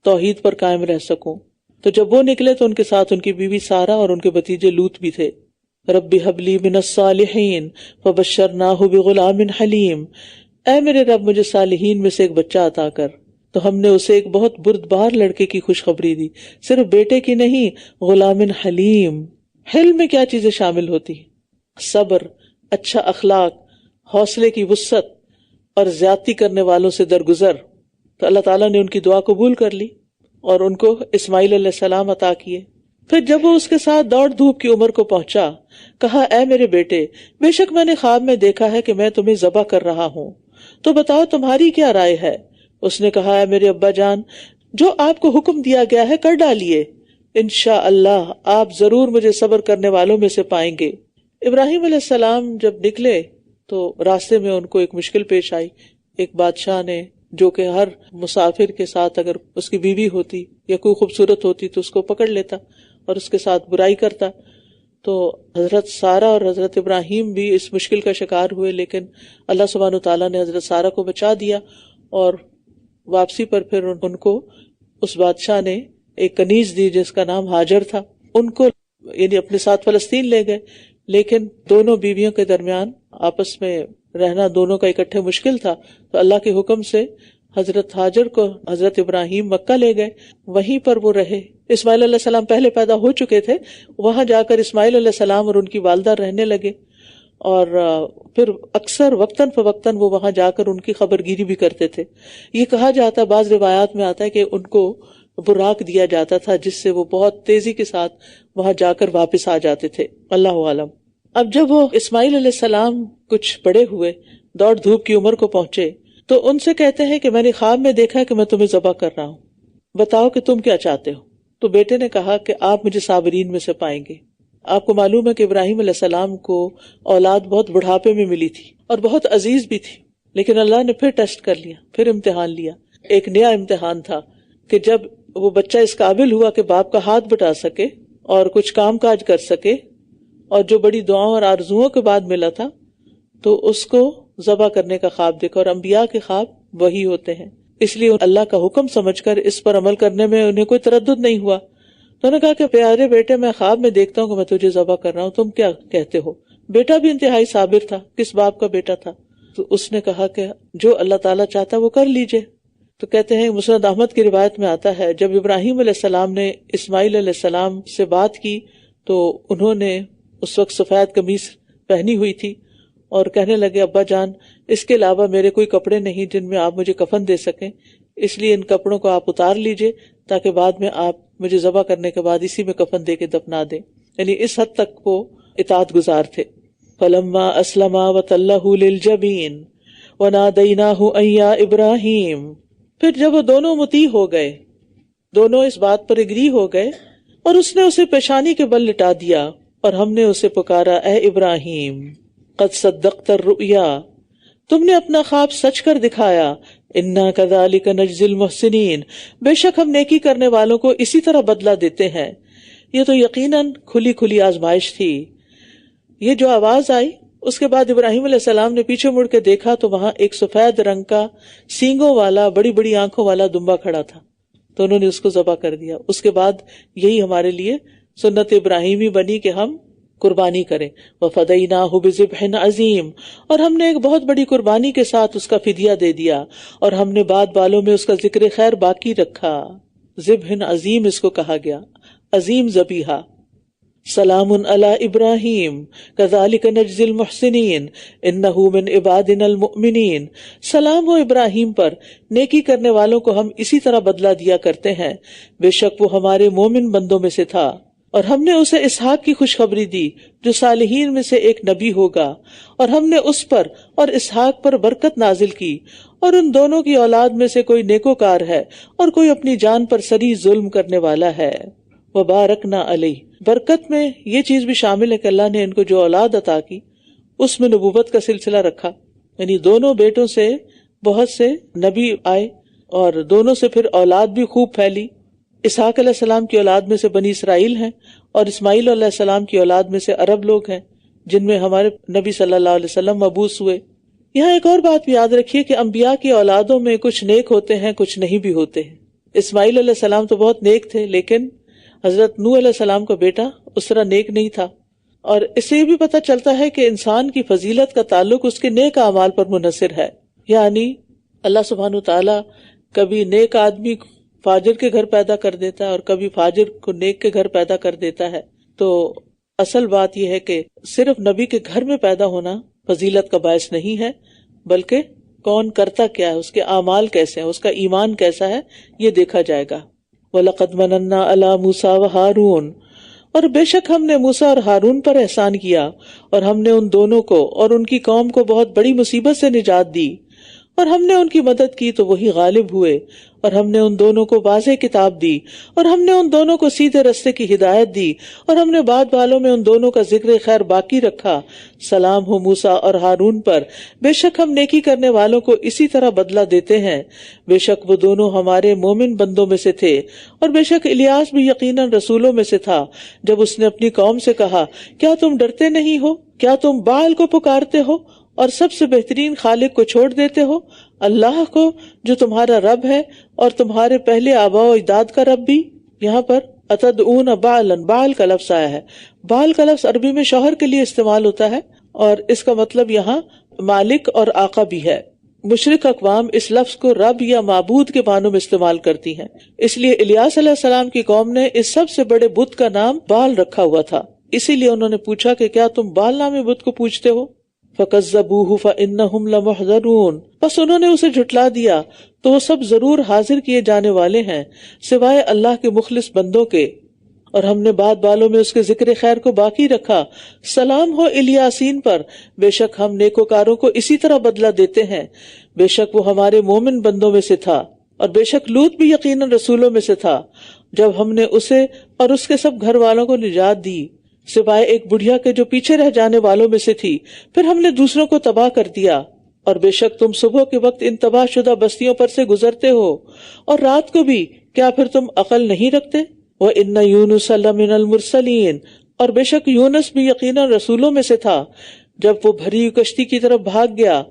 توحید پر قائم رہ سکوں۔ تو جب وہ نکلے تو ان کے ساتھ ان کی بیوی سارہ اور ان کے بھتیجے لوط بھی تھے۔ رب ہب لی من الصالحین فبشرناہ بغلام حلیم، اے میرے رب مجھے صالحین میں سے ایک بچہ عطا کر۔ تو ہم نے اسے ایک بہت بردبار لڑکے کی خوشخبری دی، صرف بیٹے کی نہیں، غلام حلیم۔ حلم میں کیا چیزیں شامل ہوتی ہیں؟ صبر، اچھا اخلاق، حوصلے کی وسعت اور زیادتی کرنے والوں سے درگزر۔ تو اللہ تعالیٰ نے ان کی دعا قبول کر لی اور ان کو اسماعیل علیہ السلام عطا کیے۔ پھر جب وہ اس کے ساتھ دوڑ دھوپ کی عمر کو پہنچا، کہا اے میرے بیٹے، بے شک میں نے خواب میں دیکھا ہے کہ میں تمہیں ذبح کر رہا ہوں، تو بتاؤ تمہاری کیا رائے ہے؟ اس نے کہا اے میرے ابا جان، جو آپ کو حکم دیا گیا ہے کر ڈالیے، انشاءاللہ آپ ضرور مجھے صبر کرنے والوں میں سے پائیں گے۔ ابراہیم علیہ السلام جب نکلے تو راستے میں ان کو ایک مشکل پیش آئی۔ ایک بادشاہ نے، جو کہ ہر مسافر کے ساتھ اگر اس کی بیوی ہوتی یا کوئی خوبصورت ہوتی تو اس کو پکڑ لیتا اور اس کے ساتھ برائی کرتا، تو حضرت سارہ اور حضرت ابراہیم بھی اس مشکل کا شکار ہوئے، لیکن اللہ سبحانہ وتعالیٰ نے حضرت سارہ کو بچا دیا، اور واپسی پر پھر ان کو اس بادشاہ نے ایک کنیز دی جس کا نام ہاجر تھا، ان کو یعنی اپنے ساتھ فلسطین لے گئے۔ لیکن دونوں بیویوں کے درمیان آپس میں رہنا دونوں کا اکٹھے مشکل تھا، تو اللہ کے حکم سے حضرت ہاجر کو حضرت ابراہیم مکہ لے گئے، وہیں پر وہ رہے۔ اسماعیل علیہ السلام پہلے پیدا ہو چکے تھے، وہاں جا کر اسماعیل علیہ السلام اور ان کی والدہ رہنے لگے، اور پھر اکثر وقتاً فوقتاً وہ وہاں جا کر ان کی خبر گیری بھی کرتے تھے۔ یہ کہا جاتا ہے، بعض روایات میں آتا ہے کہ ان کو براق دیا جاتا تھا جس سے وہ بہت تیزی کے ساتھ وہاں جا کر واپس آ جاتے تھے، اللہ عالم۔ اب جب وہ اسماعیل علیہ السلام کچھ بڑے ہوئے، دوڑ دھوپ کی عمر کو پہنچے، تو ان سے کہتے ہیں کہ میں نے خواب میں دیکھا ہے کہ میں تمہیں ذبح کر رہا ہوں، بتاؤ کہ تم کیا چاہتے ہو؟ تو بیٹے نے کہا کہ آپ مجھے صابرین میں سے پائیں گے۔ آپ کو معلوم ہے کہ ابراہیم علیہ السلام کو اولاد بہت بڑھاپے میں ملی تھی اور بہت عزیز بھی تھی، لیکن اللہ نے پھر ٹیسٹ کر لیا، پھر امتحان لیا۔ ایک نیا امتحان تھا کہ جب وہ بچہ اس قابل ہوا کہ باپ کا ہاتھ بٹا سکے اور کچھ کام کاج کر سکے، اور جو بڑی دعاؤں اور آرزوؤں کے بعد ملا تھا، تو اس کو ذبح کرنے کا خواب دیکھا، اور انبیاء کے خواب وہی ہوتے ہیں، اس لیے اللہ کا حکم سمجھ کر اس پر عمل کرنے میں انہیں کوئی تردد نہیں ہوا۔ تو انہوں نے کہا کہ پیارے بیٹے، میں خواب میں دیکھتا ہوں کہ میں تجھے ذبح کر رہا ہوں، تم کیا کہتے ہو؟ بیٹا بھی انتہائی صابر تھا، کس باپ کا بیٹا تھا، تو اس نے کہا کہ جو اللہ تعالیٰ چاہتا ہے وہ کر لیجئے۔ تو کہتے ہیں مسند احمد کی روایت میں آتا ہے، جب ابراہیم علیہ السلام نے اسماعیل علیہ السلام سے بات کی تو انہوں نے اس وقت سفید قمیص پہنی ہوئی تھی، اور کہنے لگے ابا جان اس کے علاوہ میرے کوئی کپڑے نہیں جن میں آپ مجھے کفن دے سکیں، اس لیے ان کپڑوں کو آپ اتار لیجئے تاکہ بعد میں آپ مجھے ذبح کرنے کے بعد اسی میں کفن دے کے دفنا دیں. یعنی اس حد تک وہ اطاعت گزار تھے. فلما اسلما وتلہ للجبین ونادیناہ ان یا ابراہیم، پھر جب وہ دونوں مطیع ہو گئے، دونوں اس بات پر اگری ہو گئے، اور اس نے اسے پیشانی کے بل لٹا دیا، اور ہم نے اسے پکارا اے ابراہیم قد صدقت الرؤیا، تم نے اپنا خواب سچ کر دکھایا. انا کذالک نجزی المحسنین، بے شک ہم نیکی کرنے والوں کو اسی طرح بدلہ دیتے ہیں. یہ تو یقیناً کھلی کھلی آزمائش تھی. یہ جو آواز آئی اس کے بعد ابراہیم علیہ السلام نے پیچھے مڑ کے دیکھا تو وہاں ایک سفید رنگ کا سینگوں والا بڑی بڑی آنکھوں والا دمبا کھڑا تھا، تو انہوں نے اس کو ذبح کر دیا. اس کے بعد یہی ہمارے لیے سنت ابراہیمی بنی کہ ہم قربانی کریں. وَفَدَيْنَاهُ بِذِبْحٍ عَظِيمٍ، اور ہم نے ایک بہت بڑی قربانی کے ساتھ اس کا فدیہ دے دیا، اور ہم نے بعد بالوں میں اس کا ذکر خیر باقی رکھا. ذبح عظیم اس کو کہا گیا، عظیم ذبیحہ. سلام علی ابراہیم کذالک نجزی المحسنین انہ من عبادنا المؤمنین، سلام ہو ابراہیم پر، نیکی کرنے والوں کو ہم اسی طرح بدلہ دیا کرتے ہیں، بے شک وہ ہمارے مومن بندوں میں سے تھا. اور ہم نے اسے اسحاق کی خوشخبری دی جو صالحین میں سے ایک نبی ہوگا، اور ہم نے اس پر اور اسحاق پر برکت نازل کی، اور ان دونوں کی اولاد میں سے کوئی نیکوکار ہے اور کوئی اپنی جان پر سری ظلم کرنے والا ہے. وبارکنا علیہ، برکت میں یہ چیز بھی شامل ہے کہ اللہ نے ان کو جو اولاد عطا کی اس میں نبوت کا سلسلہ رکھا، یعنی دونوں بیٹوں سے بہت سے نبی آئے اور دونوں سے پھر اولاد بھی خوب پھیلی. اسحاق علیہ السلام کی اولاد میں سے بنی اسرائیل ہیں، اور اسماعیل علیہ السلام کی اولاد میں سے عرب لوگ ہیں جن میں ہمارے نبی صلی اللہ علیہ وسلم مبعوث ہوئے. یہاں ایک اور بات بھی یاد رکھیے کہ انبیاء کی اولادوں میں کچھ نیک ہوتے ہیں کچھ نہیں بھی ہوتے ہیں. اسماعیل علیہ السلام تو بہت نیک تھے، لیکن حضرت نوح علیہ السلام کا بیٹا اس طرح نیک نہیں تھا. اور اس سے یہ بھی پتہ چلتا ہے کہ انسان کی فضیلت کا تعلق اس کے نیک اعمال پر منحصر ہے. یعنی اللہ سبحانہ وتعالی کبھی نیک آدمی فاجر کے گھر پیدا کر دیتا ہے اور کبھی فاجر کو نیک کے گھر پیدا کر دیتا ہے. تو اصل بات یہ ہے کہ صرف نبی کے گھر میں پیدا ہونا فضیلت کا باعث نہیں ہے، بلکہ کون کرتا کیا ہے، اس کے اعمال کیسے ہیں، اس کا ایمان کیسا ہے، یہ دیکھا جائے گا. وَلَقَدْ مَنَنَّا عَلَى مُوسَىٰ وَهَارُونَ، اور بے شک ہم نے موسیٰ اور ہارون پر احسان کیا، اور ہم نے ان دونوں کو اور ان کی قوم کو بہت بڑی مصیبت سے نجات دی، اور ہم نے ان کی مدد کی تو وہی غالب ہوئے، اور ہم نے ان دونوں کو واضح کتاب دی، اور ہم نے ان دونوں کو سیدھے رستے کی ہدایت دی، اور ہم نے بعد والوں میں ان دونوں کا ذکر خیر باقی رکھا. سلام ہو موسیٰ اور ہارون پر، بے شک ہم نیکی کرنے والوں کو اسی طرح بدلہ دیتے ہیں، بے شک وہ دونوں ہمارے مومن بندوں میں سے تھے. اور بے شک الیاس بھی یقیناً رسولوں میں سے تھا، جب اس نے اپنی قوم سے کہا کیا تم ڈرتے نہیں ہو، کیا تم بعل کو پکارتے ہو اور سب سے بہترین خالق کو چھوڑ دیتے ہو، اللہ کو جو تمہارا رب ہے اور تمہارے پہلے آباء و اجداد کا رب بھی. یہاں پر اتدعون بعلا، بعل کا لفظ آیا ہے. بعل کا لفظ عربی میں شوہر کے لیے استعمال ہوتا ہے، اور اس کا مطلب یہاں مالک اور آقا بھی ہے. مشرک اقوام اس لفظ کو رب یا معبود کے معنوں میں استعمال کرتی ہیں، اس لیے الیاس علیہ السلام کی قوم نے اس سب سے بڑے بت کا نام بعل رکھا ہوا تھا. اسی لیے انہوں نے پوچھا کہ کیا تم بعل نامی بت کو پوجتے ہو؟ فَكَذَّبُوهُ فَإِنَّهُمْ لَمُحْضَرُونَ، پس انہوں نے اسے جھٹلا دیا تو وہ سب ضرور حاضر کیے جانے والے ہیں سوائے اللہ کے مخلص بندوں کے. اور ہم نے بعد بالوں میں اس کے ذکر خیر کو باقی رکھا. سلام ہو الیاسین پر، بے شک ہم نیکوکاروں کو اسی طرح بدلہ دیتے ہیں، بے شک وہ ہمارے مومن بندوں میں سے تھا. اور بے شک لوط بھی یقیناً رسولوں میں سے تھا، جب ہم نے اسے اور اس کے سب گھر والوں کو نجات دی سوائے ایک بڑھیا کے جو پیچھے رہ جانے والوں میں سے تھی، پھر ہم نے دوسروں کو تباہ کر دیا. اور بے شک تم صبح کے وقت ان تباہ شدہ بستیوں پر سے گزرتے ہو، اور رات کو بھی، کیا پھر تم عقل نہیں رکھتے؟ وَإِنَّ يُونُسَ لَمِنَ الْمُرْسَلِينَ، اور بے شک یونس بھی یقیناً رسولوں میں سے تھا. جب وہ بھری ہوئی کشتی کی طرف بھاگ گیا،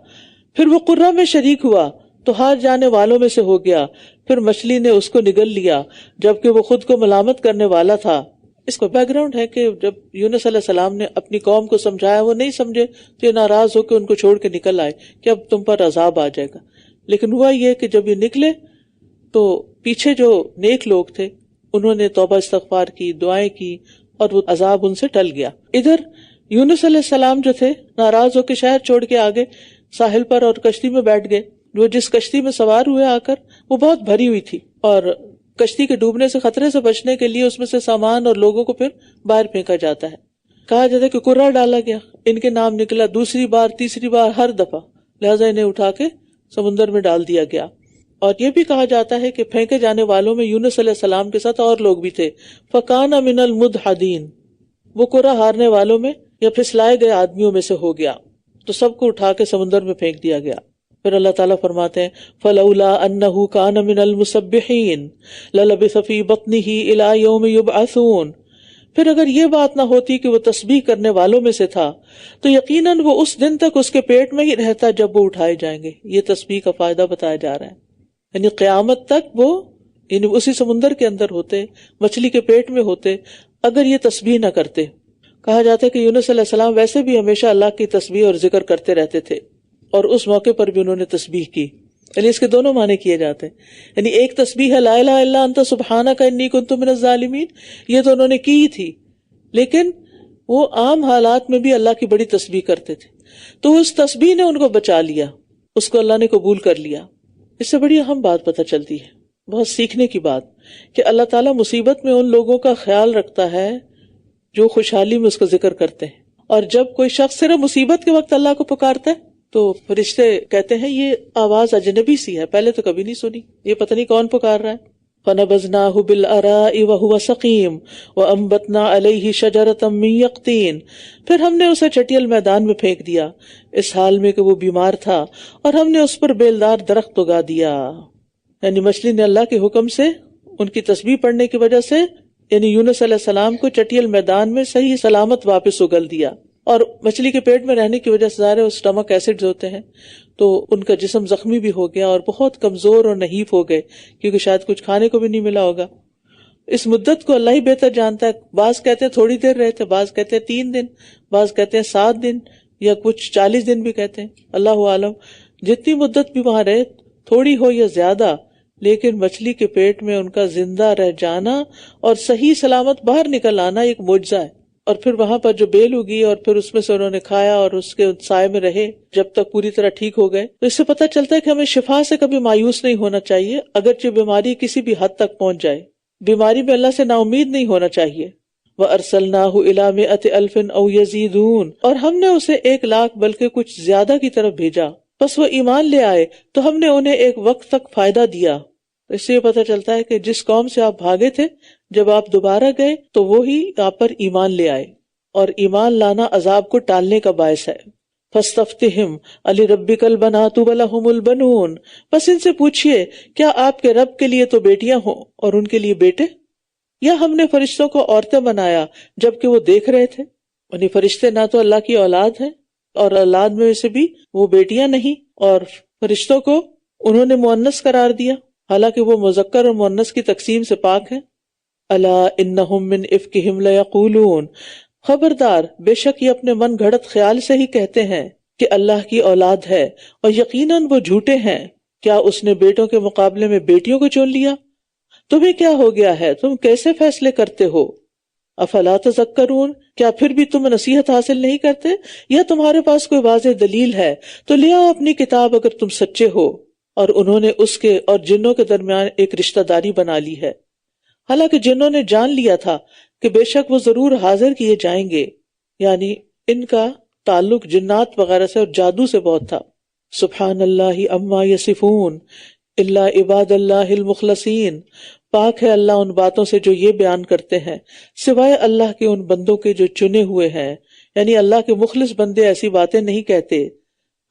پھر وہ قرہ میں شریک ہوا تو ہار جانے والوں میں سے ہو گیا، پھر مچھلی نے اس کو نگل لیا جبکہ وہ خود کو ملامت کرنے والا تھا. اس کا بیک گراؤنڈ ہے کہ جب یونس علیہ السلام نے اپنی قوم کو سمجھایا، وہ نہیں سمجھے تو یہ ناراض ہو کے ان کو چھوڑ کے نکل آئے کہ اب تم پر عذاب آ جائے گا. لیکن ہوا یہ کہ جب یہ نکلے تو پیچھے جو نیک لوگ تھے انہوں نے توبہ استغفار کی، دعائیں کی، اور وہ عذاب ان سے ٹل گیا. ادھر یونس علیہ السلام جو تھے ناراض ہو کے شہر چھوڑ کے آگے ساحل پر اور کشتی میں بیٹھ گئے. وہ جس کشتی میں سوار ہوئے آ کر وہ بہت بھری ہوئی تھی اور کشتی کے ڈوبنے سے خطرے سے بچنے کے لیے اس میں سے سامان اور لوگوں کو پھر باہر پھینکا جاتا ہے. کہا جاتا ہے کہ کرا ڈالا گیا, ان کے نام نکلا دوسری بار تیسری بار ہر دفعہ, لہذا انہیں اٹھا کے سمندر میں ڈال دیا گیا. اور یہ بھی کہا جاتا ہے کہ پھینکے جانے والوں میں یونس علیہ السلام کے ساتھ اور لوگ بھی تھے. فکان من المدحدین, وہ کرا ہارنے والوں میں یا پھسلائے گئے آدمیوں میں سے ہو گیا, تو سب کو اٹھا کے سمندر میں پھینک دیا گیا. پھر اللہ تعالیٰ فرماتے ہیں فلولا انہ کان من المسبحین للبث فی بطنہ الی یوم یبعثون. پھر اگر یہ بات نہ ہوتی کہ وہ تسبیح کرنے والوں میں سے تھا تو یقیناً وہ اس دن تک اس کے پیٹ میں ہی رہتا جب وہ اٹھائے جائیں گے. یہ تسبیح کا فائدہ بتایا جا رہا ہے, یعنی قیامت تک وہ یعنی اسی سمندر کے اندر ہوتے, مچھلی کے پیٹ میں ہوتے اگر یہ تسبیح نہ کرتے. کہا جاتا ہے کہ یونس علیہ السلام ویسے بھی ہمیشہ اللہ کی تسبیح اور ذکر کرتے رہتے تھے, اور اس موقع پر بھی انہوں نے تسبیح کی. یعنی اس کے دونوں معنی کیے جاتے ہیں. یعنی ایک تسبیح ہے لا الہ الا انت سبحانک انی کنت من الظالمین, یہ تو انہوں نے کی تھی, لیکن وہ عام حالات میں بھی اللہ کی بڑی تسبیح کرتے تھے. تو اس تسبیح نے ان کو بچا لیا, اس کو اللہ نے قبول کر لیا. اس سے بڑی اہم بات پتہ چلتی ہے, بہت سیکھنے کی بات, کہ اللہ تعالیٰ مصیبت میں ان لوگوں کا خیال رکھتا ہے جو خوشحالی میں اس کا ذکر کرتے ہیں. اور جب کوئی شخص صرف مصیبت کے وقت اللہ کو پکارتا ہے تو فرشتے کہتے ہیں یہ آواز اجنبی سی ہے, پہلے تو کبھی نہیں سنی, یہ پتہ نہیں کون پکار رہا ہے. فَنَبَذْنَاهُ بِالْأَرَاءِ وَهُوَ سَقِيمٌ وَأَنبَتْنَا عَلَيْهِ شَجَرَةً مِّن يَقْطِينٍ. پھر ہم نے اسے چٹیل میدان میں پھینک دیا اس حال میں کہ وہ بیمار تھا, اور ہم نے اس پر بیلدار درخت اگا دیا. یعنی مچھلی نے اللہ کے حکم سے ان کی تسبیح پڑھنے کی وجہ سے یعنی یونس علیہ السلام کو چٹیل میدان میں صحیح سلامت واپس اگل دیا. اور مچھلی کے پیٹ میں رہنے کی وجہ سے ظاہر اسٹمک ایسڈ ہوتے ہیں تو ان کا جسم زخمی بھی ہو گیا اور بہت کمزور اور نحیف ہو گئے, کیونکہ شاید کچھ کھانے کو بھی نہیں ملا ہوگا. اس مدت کو اللہ ہی بہتر جانتا ہے. بعض کہتے ہیں تھوڑی دیر رہے تھے, بعض کہتے ہیں 3 دن, بعض کہتے ہیں 7 دن, یا کچھ 40 دن بھی کہتے ہیں, اللہ عالم. جتنی مدت بھی وہاں رہے, تھوڑی ہو یا زیادہ, لیکن مچھلی کے پیٹ میں ان کا زندہ رہ جانا اور صحیح سلامت باہر نکل آنا ایک معجزہ ہے. اور پھر وہاں پر جو بیل ہوگی اور پھر اس میں سے انہوں نے کھایا اور اس کے سائے میں رہے جب تک پوری طرح ٹھیک ہو گئے. تو اس سے پتہ چلتا ہے کہ ہمیں شفا سے کبھی مایوس نہیں ہونا چاہیے, اگرچہ بیماری کسی بھی حد تک پہنچ جائے. بیماری میں اللہ سے نا امید نہیں ہونا چاہیے. وَأَرْسَلْنَاهُ إِلَىٰ مِائَةِ أَلْفٍ أَوْ يَزِيدُونَ, اور ہم نے اسے 1 لاکھ بلکہ کچھ زیادہ کی طرف بھیجا, بس وہ ایمان لے آئے تو ہم نے انہیں ایک وقت تک فائدہ دیا. اس سے یہ پتہ چلتا ہے کہ جس قوم سے آپ بھاگے تھے جب آپ دوبارہ گئے تو وہی آپ پر ایمان لے آئے, اور ایمان لانا عذاب کو ٹالنے کا باعث ہے. فَاسْتَفْتِهِمْ أَلِرَبِّكَ الْبَنَاتُ وَلَهُمُ الْبَنُونَ, بس ان سے پوچھئے کیا آپ کے رب کے لیے تو بیٹیاں ہوں اور ان کے لیے بیٹے, یا ہم نے فرشتوں کو عورتیں بنایا جبکہ وہ دیکھ رہے تھے. یعنی فرشتے نہ تو اللہ کی اولاد ہیں اور اولاد میں سے بھی وہ بیٹیاں نہیں, اور فرشتوں کو انہوں نے مؤنث قرار دیا حالانکہ وہ مذکر اور مؤنث کی تقسیم سے پاک ہیں. الا انہم من افکہم لیقولون, خبردار بے شک یہ اپنے من گھڑت خیال سے ہی کہتے ہیں کہ اللہ کی اولاد ہے, اور یقیناً وہ جھوٹے ہیں. کیا اس نے بیٹوں کے مقابلے میں بیٹیوں کو چن لیا؟ تمہیں کیا ہو گیا ہے, تم کیسے فیصلے کرتے ہو؟ افلا تذکرون, کیا پھر بھی تم نصیحت حاصل نہیں کرتے؟ یا تمہارے پاس کوئی واضح دلیل ہے تو لے آؤ اپنی کتاب اگر تم سچے ہو. اور انہوں نے اس کے اور جنوں کے درمیان ایک رشتہ داری بنا لی ہے, حالانکہ جنوں نے جان لیا تھا کہ بے شک وہ ضرور حاضر کیے جائیں گے. یعنی ان کا تعلق جنات وغیرہ سے اور جادو سے بہت تھا. سبحان اللہ عما یصفون الا عباد اللہ المخلصین, پاک ہے اللہ ان باتوں سے جو یہ بیان کرتے ہیں سوائے اللہ کے ان بندوں کے جو چنے ہوئے ہیں. یعنی اللہ کے مخلص بندے ایسی باتیں نہیں کہتے,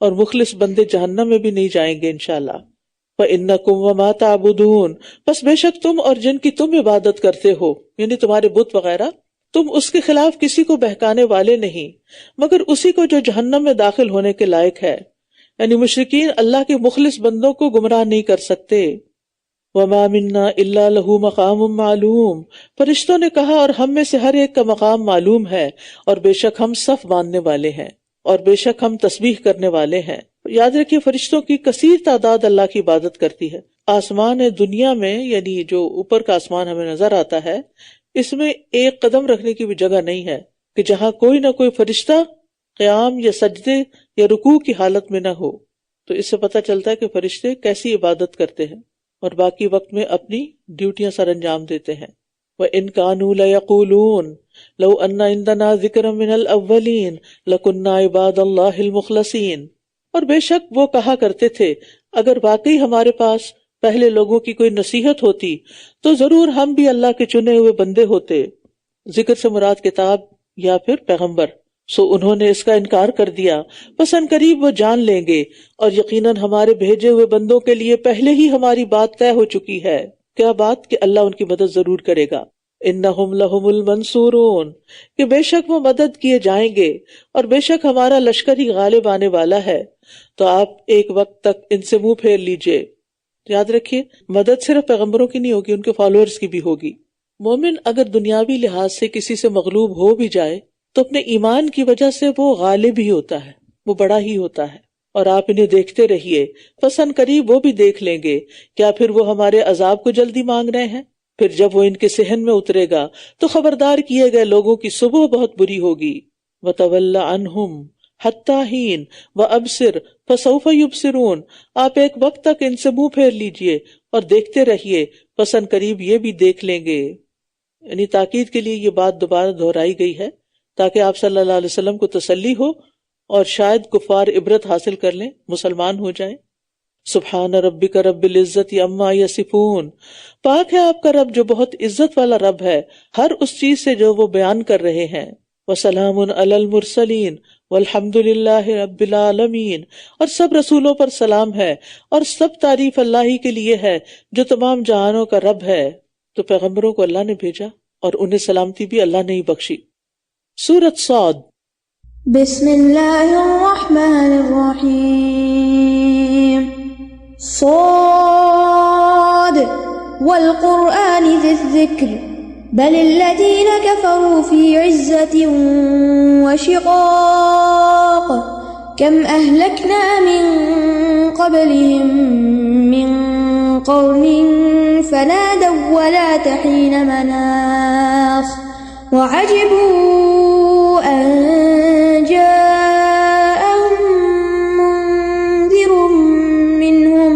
اور مخلص بندے جہنم میں بھی نہیں جائیں گے انشاءاللہ. فَإِنَّكُمْ وَمَا تَعْبُدُونَ, بس بے شک تم اور جن کی تم عبادت کرتے ہو یعنی تمہارے بت وغیرہ, تم اس کے خلاف کسی کو بہکانے والے نہیں مگر اسی کو جو جہنم میں داخل ہونے کے لائق ہے. یعنی مشرکین اللہ کے مخلص بندوں کو گمراہ نہیں کر سکتے. وَمَا مِنَّا إِلَّا لَهُ مَقَامٌ مَعْلُومٌ, فرشتوں نے کہا اور ہم میں سے ہر ایک کا مقام معلوم ہے, اور بے شک ہم صف باندھنے والے ہیں, اور بے شک ہم تسبیح کرنے والے ہیں. یاد رکھیے فرشتوں کی کثیر تعداد اللہ کی عبادت کرتی ہے. آسمان دنیا میں یعنی جو اوپر کا آسمان ہمیں نظر آتا ہے اس میں ایک قدم رکھنے کی بھی جگہ نہیں ہے کہ جہاں کوئی نہ کوئی فرشتہ قیام یا سجدے یا رکوع کی حالت میں نہ ہو. تو اس سے پتہ چلتا ہے کہ فرشتے کیسی عبادت کرتے ہیں اور باقی وقت میں اپنی ڈیوٹیاں سر انجام دیتے ہیں. وَإِن كَانُوا لَيَقُولُونَ لَوْ أَنَّ عِندَنَا ذِكْرًا مِنَ الْأَوَّلِينَ لَكُنَّا عِبَادَ اللَّهِ الْمُخْلَصِينَ. اور بے شک وہ کہا کرتے تھے اگر واقعی ہمارے پاس پہلے لوگوں کی کوئی نصیحت ہوتی تو ضرور ہم بھی اللہ کے چنے ہوئے بندے ہوتے. ذکر سے مراد کتاب یا پھر پیغمبر. سو انہوں نے اس کا انکار کر دیا، پس ان قریب وہ جان لیں گے اور یقیناً ہمارے بھیجے ہوئے بندوں کے لیے پہلے ہی ہماری بات طے ہو چکی ہے. کیا بات؟ کہ اللہ ان کی مدد ضرور کرے گا. انہم لہم المنصورون، کہ بے شک وہ مدد کیے جائیں گے اور بے شک ہمارا لشکر ہی غالب آنے والا ہے. تو آپ ایک وقت تک ان سے منہ پھیر لیجئے. یاد رکھیے مدد صرف پیغمبروں کی نہیں ہوگی، ان کے فالوورز کی بھی ہوگی. مومن اگر دنیاوی لحاظ سے کسی سے مغلوب ہو بھی جائے تو اپنے ایمان کی وجہ سے وہ غالب ہی ہوتا ہے، وہ بڑا ہی ہوتا ہے. اور آپ انہیں دیکھتے رہیے، پس ان قریب وہ بھی دیکھ لیں گے. کیا پھر وہ ہمارے عذاب کو جلدی مانگ رہے ہیں؟ پھر جب وہ ان کے صحن میں اترے گا تو خبردار کیے گئے لوگوں کی صبح بہت بری ہوگی. وَتَوَلَّ عَنْهُمْ حَتَّى حِينٍ وَأَبْصِرْ فَسَوْفَ يُبْصِرُونَ. آپ ایک وقت تک ان سے منہ پھیر لیجئے اور دیکھتے رہیے، پس ان قریب یہ بھی دیکھ لیں گے. یعنی تاکید کے لیے یہ بات دوبارہ دہرائی گئی ہے تاکہ آپ صلی اللہ علیہ وسلم کو تسلی ہو اور شاید کفار عبرت حاصل کر لیں، مسلمان ہو جائیں. سبحان ربک رب العزت عما یصفون. پاک ہے آپ کا رب جو بہت عزت والا رب ہے ہر اس چیز سے جو وہ بیان کر رہے ہیں. وسلام علی المرسلین والحمد للہ رب العالمین. اور سب رسولوں پر سلام ہے اور سب تعریف اللہ ہی کے لیے ہے جو تمام جہانوں کا رب ہے. تو پیغمبروں کو اللہ نے بھیجا اور انہیں سلامتی بھی اللہ نے ہی بخشی. سورۃ صاد. بسم اللہ الرحمن الرحیم. صاد والقرآن ذی الذکر بل الذین کفروا فی عزة وشقاق کم اہلکنا من قبلهم من قرن فنادوا ولا حین مناص وعجبوا أن جاءهم منذر منهم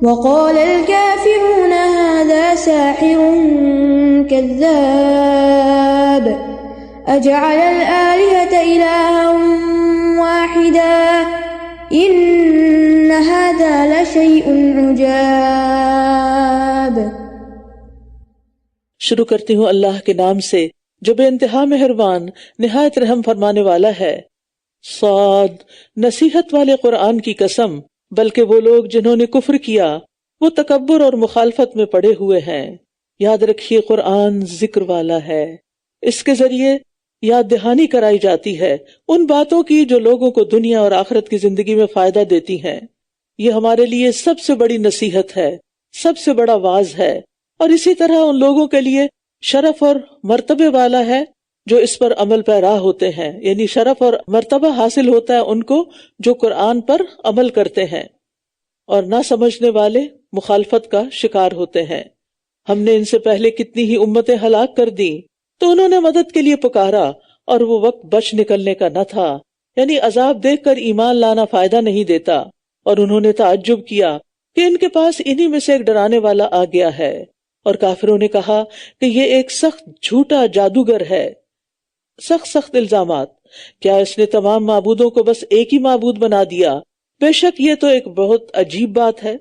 وقال الكافرون هذا ساحر كذاب أجعل الآلهة إلها واحدا إن هذا لشيء عجاب. شروع کرتی ہوں اللہ کے نام سے جو بے انتہا مہربان نہایت رحم فرمانے والا ہے. صاد، نصیحت والے قرآن کی قسم، بلکہ وہ لوگ جنہوں نے کفر کیا وہ تکبر اور مخالفت میں پڑے ہوئے ہیں. یاد رکھیے قرآن ذکر والا ہے، اس کے ذریعے یاد دہانی کرائی جاتی ہے ان باتوں کی جو لوگوں کو دنیا اور آخرت کی زندگی میں فائدہ دیتی ہیں. یہ ہمارے لیے سب سے بڑی نصیحت ہے، سب سے بڑا واعظ ہے، اور اسی طرح ان لوگوں کے لیے شرف اور مرتبے والا ہے جو اس پر عمل پیرا ہوتے ہیں. یعنی شرف اور مرتبہ حاصل ہوتا ہے ان کو جو قرآن پر عمل کرتے ہیں، اور نہ سمجھنے والے مخالفت کا شکار ہوتے ہیں. ہم نے ان سے پہلے کتنی ہی امتیں ہلاک کر دیں تو انہوں نے مدد کے لیے پکارا اور وہ وقت بچ نکلنے کا نہ تھا. یعنی عذاب دیکھ کر ایمان لانا فائدہ نہیں دیتا، اور انہوں نے تعجب کیا کہ ان کے پاس انہی میں سے ایک ڈرانے والا آ گیا ہے. اور کافروں نے کہا کہ یہ ایک سخت جھوٹا جادوگر ہے. سخت الزامات. کیا اس نے تمام معبودوں کو بس ایک ہی معبود بنا دیا؟ بے شک یہ تو ایک بہت عجیب بات ہے.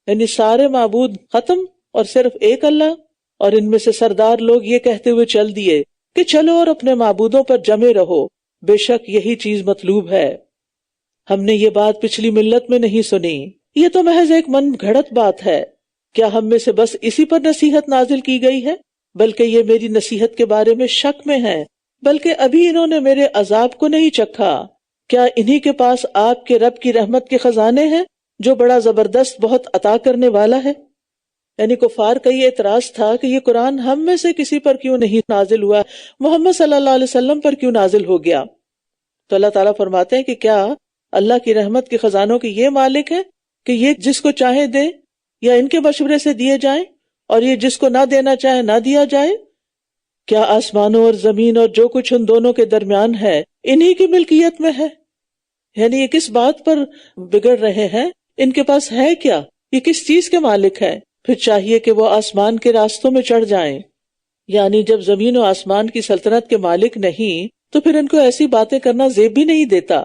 یعنی سارے معبود ختم اور صرف ایک اللہ. اور ان میں سے سردار لوگ یہ کہتے ہوئے چل دیے کہ چلو اور اپنے معبودوں پر جمے رہو، بے شک یہی چیز مطلوب ہے. ہم نے یہ بات پچھلی ملت میں نہیں سنی، یہ تو محض ایک من گھڑت بات ہے. کیا ہم میں سے بس اسی پر نصیحت نازل کی گئی ہے؟ بلکہ یہ میری نصیحت کے بارے میں شک میں ہیں، بلکہ ابھی انہوں نے میرے عذاب کو نہیں چکھا. کیا انہی کے پاس آپ کے رب کی رحمت کے خزانے ہیں جو بڑا زبردست بہت عطا کرنے والا ہے؟ یعنی کفار کا یہ اعتراض تھا کہ یہ قرآن ہم میں سے کسی پر کیوں نہیں نازل ہوا، محمد صلی اللہ علیہ وسلم پر کیوں نازل ہو گیا؟ تو اللہ تعالیٰ فرماتے ہیں کہ کیا اللہ کی رحمت کے خزانوں کے یہ مالک ہے کہ یہ جس کو چاہے دے یا ان کے مشورے سے دیے جائیں، اور یہ جس کو نہ دینا چاہے نہ دیا جائے؟ کیا آسمانوں اور زمین اور جو کچھ ان دونوں کے درمیان ہے انہی کی ملکیت میں ہے؟ یعنی یہ کس بات پر بگڑ رہے ہیں؟ ان کے پاس ہے کیا؟ یہ کس چیز کے مالک ہے؟ پھر چاہیے کہ وہ آسمان کے راستوں میں چڑھ جائیں. یعنی جب زمین و آسمان کی سلطنت کے مالک نہیں تو پھر ان کو ایسی باتیں کرنا زیب بھی نہیں دیتا.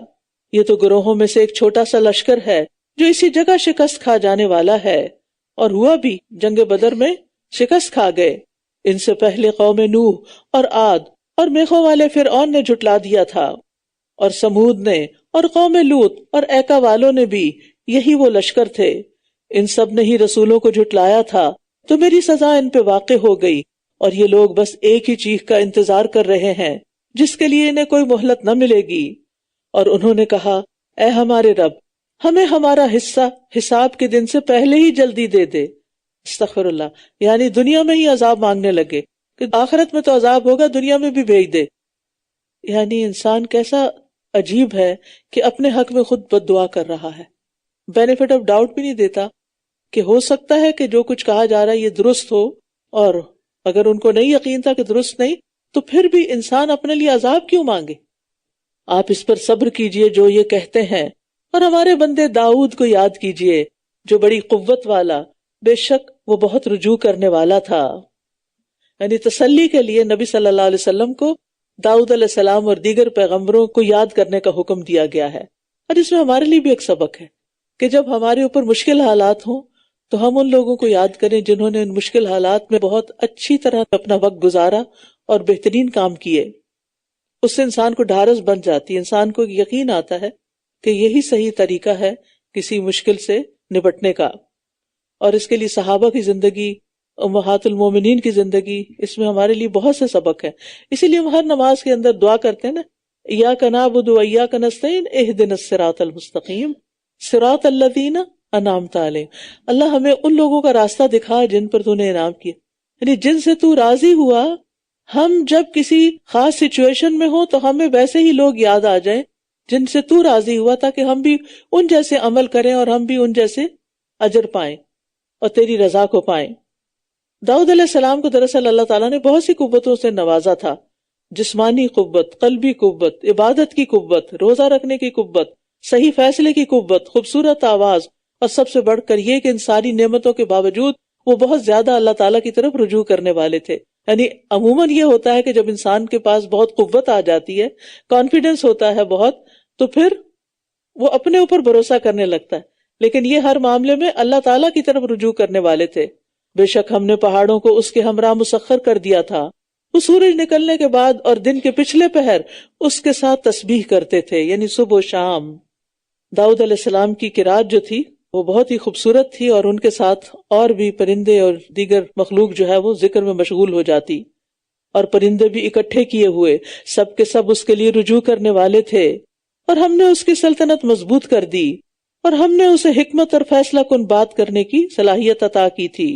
یہ تو گروہوں میں سے ایک چھوٹا سا لشکر ہے جو اسی جگہ شکست کھا جانے والا ہے، اور ہوا بھی، جنگ بدر میں شکست کھا گئے. ان سے پہلے قوم نوح اور عاد اور میخوں والے فرعون نے جھٹلا دیا تھا، اور سمود نے اور قوم لوط اور ایکا والوں نے بھی یہی وہ لشکر تھے. ان سب نے ہی رسولوں کو جھٹلایا تھا، تو میری سزا ان پہ واقع ہو گئی، اور یہ لوگ بس ایک ہی چیز کا انتظار کر رہے ہیں جس کے لیے انہیں کوئی مہلت نہ ملے گی. اور انہوں نے کہا، اے ہمارے رب، ہمیں ہمارا حصہ حساب کے دن سے پہلے ہی جلدی دے دے. استغفر اللہ، یعنی دنیا میں ہی عذاب مانگنے لگے کہ آخرت میں تو عذاب ہوگا، دنیا میں بھی بھیج دے. یعنی انسان کیسا عجیب ہے کہ اپنے حق میں خود بد دعا کر رہا ہے، بینیفٹ آف ڈاؤٹ بھی نہیں دیتا کہ ہو سکتا ہے کہ جو کچھ کہا جا رہا ہے یہ درست ہو، اور اگر ان کو نہیں یقین تھا کہ درست نہیں تو پھر بھی انسان اپنے لیے عذاب کیوں مانگے. آپ اس پر صبر کیجئے جو یہ کہتے ہیں، اور ہمارے بندے داؤد کو یاد کیجئے جو بڑی قوت والا، بے شک وہ بہت رجوع کرنے والا تھا. یعنی تسلی کے لیے نبی صلی اللہ علیہ وسلم کو داؤد علیہ السلام اور دیگر پیغمبروں کو یاد کرنے کا حکم دیا گیا ہے. اور اس میں ہمارے لیے بھی ایک سبق ہے کہ جب ہمارے اوپر مشکل حالات ہوں تو ہم ان لوگوں کو یاد کریں جنہوں نے ان مشکل حالات میں بہت اچھی طرح اپنا وقت گزارا اور بہترین کام کیے. اس سے انسان کو ڈھارس بن جاتی ہے، انسان کو یقین آتا ہے کہ یہی صحیح طریقہ ہے کسی مشکل سے نپٹنے کا. اور اس کے لیے صحابہ کی زندگی، امہات المومنین کی زندگی، اس میں ہمارے لیے بہت سے سبق ہیں. اسی لیے ہم ہر نماز کے اندر دعا کرتے ہیں نا، ایاک نعبد و ایاک نستعین اہدنا الصراط المستقیم صراط الذین انعمت علیہم. اللہ ہمیں ان لوگوں کا راستہ دکھا جن پر تو نے انعام کیا، یعنی جن سے تو راضی ہوا. ہم جب کسی خاص سچویشن میں ہوں تو ہمیں ویسے ہی لوگ یاد آ جائیں جن سے تو راضی ہوا، تاکہ ہم بھی ان جیسے عمل کریں اور ہم بھی ان جیسے اجر پائیں اور تیری رضا کو پائیں. داؤد علیہ السلام کو دراصل اللہ تعالیٰ نے بہت سی قوتوں سے نوازا تھا، جسمانی قوت، قلبی قوت، عبادت کی قوت، روزہ رکھنے کی قوت، صحیح فیصلے کی قوت، خوبصورت آواز، اور سب سے بڑھ کر یہ کہ ان ساری نعمتوں کے باوجود وہ بہت زیادہ اللہ تعالیٰ کی طرف رجوع کرنے والے تھے. یعنی عموماً یہ ہوتا ہے کہ جب انسان کے پاس بہت قوت آ جاتی ہے، کانفیڈنس ہوتا ہے بہت، تو پھر وہ اپنے اوپر بھروسہ کرنے لگتا ہے. لیکن یہ ہر معاملے میں اللہ تعالیٰ کی طرف رجوع کرنے والے تھے. بے شک ہم نے پہاڑوں کو اس کے ہمراہ مسخر کر دیا تھا، وہ سورج نکلنے کے بعد اور دن کے پچھلے پہر اس کے ساتھ تسبیح کرتے تھے، یعنی صبح و شام. داؤد علیہ السلام کی قرات جو تھی وہ بہت ہی خوبصورت تھی، اور ان کے ساتھ اور بھی پرندے اور دیگر مخلوق جو ہے وہ ذکر میں مشغول ہو جاتی، اور پرندے بھی اکٹھے کیے ہوئے سب کے سب اس کے لیے رجوع کرنے والے تھے. اور ہم نے اس کی سلطنت مضبوط کر دی، اور ہم نے اسے حکمت اور فیصلہ کن بات کرنے کی صلاحیت عطا کی تھی.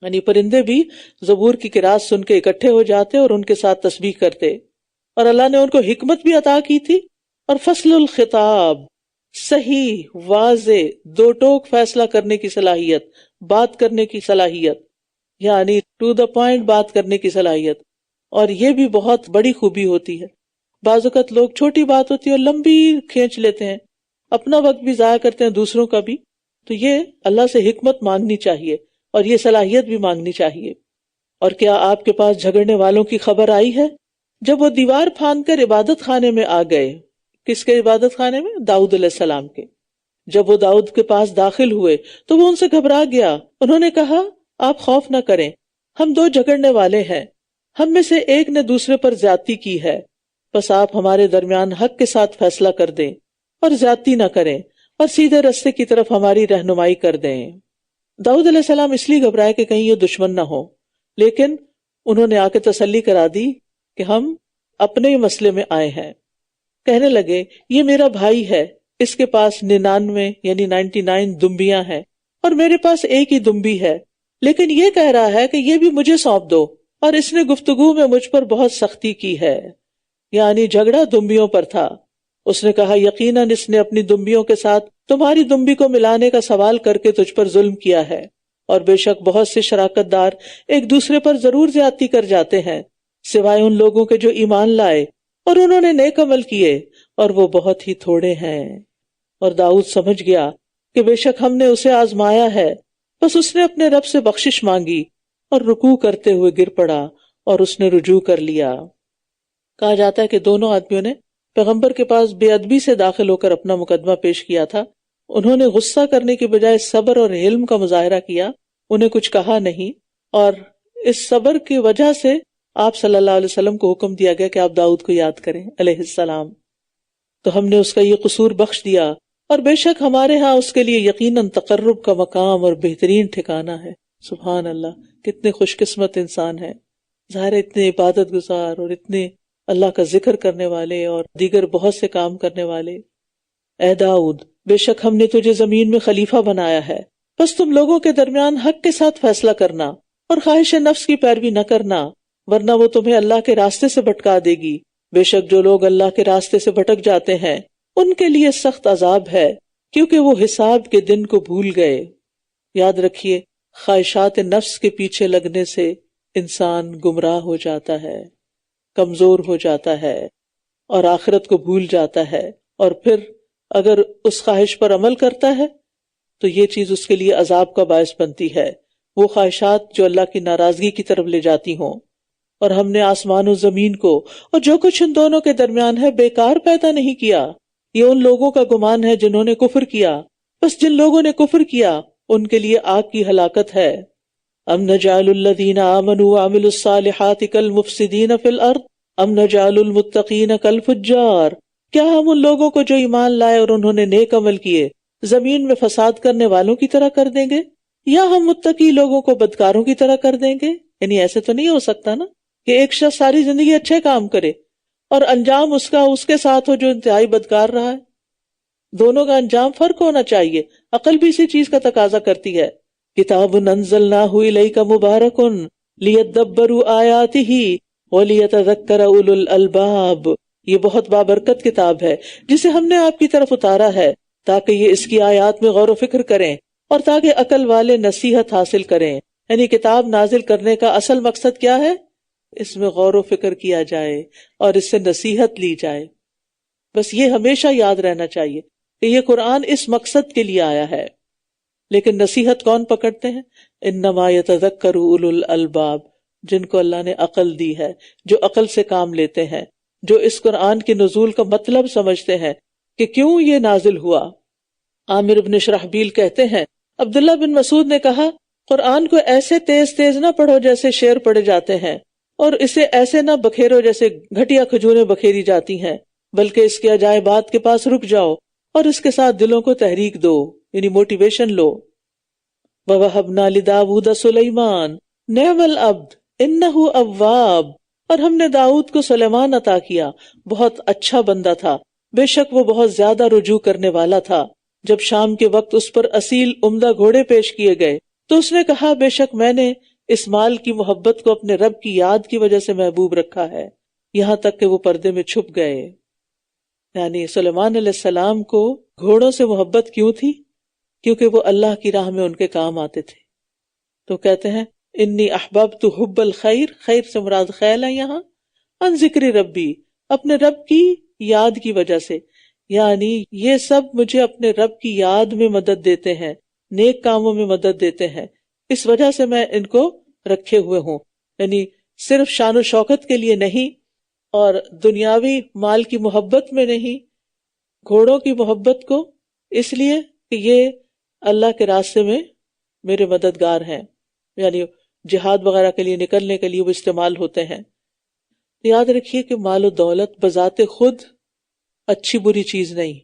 یعنی پرندے بھی زبور کی قرات سن کے اکٹھے ہو جاتے اور ان کے ساتھ تسبیح کرتے. اور اللہ نے ان کو حکمت بھی عطا کی تھی، اور فصل الخطاب، صحیح واضح دو ٹوک فیصلہ کرنے کی صلاحیت، بات کرنے کی صلاحیت، یعنی ٹو دا پوائنٹ بات کرنے کی صلاحیت. اور یہ بھی بہت بڑی خوبی ہوتی ہے. بعض اوقات لوگ چھوٹی بات ہوتی ہے اور لمبی کھینچ لیتے ہیں، اپنا وقت بھی ضائع کرتے ہیں، دوسروں کا بھی. تو یہ اللہ سے حکمت مانگنی چاہیے اور یہ صلاحیت بھی مانگنی چاہیے. اور کیا آپ کے پاس جھگڑنے والوں کی خبر آئی ہے جب وہ دیوار پھاند کر عبادت خانے میں آ گئے؟ کس کے عبادت خانے میں؟ داؤد علیہ السلام کے. جب وہ داؤد کے پاس داخل ہوئے تو وہ ان سے گھبرا گیا. انہوں نے کہا، آپ خوف نہ کریں، ہم دو جھگڑنے والے ہیں، ہم میں سے ایک نے دوسرے پر زیادتی کی ہے، بس آپ ہمارے درمیان حق کے ساتھ فیصلہ کر دیں اور زیادتی نہ کریں اور سیدھے رستے کی طرف ہماری رہنمائی کر دیں. داؤد علیہ السلام اس لیے گھبرائے کہ کہیں یہ دشمن نہ ہو، لیکن انہوں نے آ کے تسلی کرا دی کہ ہم اپنے ہی مسئلے میں آئے ہیں. کہنے لگے، یہ میرا بھائی ہے، اس کے پاس 99 یعنی 99 دمبیاں ہیں اور میرے پاس ایک ہی دمبی ہے، لیکن یہ کہہ رہا ہے کہ یہ بھی مجھے سونپ دو، اور اس نے گفتگو میں مجھ پر بہت سختی کی ہے. یعنی جھگڑا دمبیوں پر تھا. اس نے کہا، یقیناً اس نے اپنی دمبیوں کے ساتھ تمہاری دمبی کو ملانے کا سوال کر کے تجھ پر ظلم کیا ہے، اور بے شک بہت سے شراکت دار ایک دوسرے پر ضرور زیادتی کر جاتے ہیں. سوائے ان لوگوں کے جو ایمان لائے اور انہوں نے نیک عمل کیے، اور وہ بہت ہی تھوڑے ہیں۔ اور داؤد سمجھ گیا کہ بے شک ہم نے اسے آزمایا ہے، بس اس نے اپنے رب سے بخشش مانگی اور رکوع کرتے ہوئے گر پڑا اور اس نے رجوع کر لیا۔ کہا جاتا ہے کہ دونوں آدمیوں نے پیغمبر کے پاس بے ادبی سے داخل ہو کر اپنا مقدمہ پیش کیا تھا۔ انہوں نے غصہ کرنے کی بجائے صبر اور علم کا مظاہرہ کیا، انہیں کچھ کہا نہیں، اور اس صبر کی وجہ سے آپ صلی اللہ علیہ وسلم کو حکم دیا گیا کہ آپ داؤد کو یاد کریں علیہ السلام۔ تو ہم نے اس کا یہ قصور بخش دیا، اور بے شک ہمارے ہاں اس کے لیے یقیناً تقرب کا مقام اور بہترین ٹھکانہ ہے۔ سبحان اللہ، کتنے خوش قسمت انسان ہیں، ظاہر اتنے عبادت گزار اور اتنے اللہ کا ذکر کرنے والے اور دیگر بہت سے کام کرنے والے۔ اے داؤد، بے شک ہم نے تجھے زمین میں خلیفہ بنایا ہے، بس تم لوگوں کے درمیان حق کے ساتھ فیصلہ کرنا اور خواہش نفس کی پیروی نہ کرنا، ورنہ وہ تمہیں اللہ کے راستے سے بھٹکا دے گی۔ بے شک جو لوگ اللہ کے راستے سے بھٹک جاتے ہیں ان کے لیے سخت عذاب ہے، کیونکہ وہ حساب کے دن کو بھول گئے۔ یاد رکھیے، خواہشات نفس کے پیچھے لگنے سے انسان گمراہ ہو جاتا ہے، کمزور ہو جاتا ہے اور آخرت کو بھول جاتا ہے، اور پھر اگر اس خواہش پر عمل کرتا ہے تو یہ چیز اس کے لیے عذاب کا باعث بنتی ہے، وہ خواہشات جو اللہ کی ناراضگی کی طرف لے جاتی ہوں۔ اور ہم نے آسمان و زمین کو اور جو کچھ ان دونوں کے درمیان ہے بیکار پیدا نہیں کیا، یہ ان لوگوں کا گمان ہے جنہوں نے کفر کیا، بس جن لوگوں نے کفر کیا ان کے لیے آگ کی ہلاکت ہے۔ ام نجعل الذین آمنوا وعملوا الصالحات کالمفسدین فی الارض ام نجعل المتقین کالفجار، کیا ہم ان لوگوں کو جو ایمان لائے اور انہوں نے نیک عمل کیے زمین میں فساد کرنے والوں کی طرح کر دیں گے، یا ہم متقی لوگوں کو بدکاروں کی طرح کر دیں گے؟ یعنی ایسے تو نہیں ہو سکتا نا کہ ایک شخص ساری زندگی اچھے کام کرے اور انجام اس کا اس کے ساتھ ہو جو انتہائی بدکار رہا ہے۔ دونوں کا انجام فرق ہونا چاہیے، عقل بھی اسی چیز کا تقاضا کرتی ہے۔ کتاب انزلناہ الیک مبارک لیدبروا آیاتہ ولیتذکر اولو الالباب، یہ بہت بابرکت کتاب ہے جسے ہم نے آپ کی طرف اتارا ہے تاکہ یہ اس کی آیات میں غور و فکر کریں اور تاکہ عقل والے نصیحت حاصل کریں۔ یعنی کتاب نازل کرنے کا اصل مقصد کیا ہے؟ اس میں غور و فکر کیا جائے اور اس سے نصیحت لی جائے۔ بس یہ ہمیشہ یاد رہنا چاہیے کہ یہ قرآن اس مقصد کے لیے آیا ہے۔ لیکن نصیحت کون پکڑتے ہیں؟ انما یتذکر اولو الالباب، جن کو اللہ نے عقل دی ہے، جو عقل سے کام لیتے ہیں، جو اس قرآن کے نزول کا مطلب سمجھتے ہیں کہ کیوں یہ نازل ہوا۔ عامر بن شرحبیل کہتے ہیں عبداللہ بن مسعود نے کہا، قرآن کو ایسے تیز تیز نہ پڑھو جیسے شعر پڑھے جاتے ہیں، اور اسے ایسے نہ بکھیرو جیسے گھٹیا کھجوریں بکھیری جاتی ہیں، بلکہ اس کے عجائبات کے پاس رک جاؤ اور اس کے ساتھ دلوں کو تحریک دو، یعنی موٹیویشن لو۔ وَوَهَبْنَا لِدَاوُودَ سُلَيْمَانَ نِعْمَ الْعَبْدُ إِنَّهُ أَوَّابٌ، اور ہم نے داؤد کو سلیمان عطا کیا، بہت اچھا بندہ تھا، بے شک وہ بہت زیادہ رجوع کرنے والا تھا۔ جب شام کے وقت اس پر اصیل عمدہ گھوڑے پیش کیے گئے تو اس نے کہا، بے شک میں نے اس مال کی محبت کو اپنے رب کی یاد کی وجہ سے محبوب رکھا ہے، یہاں تک کہ وہ پردے میں چھپ گئے۔ یعنی سلیمان علیہ السلام کو گھوڑوں سے محبت کیوں تھی؟ کیونکہ وہ اللہ کی راہ میں ان کے کام آتے تھے۔ تو کہتے ہیں انی احببت حب الخیر، خیر سے مراد خیل ہے یہاں، ان ذکر ربی، اپنے رب کی یاد کی وجہ سے، یعنی یہ سب مجھے اپنے رب کی یاد میں مدد دیتے ہیں، نیک کاموں میں مدد دیتے ہیں، اس وجہ سے میں ان کو رکھے ہوئے ہوں۔ یعنی صرف شان و شوکت کے لیے نہیں اور دنیاوی مال کی محبت میں نہیں، گھوڑوں کی محبت کو اس لیے کہ یہ اللہ کے راستے میں میرے مددگار ہیں، یعنی جہاد وغیرہ کے لیے نکلنے کے لیے وہ استعمال ہوتے ہیں۔ یاد رکھیے کہ مال و دولت بذات خود اچھی بری چیز نہیں،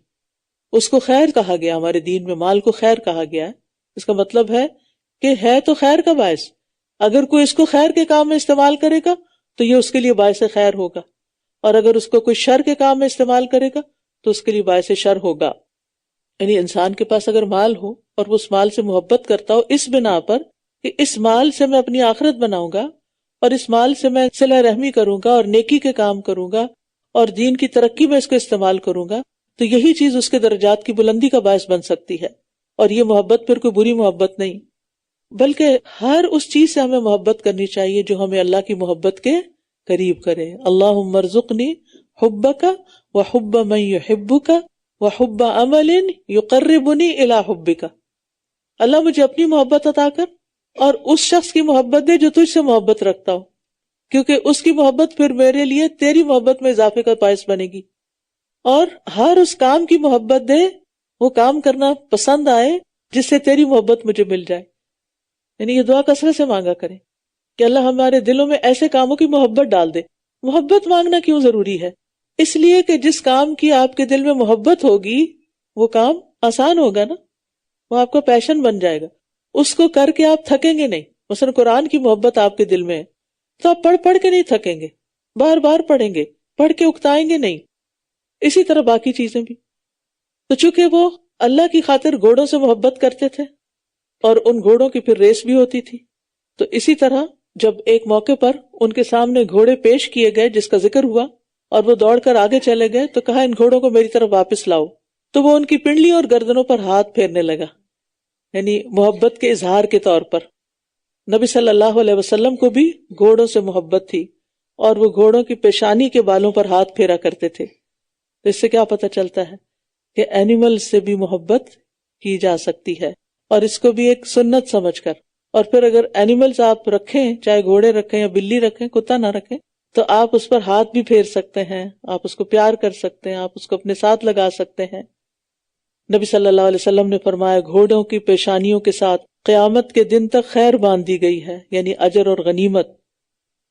اس کو خیر کہا گیا، ہمارے دین میں مال کو خیر کہا گیا ہے۔ اس کا مطلب ہے کہ تو خیر کا باعث، اگر کوئی اس کو خیر کے کام میں استعمال کرے گا تو یہ اس کے لیے باعث خیر ہوگا، اور اگر اس کو کوئی شر کے کام میں استعمال کرے گا تو اس کے لیے باعث شر ہوگا۔ یعنی انسان کے پاس اگر مال ہو اور وہ اس مال سے محبت کرتا ہو اس بنا پر کہ اس مال سے میں اپنی آخرت بناؤں گا اور اس مال سے میں صلہ رحمی کروں گا اور نیکی کے کام کروں گا اور دین کی ترقی میں اس کو استعمال کروں گا، تو یہی چیز اس کے درجات کی بلندی کا باعث بن سکتی ہے۔ اور یہ محبت پھر کوئی بری محبت نہیں، بلکہ ہر اس چیز سے ہمیں محبت کرنی چاہیے جو ہمیں اللہ کی محبت کے قریب کرے. اللہم ارزقنی حبک وحب من یحبک وحب عمل یقربنی الی حبک. اللہ مجھے اپنی محبت عطا کر اور اس شخص کی محبت دے جو تجھ سے محبت رکھتا ہو، کیونکہ اس کی محبت پھر میرے لیے تیری محبت میں اضافے کا باعث بنے گی. اور ہر اس کام کی محبت دے، وہ کام کرنا پسند آئے جس سے تیری محبت مجھے مل جائے. یعنی یہ دعا کثرت سے مانگا کریں کہ اللہ ہمارے دلوں میں ایسے کاموں کی محبت ڈال دے. محبت مانگنا کیوں ضروری ہے؟ اس لیے کہ جس کام کی آپ کے دل میں محبت ہوگی وہ کام آسان ہوگا نا، وہ آپ کا پیشن بن جائے گا، اس کو کر کے آپ تھکیں گے نہیں. مثلا قرآن کی محبت آپ کے دل میں ہے تو آپ پڑھ کے نہیں تھکیں گے، بار بار پڑھیں گے، پڑھ کے اکتائیں گے نہیں. اسی طرح باقی چیزیں بھی. تو چونکہ وہ اللہ کی خاطر گھوڑوں سے محبت کرتے تھے اور ان گھوڑوں کی پھر ریس بھی ہوتی تھی، تو اسی طرح جب ایک موقع پر ان کے سامنے گھوڑے پیش کیے گئے جس کا ذکر ہوا اور وہ دوڑ کر آگے چلے گئے تو کہا ان گھوڑوں کو میری طرف واپس لاؤ. تو وہ ان کی پنڈلی اور گردنوں پر ہاتھ پھیرنے لگا، یعنی محبت کے اظہار کے طور پر. نبی صلی اللہ علیہ وسلم کو بھی گھوڑوں سے محبت تھی اور وہ گھوڑوں کی پیشانی کے بالوں پر ہاتھ پھیرا کرتے تھے. تو اس سے کیا پتہ چلتا ہے کہ اینیمل سے بھی محبت کی جا سکتی ہے، اور اس کو بھی ایک سنت سمجھ کر. اور پھر اگر اینیملز آپ رکھیں، چاہے گھوڑے رکھیں یا بلی رکھیں، کتا نہ رکھیں، تو آپ اس پر ہاتھ بھی پھیر سکتے ہیں، آپ اس کو پیار کر سکتے ہیں، آپ اس کو اپنے ساتھ لگا سکتے ہیں. نبی صلی اللہ علیہ وسلم نے فرمایا گھوڑوں کی پیشانیوں کے ساتھ قیامت کے دن تک خیر باندھ دی گئی ہے، یعنی اجر اور غنیمت.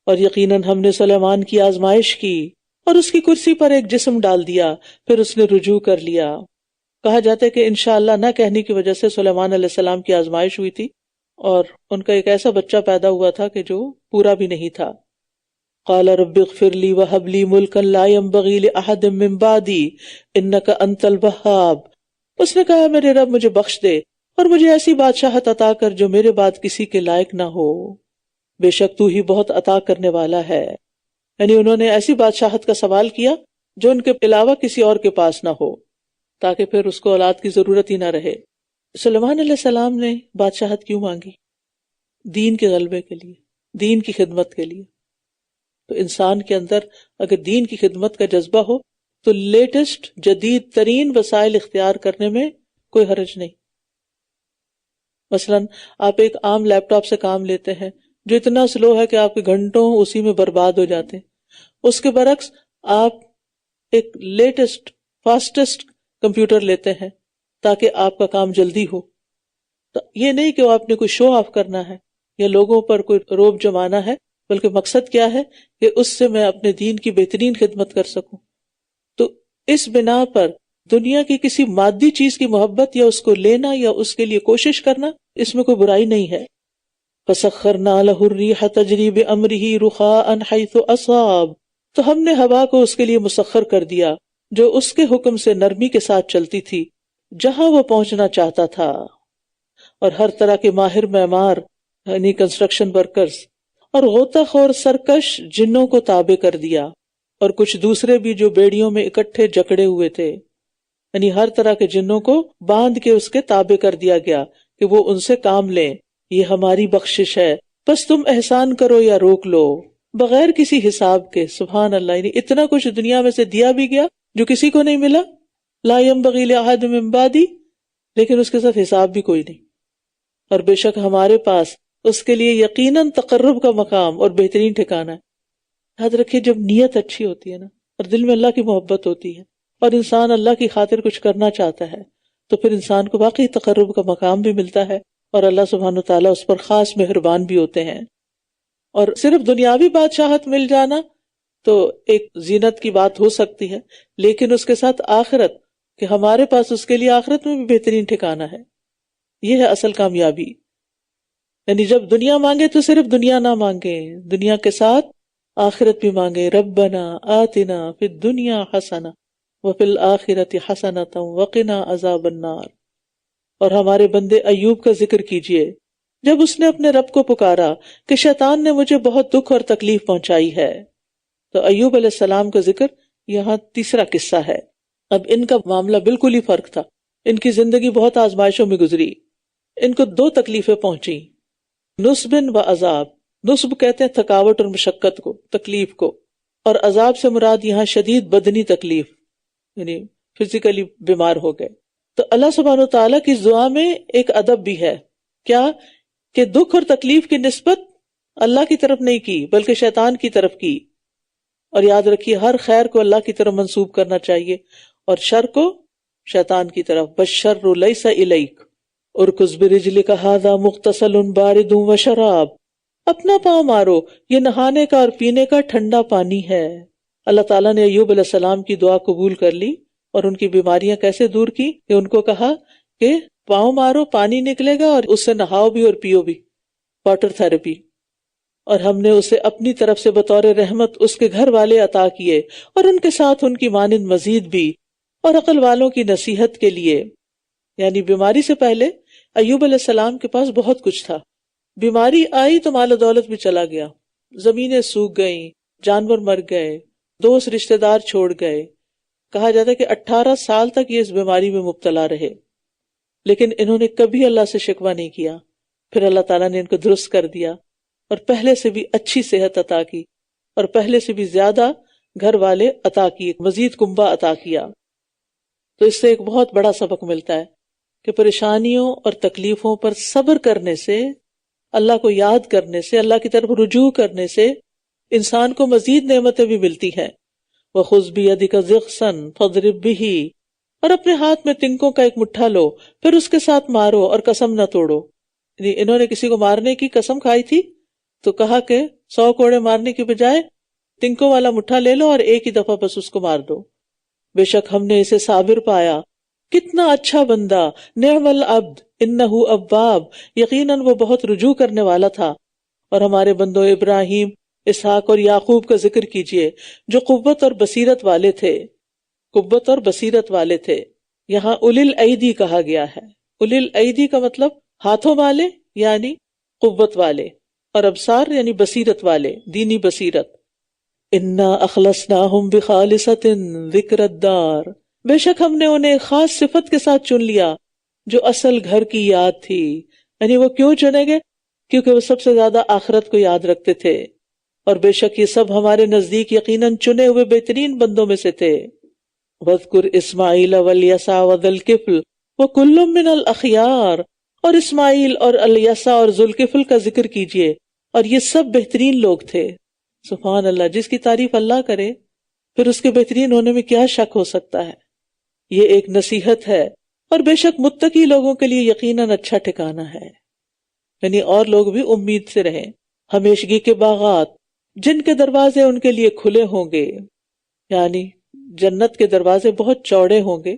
اور یقیناً ہم نے سلیمان کی آزمائش کی اور اس کی کرسی پر ایک جسم ڈال دیا، پھر اس نے رجوع کر لیا. کہا جاتا ہے کہ انشاءاللہ نہ کہنے کی وجہ سے سلیمان علیہ السلام کی آزمائش ہوئی تھی اور ان کا ایک ایسا بچہ پیدا ہوا تھا کہ جو پورا بھی نہیں تھا. قال رب اغفر لی وہب لی ملکا لا ينبغی لأحد من بعدی انک انت الوہاب. اس نے کہا میرے رب مجھے بخش دے اور مجھے ایسی بادشاہت عطا کر جو میرے بعد کسی کے لائق نہ ہو، بے شک تو ہی بہت عطا کرنے والا ہے. یعنی انہوں نے ایسی بادشاہت کا سوال کیا جو ان کے علاوہ کسی اور کے پاس نہ ہو، تاکہ پھر اس کو اولاد کی ضرورت ہی نہ رہے. سلیمان علیہ السلام نے بادشاہت کیوں مانگی؟ دین کے غلبے کے لیے، دین کی خدمت کے لیے. تو انسان کے اندر اگر دین کی خدمت کا جذبہ ہو تو لیٹسٹ جدید ترین وسائل اختیار کرنے میں کوئی حرج نہیں. مثلا آپ ایک عام لیپ ٹاپ سے کام لیتے ہیں جو اتنا سلو ہے کہ آپ کے گھنٹوں اسی میں برباد ہو جاتے ہیں. اس کے برعکس آپ ایک لیٹسٹ فاسٹسٹ کمپیوٹر لیتے ہیں تاکہ آپ کا کام جلدی ہو. تو یہ نہیں کہ آپ نے کوئی شو آف کرنا ہے یا لوگوں پر کوئی روب جمانا ہے، بلکہ مقصد کیا ہے کہ اس سے میں اپنے دین کی بہترین خدمت کر سکوں. تو اس بنا پر دنیا کی کسی مادی چیز کی محبت یا اس کو لینا یا اس کے لیے کوشش کرنا، اس میں کوئی برائی نہیں ہے. فَسَخَّرْنَا لَهُ الرِّيحَ تَجْرِي بِأَمْرِهِ رُخَاءً حَيْثُ أَصَابَ. تو ہم نے ہوا کو اس کے لیے مسخر کر دیا جو اس کے حکم سے نرمی کے ساتھ چلتی تھی جہاں وہ پہنچنا چاہتا تھا. اور ہر طرح کے ماہر معمار یعنی کنسٹرکشن ورکرز اور غوطہ خور سرکش جنوں کو تابع کر دیا، اور کچھ دوسرے بھی جو بیڑیوں میں اکٹھے جکڑے ہوئے تھے. یعنی ہر طرح کے جنوں کو باندھ کے اس کے تابع کر دیا گیا کہ وہ ان سے کام لیں. یہ ہماری بخشش ہے، بس تم احسان کرو یا روک لو، بغیر کسی حساب کے. سبحان اللہ، یعنی اتنا کچھ دنیا میں سے دیا بھی گیا جو کسی کو نہیں ملا. لا ينبغي لأحد من بعدی، لیکن اس کے ساتھ حساب بھی کوئی نہیں. اور بے شک ہمارے پاس اس کے لیے یقیناً تقرب کا مقام اور بہترین ٹھکانہ ہے. یاد رکھیے جب نیت اچھی ہوتی ہے نا اور دل میں اللہ کی محبت ہوتی ہے اور انسان اللہ کی خاطر کچھ کرنا چاہتا ہے تو پھر انسان کو واقعی تقرب کا مقام بھی ملتا ہے اور اللہ سبحانہ وتعالیٰ اس پر خاص مہربان بھی ہوتے ہیں. اور صرف دنیاوی بادشاہت مل جانا تو ایک زینت کی بات ہو سکتی ہے، لیکن اس کے ساتھ آخرت، کہ ہمارے پاس اس کے لیے آخرت میں بھی بہترین ٹھکانہ ہے، یہ ہے اصل کامیابی. یعنی جب دنیا مانگے تو صرف دنیا نہ مانگے، دنیا کے ساتھ آخرت بھی مانگے. ربنا آتنا فی الدنیا حسنہ وفی الآخرۃ حسنۃ وقنا عذاب النار. اور ہمارے بندے ایوب کا ذکر کیجئے جب اس نے اپنے رب کو پکارا کہ شیطان نے مجھے بہت دکھ اور تکلیف پہنچائی ہے. تو ایوب علیہ السلام کا ذکر یہاں تیسرا قصہ ہے. اب ان کا معاملہ بالکل ہی فرق تھا. ان کی زندگی بہت آزمائشوں میں گزری، ان کو 2 تکلیفیں پہنچی، نصب و عذاب. نصب کہتے ہیں تھکاوٹ اور مشقت کو، تکلیف کو، اور عذاب سے مراد یہاں شدید بدنی تکلیف، یعنی فزیکلی بیمار ہو گئے۔ تو اللہ سبحانہ وتعالیٰ کی دعا میں ایک ادب بھی ہے، کیا کہ دکھ اور تکلیف کی نسبت اللہ کی طرف نہیں کی بلکہ شیطان کی طرف کی، اور یاد رکھیے ہر خیر کو اللہ کی طرف منسوب کرنا چاہیے اور شر کو شیطان کی طرف۔ بشر لیس الیک ارکض برجلک ھذا مغتسل بارد وشراب، اپنا پاؤں مارو، یہ نہانے کا اور پینے کا ٹھنڈا پانی ہے۔ اللہ تعالیٰ نے ایوب علیہ السلام کی دعا قبول کر لی اور ان کی بیماریاں کیسے دور کی کہ ان کو کہا کہ پاؤں مارو، پانی نکلے گا اور اس سے نہاؤ بھی اور پیو بھی، واٹر تھراپی۔ اور ہم نے اسے اپنی طرف سے بطور رحمت اس کے گھر والے عطا کیے اور ان کے ساتھ ان کی مانند مزید بھی، اور عقل والوں کی نصیحت کے لیے۔ یعنی بیماری سے پہلے ایوب علیہ السلام کے پاس بہت کچھ تھا، بیماری آئی تو مال و دولت بھی چلا گیا، زمینیں سوکھ گئیں، جانور مر گئے، دوست رشتہ دار چھوڑ گئے۔ کہا جاتا ہے کہ 18 سال تک یہ اس بیماری میں مبتلا رہے، لیکن انہوں نے کبھی اللہ سے شکوہ نہیں کیا۔ پھر اللہ تعالیٰ نے ان کو درست کر دیا اور پہلے سے بھی اچھی صحت عطا کی اور پہلے سے بھی زیادہ گھر والے عطا کیے، مزید کنبہ عطا کیا۔ تو اس سے ایک بہت بڑا سبق ملتا ہے کہ پریشانیوں اور تکلیفوں پر صبر کرنے سے، اللہ کو یاد کرنے سے، اللہ کی طرف رجوع کرنے سے انسان کو مزید نعمتیں بھی ملتی ہیں۔ وَخُذْ بِيَدِكَ ضِغْثًا فَاضْرِب بِهِ، اور اپنے ہاتھ میں تنکوں کا ایک مٹھا لو، پھر اس کے ساتھ مارو اور قسم نہ توڑو۔ یعنی انہوں نے کسی کو مارنے کی قسم کھائی تھی تو کہا کہ 100 کوڑے مارنے کی بجائے تنکوں والا مٹھا لے لو اور ایک ہی دفعہ بس اس کو مار دو۔ بے شک ہم نے اسے صابر پایا، کتنا اچھا بندہ، نعم العبد انہ اواب، یقیناً وہ بہت رجوع کرنے والا تھا۔ اور ہمارے بندوں ابراہیم، اسحاق اور یعقوب کا ذکر کیجئے جو قوت اور بصیرت والے تھے، قوت اور بصیرت والے تھے۔ یہاں اولی الایدی کہا گیا ہے، اولی الایدی کا مطلب ہاتھوں والے یعنی قوت والے، اور ابصار یعنی بصیرت والے، دینی بصیرت۔ انا اخلصناہم بخالصۃ ذکر الدار، بے شک ہم نے انہیں ایک خاص صفت کے ساتھ چن لیا جو اصل گھر کی یاد تھی۔ یعنی وہ کیوں چنے گئے؟ کیونکہ وہ سب سے زیادہ آخرت کو یاد رکھتے تھے، اور بے شک یہ سب ہمارے نزدیک یقیناً چنے ہوئے بہترین بندوں میں سے تھے۔ وَاذْكُرْ إِسْمَاعِيلَ وَالْيَسَعَ وَذَا الْكِفْلِ وَكُلٌّ مِّنَ الْأَخْيَارِ، اور اسماعیل اور الیسع اور ذوالکفل کا ذکر کیجئے، اور یہ سب بہترین لوگ تھے۔ سبحان اللہ، جس کی تعریف اللہ کرے پھر اس کے بہترین ہونے میں کیا شک ہو سکتا ہے۔ یہ ایک نصیحت ہے، اور بے شک متقی لوگوں کے لیے یقیناً اچھا ٹھکانہ ہے۔ یعنی اور لوگ بھی امید سے رہیں۔ ہمیشگی کے باغات جن کے دروازے ان کے لیے کھلے ہوں گے، یعنی جنت کے دروازے بہت چوڑے ہوں گے۔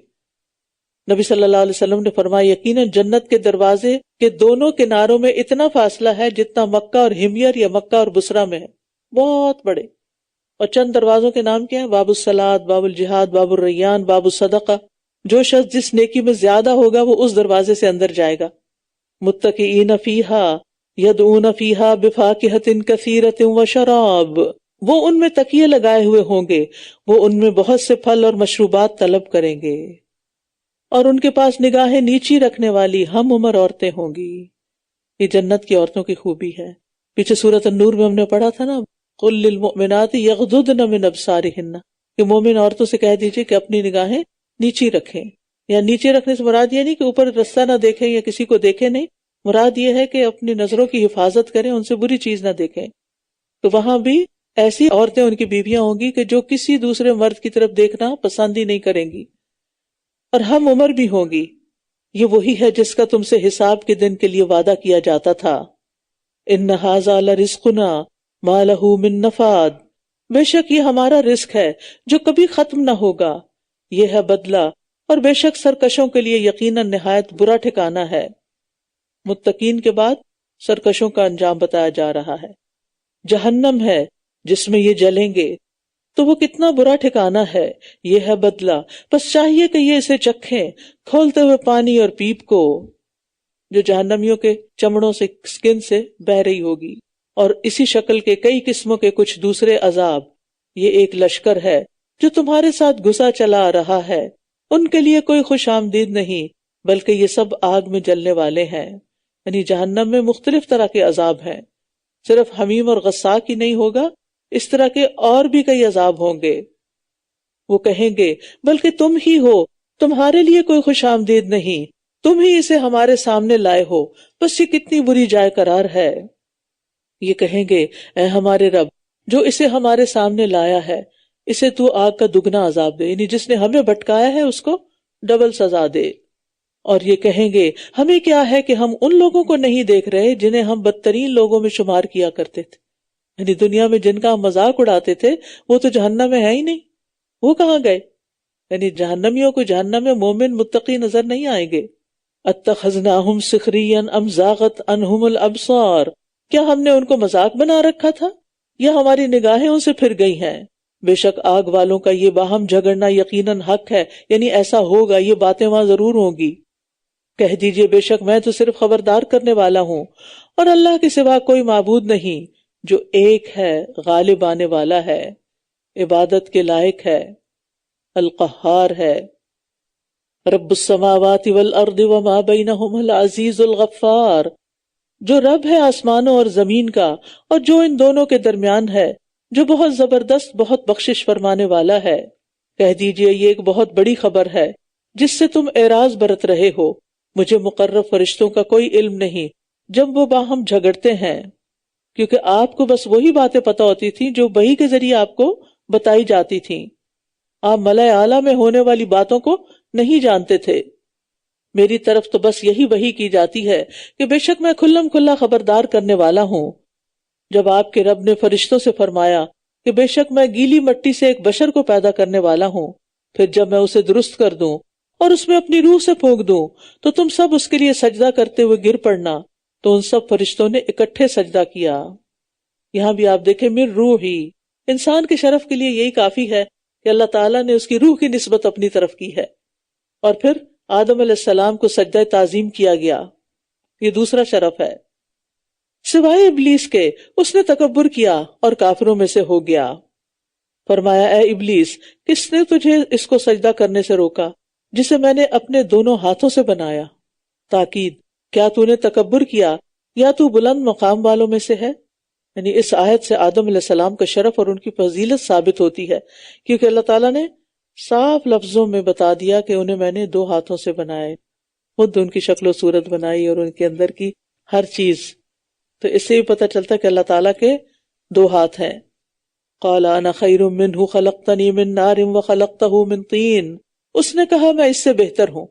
نبی صلی اللہ علیہ وسلم نے فرمایا یقیناً جنت کے دروازے کے دونوں کناروں میں اتنا فاصلہ ہے جتنا مکہ اور ہمیر یا مکہ اور بصرہ میں ہے، بہت بڑے۔ اور چند دروازوں کے نام کیا ہیں؟ باب الصلاۃ، باب الجہاد، باب الریان، باب الصدقہ۔ جو شخص جس نیکی میں زیادہ ہوگا وہ اس دروازے سے اندر جائے گا۔ متکئین فیہا یدعون فیہا بفاکہۃ کثیرۃ وشراب، وہ ان میں تکیے لگائے ہوئے ہوں گے، وہ ان میں بہت سے پھل اور مشروبات طلب کریں گے، اور ان کے پاس نگاہیں نیچی رکھنے والی ہم عمر عورتیں ہوں گی۔ یہ جنت کی عورتوں کی خوبی ہے۔ پیچھے سورۃ النور میں ہم نے پڑھا تھا نا، قل للمؤمنات یغضضن من ابصارہن، کہ مومن عورتوں سے کہہ دیجئے کہ اپنی نگاہیں نیچی رکھیں۔ یا نیچے رکھنے سے مراد یہ نہیں کہ اوپر رستہ نہ دیکھیں یا کسی کو دیکھیں، نہیں، مراد یہ ہے کہ اپنی نظروں کی حفاظت کریں، ان سے بری چیز نہ دیکھیں۔ تو وہاں بھی ایسی عورتیں ان کی بیویاں ہوں گی کہ جو کسی دوسرے مرد کی طرف دیکھنا پسند ہی نہیں کریں گی، اور ہم عمر بھی ہوں گی۔ یہ وہی ہے جس کا تم سے حساب کے دن کے لیے وعدہ کیا جاتا تھا۔ ان ھذا لرزقنا ما لہ من نفاد، بے شک یہ ہمارا رزق ہے جو کبھی ختم نہ ہوگا، یہ ہے بدلہ، اور بے شک سرکشوں کے لیے یقیناً نہایت برا ٹھکانہ ہے۔ متقین کے بعد سرکشوں کا انجام بتایا جا رہا ہے۔ جہنم ہے جس میں یہ جلیں گے، تو وہ کتنا برا ٹھکانہ ہے، یہ ہے بدلہ، بس چاہیے کہ یہ اسے چکھیں کھولتے ہوئے پانی اور پیپ کو، جو جہنمیوں کے چمڑوں سے، سکن سے بہہ رہی ہوگی، اور اسی شکل کے کئی قسموں کے کچھ دوسرے عذاب۔ یہ ایک لشکر ہے جو تمہارے ساتھ گھسا چلا آ رہا ہے، ان کے لیے کوئی خوش آمدید نہیں، بلکہ یہ سب آگ میں جلنے والے ہیں۔ یعنی جہنم میں مختلف طرح کے عذاب ہیں، صرف حمیم اور غساق ہی نہیں ہوگا، اس طرح کے اور بھی کئی عذاب ہوں گے۔ وہ کہیں گے بلکہ تم ہی ہو، تمہارے لیے کوئی خوش آمدید نہیں، تم ہی اسے ہمارے سامنے لائے ہو، بس یہ کتنی بری جائے قرار ہے۔ یہ کہیں گے اے ہمارے رب، جو اسے ہمارے سامنے لایا ہے اسے تو آگ کا دگنا عذاب دے، یعنی جس نے ہمیں بھٹکایا ہے اس کو ڈبل سزا دے۔ اور یہ کہیں گے ہمیں کیا ہے کہ ہم ان لوگوں کو نہیں دیکھ رہے جنہیں ہم بدترین لوگوں میں شمار کیا کرتے تھے، یعنی دنیا میں جن کا ہم مذاق اڑاتے تھے وہ تو جہنم میں ہے ہی نہیں، وہ کہاں گئے؟ یعنی جہنمیوں کو جہنم میں مومن متقی نظر نہیں آئیں گے۔ اتخذناہم سخریا ام زاغت عنہم الابصار، کیا ہم نے ان کو مذاق بنا رکھا تھا یا ہماری نگاہیں ان سے پھر گئی ہیں؟ بے شک آگ والوں کا یہ باہم جھگڑنا یقیناً حق ہے، یعنی ایسا ہوگا، یہ باتیں وہاں ضرور ہوں گی۔ کہہ دیجئے بے شک میں تو صرف خبردار کرنے والا ہوں، اور اللہ کے سوا کوئی معبود نہیں، جو ایک ہے، غالب آنے والا ہے، عبادت کے لائق ہے، القہار ہے، رب السماوات والارض وما بینہم العزیز الغفار، جو رب ہے آسمانوں اور زمین کا اور جو ان دونوں کے درمیان ہے، جو بہت زبردست، بہت بخشش فرمانے والا ہے۔ کہہ دیجئے یہ ایک بہت بڑی خبر ہے جس سے تم اعراض برت رہے ہو، مجھے مقرب فرشتوں کا کوئی علم نہیں جب وہ باہم جھگڑتے ہیں، کیونکہ آپ کو بس وہی باتیں پتہ ہوتی تھیں جو وحی کے ذریعے آپ کو بتائی جاتی تھیں، آپ ملأ اعلیٰ میں ہونے والی باتوں کو نہیں جانتے تھے۔ میری طرف تو بس یہی وحی کی جاتی ہے کہ بے شک میں کھلم کھلا خبردار کرنے والا ہوں۔ جب آپ کے رب نے فرشتوں سے فرمایا کہ بے شک میں گیلی مٹی سے ایک بشر کو پیدا کرنے والا ہوں، پھر جب میں اسے درست کر دوں اور اس میں اپنی روح سے پھونک دوں تو تم سب اس کے لیے سجدہ کرتے ہوئے گر پڑنا، تو ان سب فرشتوں نے اکٹھے سجدہ کیا۔ یہاں بھی آپ دیکھیں من روح ہی، انسان کے شرف کے لیے یہی کافی ہے کہ اللہ تعالیٰ نے اس کی روح کی نسبت اپنی طرف کی ہے۔ اور پھر آدم علیہ السلام کو سجدہ تعظیم کیا گیا، یہ دوسرا شرف ہے۔ سوائے ابلیس کے اس نے تکبر کیا اور کافروں میں سے ہو گیا۔ فرمایا اے ابلیس، کس نے تجھے اس کو سجدہ کرنے سے روکا جسے میں نے اپنے دونوں ہاتھوں سے بنایا؟ تاکید، کیا تو نے تکبر کیا یا تو بلند مقام والوں میں سے ہے؟ یعنی اس آیت سے آدم علیہ السلام کا شرف اور ان کی فضیلت ثابت ہوتی ہے، کیونکہ اللہ تعالیٰ نے صاف لفظوں میں بتا دیا کہ انہیں میں نے دو ہاتھوں سے بنائے، خود ان کی شکل و صورت بنائی اور ان کے اندر کی ہر چیز۔ تو اس سے بھی پتہ چلتا ہے کہ اللہ تعالیٰ کے دو ہاتھ ہیں۔ قال انا خیر منہ خلقتنی من نار وخلقتہ من طین، اس نے کہا میں اس سے بہتر ہوں،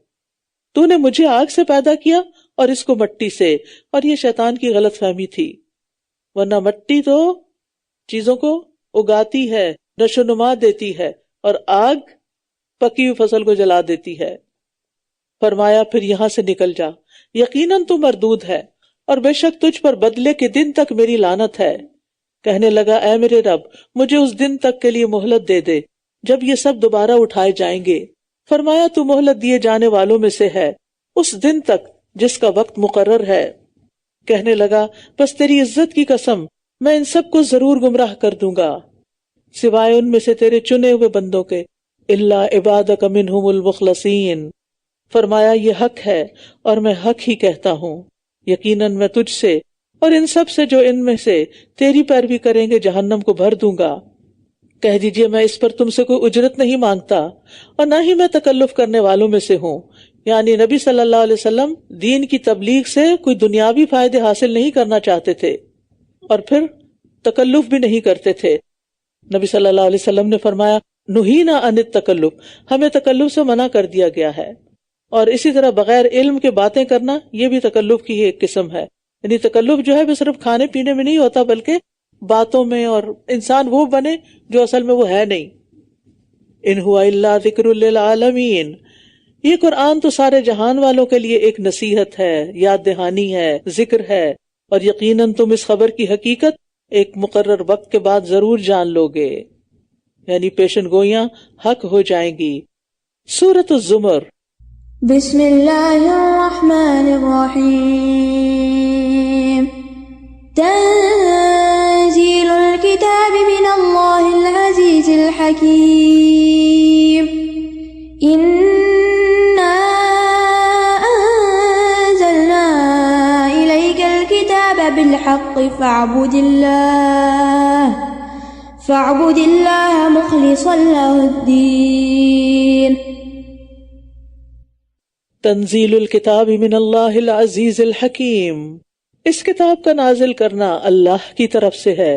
تو نے مجھے آگ سے پیدا کیا اور اس کو مٹی سے، اور یہ شیطان کی غلط فہمی تھی، ورنہ مٹی تو چیزوں کو اگاتی ہے، نشو نما دیتی ہے، اور آگ پکی ہوئی فصل کو جلا دیتی ہے۔ فرمایا پھر یہاں سے نکل جا، یقیناً تو مردود ہے، اور بے شک تجھ پر بدلے کے دن تک میری لعنت ہے۔ کہنے لگا اے میرے رب، مجھے اس دن تک کے لیے مہلت دے دے جب یہ سب دوبارہ اٹھائے جائیں گے۔ فرمایا تو مہلت دیے جانے والوں میں سے ہے اس دن تک جس کا وقت مقرر ہے۔ کہنے لگا بس تیری عزت کی قسم، میں ان سب کو ضرور گمراہ کر دوں گا سوائے ان میں سے تیرے چنے ہوئے بندوں کے، الا عبادک منہم المخلصین۔ فرمایا یہ حق ہے اور میں حق ہی کہتا ہوں، یقیناً میں تجھ سے اور ان سب سے جو ان میں سے تیری پیروی کریں گے جہنم کو بھر دوں گا۔ کہہ دیجئے میں اس پر تم سے کوئی اجرت نہیں مانگتا اور نہ ہی میں تکلف کرنے والوں میں سے ہوں، یعنی نبی صلی اللہ علیہ وسلم دین کی تبلیغ سے کوئی دنیاوی فائدے حاصل نہیں کرنا چاہتے تھے اور پھر تکلف بھی نہیں کرتے تھے۔ نبی صلی اللہ علیہ وسلم نے فرمایا نہینا عن التکلف، ہمیں تکلف سے منع کر دیا گیا ہے، اور اسی طرح بغیر علم کے باتیں کرنا یہ بھی تکلف کی ہی ایک قسم ہے۔ یعنی تکلف جو ہے وہ صرف کھانے پینے میں نہیں ہوتا بلکہ باتوں میں، اور انسان وہ بنے جو اصل میں وہ ہے نہیں۔ ان ہوا الا ذکر للعالمین، یہ قرآن تو سارے جہان والوں کے لیے ایک نصیحت ہے، یاد دہانی ہے، ذکر ہے، اور یقیناً تم اس خبر کی حقیقت ایک مقرر وقت کے بعد ضرور جان لو گے، یعنی پیشن گوئیاں حق ہو جائیں گی۔ سورۃ الزمر۔ بسم اللہ الرحمن الرحیم، تنزیل الکتاب من اللہ العزیز الحکیم، انا انزلنا الیک الکتاب بالحق الحق فاعبد الله مخلصا له الدين. تنزیل الکتاب من اللہ العزیز الحکیم، اس کتاب کا نازل کرنا اللہ کی طرف سے ہے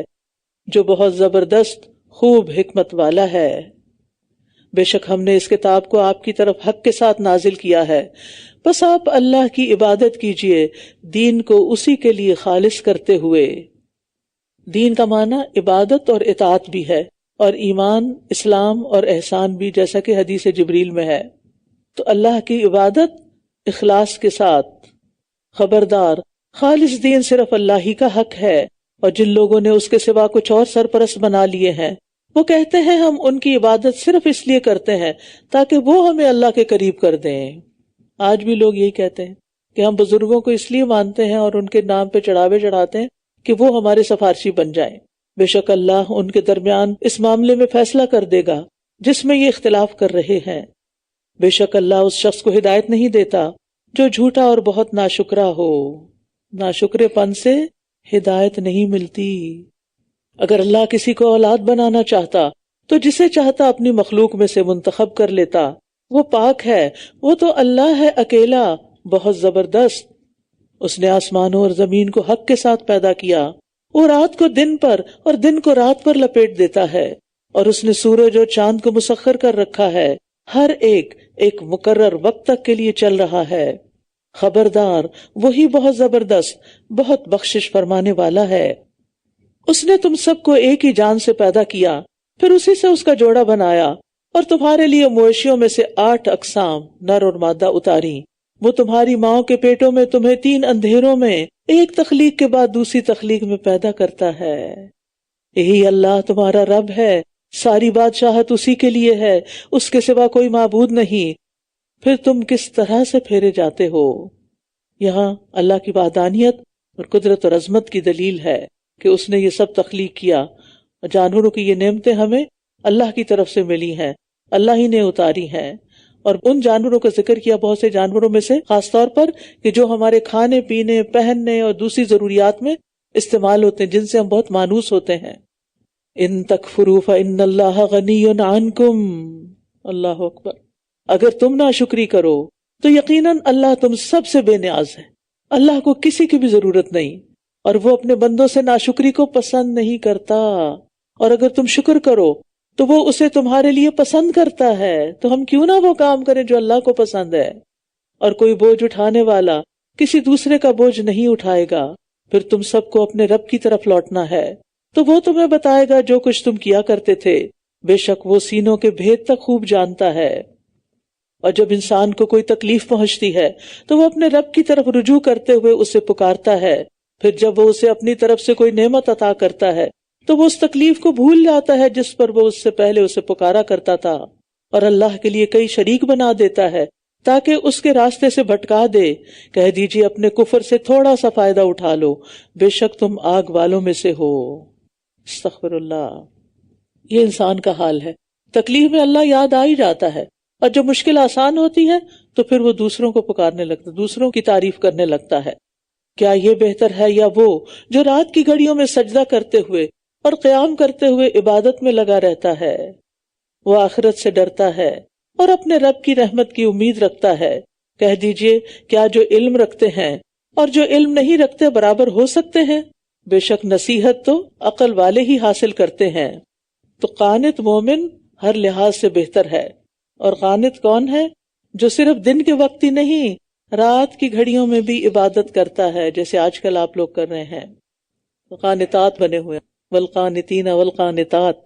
جو بہت زبردست خوب حکمت والا ہے. بے شک ہم نے اس کتاب کو آپ کی طرف حق کے ساتھ نازل کیا ہے، بس آپ اللہ کی عبادت کیجئے دین کو اسی کے لیے خالص کرتے ہوئے. دین کا معنی عبادت اور اطاعت بھی ہے، اور ایمان، اسلام اور احسان بھی، جیسا کہ حدیث جبریل میں ہے. تو اللہ کی عبادت اخلاص کے ساتھ. خبردار، خالص دین صرف اللہ ہی کا حق ہے، اور جن لوگوں نے اس کے سوا کچھ اور سرپرست بنا لیے ہیں وہ کہتے ہیں ہم ان کی عبادت صرف اس لیے کرتے ہیں تاکہ وہ ہمیں اللہ کے قریب کر دیں. آج بھی لوگ یہی کہتے ہیں کہ ہم بزرگوں کو اس لیے مانتے ہیں اور ان کے نام پہ چڑھاوے چڑھاتے ہیں کہ وہ ہمارے سفارشی بن جائیں. بے شک اللہ ان کے درمیان اس معاملے میں فیصلہ کر دے گا جس میں یہ اختلاف کر رہے ہیں. بے شک اللہ اس شخص کو ہدایت نہیں دیتا جو جھوٹا اور بہت ناشکرا ہو. ناشکرے پن سے ہدایت نہیں ملتی. اگر اللہ کسی کو اولاد بنانا چاہتا تو جسے چاہتا اپنی مخلوق میں سے منتخب کر لیتا. وہ پاک ہے، وہ تو اللہ ہے اکیلا، بہت زبردست. اس نے آسمانوں اور زمین کو حق کے ساتھ پیدا کیا. وہ رات کو دن پر اور دن کو رات پر لپیٹ دیتا ہے، اور اس نے سورج اور چاند کو مسخر کر رکھا ہے. ہر ایک ایک مقرر وقت تک کے لیے چل رہا ہے. خبردار، وہی بہت زبردست، بہت بخشش فرمانے والا ہے. اس نے تم سب کو ایک ہی جان سے پیدا کیا، پھر اسی سے اس کا جوڑا بنایا، اور تمہارے لیے مویشیوں میں سے 8 اقسام نر اور مادہ اتاری. وہ تمہاری ماؤں کے پیٹوں میں تمہیں 3 اندھیروں میں ایک تخلیق کے بعد دوسری تخلیق میں پیدا کرتا ہے. یہی اللہ تمہارا رب ہے، ساری بادشاہت اسی کے لیے ہے، اس کے سوا کوئی معبود نہیں. پھر تم کس طرح سے پھیرے جاتے ہو. یہاں اللہ کی وحدانیت اور قدرت اور عظمت کی دلیل ہے کہ اس نے یہ سب تخلیق کیا. جانوروں کی یہ نعمتیں ہمیں اللہ کی طرف سے ملی ہیں، اللہ ہی نے اتاری ہیں. اور ان جانوروں کا ذکر کیا بہت سے جانوروں میں سے، خاص طور پر کہ جو ہمارے کھانے پینے، پہننے اور دوسری ضروریات میں استعمال ہوتے ہیں، جن سے ہم بہت مانوس ہوتے ہیں. ان تکفروا فإن اللہ غنی عنکم. اللہ اکبر. اگر تم ناشکری کرو تو یقیناً اللہ تم سب سے بے نیاز ہے. اللہ کو کسی کی بھی ضرورت نہیں، اور وہ اپنے بندوں سے ناشکری کو پسند نہیں کرتا. اور اگر تم شکر کرو تو وہ اسے تمہارے لیے پسند کرتا ہے. تو ہم کیوں نہ وہ کام کریں جو اللہ کو پسند ہے. اور کوئی بوجھ اٹھانے والا کسی دوسرے کا بوجھ نہیں اٹھائے گا. پھر تم سب کو اپنے رب کی طرف لوٹنا ہے، تو وہ تمہیں بتائے گا جو کچھ تم کیا کرتے تھے. بے شک وہ سینوں کے بھید تک خوب جانتا ہے. اور جب انسان کو کوئی تکلیف پہنچتی ہے تو وہ اپنے رب کی طرف رجوع کرتے ہوئے اسے پکارتا ہے. پھر جب وہ اسے اپنی طرف سے کوئی نعمت عطا کرتا ہے تو وہ اس تکلیف کو بھول جاتا ہے جس پر وہ اس سے پہلے اسے پکارا کرتا تھا، اور اللہ کے لیے کئی شریک بنا دیتا ہے تاکہ اس کے راستے سے بھٹکا دے. کہہ دیجیے اپنے کفر سے تھوڑا سا فائدہ اٹھا لو، بے شک تم آگ والوں میں سے ہو. استغفر اللہ. یہ انسان کا حال ہے. تکلیف میں اللہ یاد آ ہی جاتا ہے، اور جب مشکل آسان ہوتی ہے تو پھر وہ دوسروں کو پکارنے لگتا، دوسروں کی تعریف کرنے لگتا ہے. کیا یہ بہتر ہے یا وہ جو رات کی گھڑیوں میں سجدہ کرتے ہوئے اور قیام کرتے ہوئے عبادت میں لگا رہتا ہے؟ وہ آخرت سے ڈرتا ہے اور اپنے رب کی رحمت کی امید رکھتا ہے. کہہ دیجئے کیا جو علم رکھتے ہیں اور جو علم نہیں رکھتے برابر ہو سکتے ہیں؟ بے شک نصیحت تو عقل والے ہی حاصل کرتے ہیں. تو قانت مومن ہر لحاظ سے بہتر ہے. اور قانت کون ہے؟ جو صرف دن کے وقت ہی نہیں، رات کی گھڑیوں میں بھی عبادت کرتا ہے، جیسے آج کل آپ لوگ کر رہے ہیں. قانتات بنے ہوئے، والقانتین والقانتات.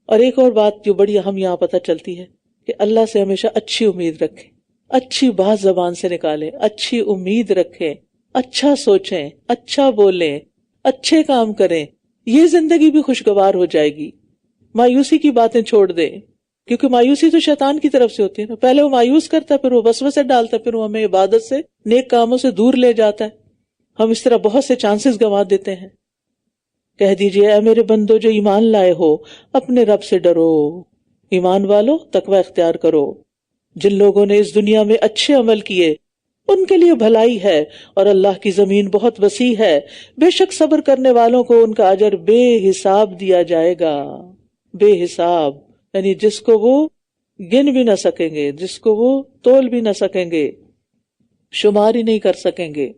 اور ایک اور بات جو بڑی اہم یہاں پتہ چلتی ہے کہ اللہ سے ہمیشہ اچھی امید رکھیں، اچھی بات زبان سے نکالیں، اچھی امید رکھیں، اچھا سوچیں، اچھا بولیں، اچھے کام کریں. یہ زندگی بھی خوشگوار ہو جائے گی. مایوسی کی باتیں چھوڑ دیں، کیونکہ مایوسی تو شیطان کی طرف سے ہوتی ہے نا. پہلے وہ مایوس کرتا ہے، پھر وہ وسوسے ڈالتا ہے، پھر وہ ہمیں عبادت سے، نیک کاموں سے دور لے جاتا ہے. ہم اس طرح بہت سے چانسز گنوا دیتے ہیں. کہہ دیجئے اے میرے بندو جو ایمان لائے ہو، اپنے رب سے ڈرو. ایمان والو تقوی اختیار کرو. جن لوگوں نے اس دنیا میں اچھے عمل کیے ان کے لیے بھلائی ہے، اور اللہ کی زمین بہت وسیع ہے، بے شک صبر کرنے والوں کو ان کا اجر بے حساب دیا جائے گا۔ بے حساب یعنی جس کو وہ گن بھی نہ سکیں گے، جس کو وہ تول بھی نہ سکیں گے، شمار ہی نہیں کر سکیں گے۔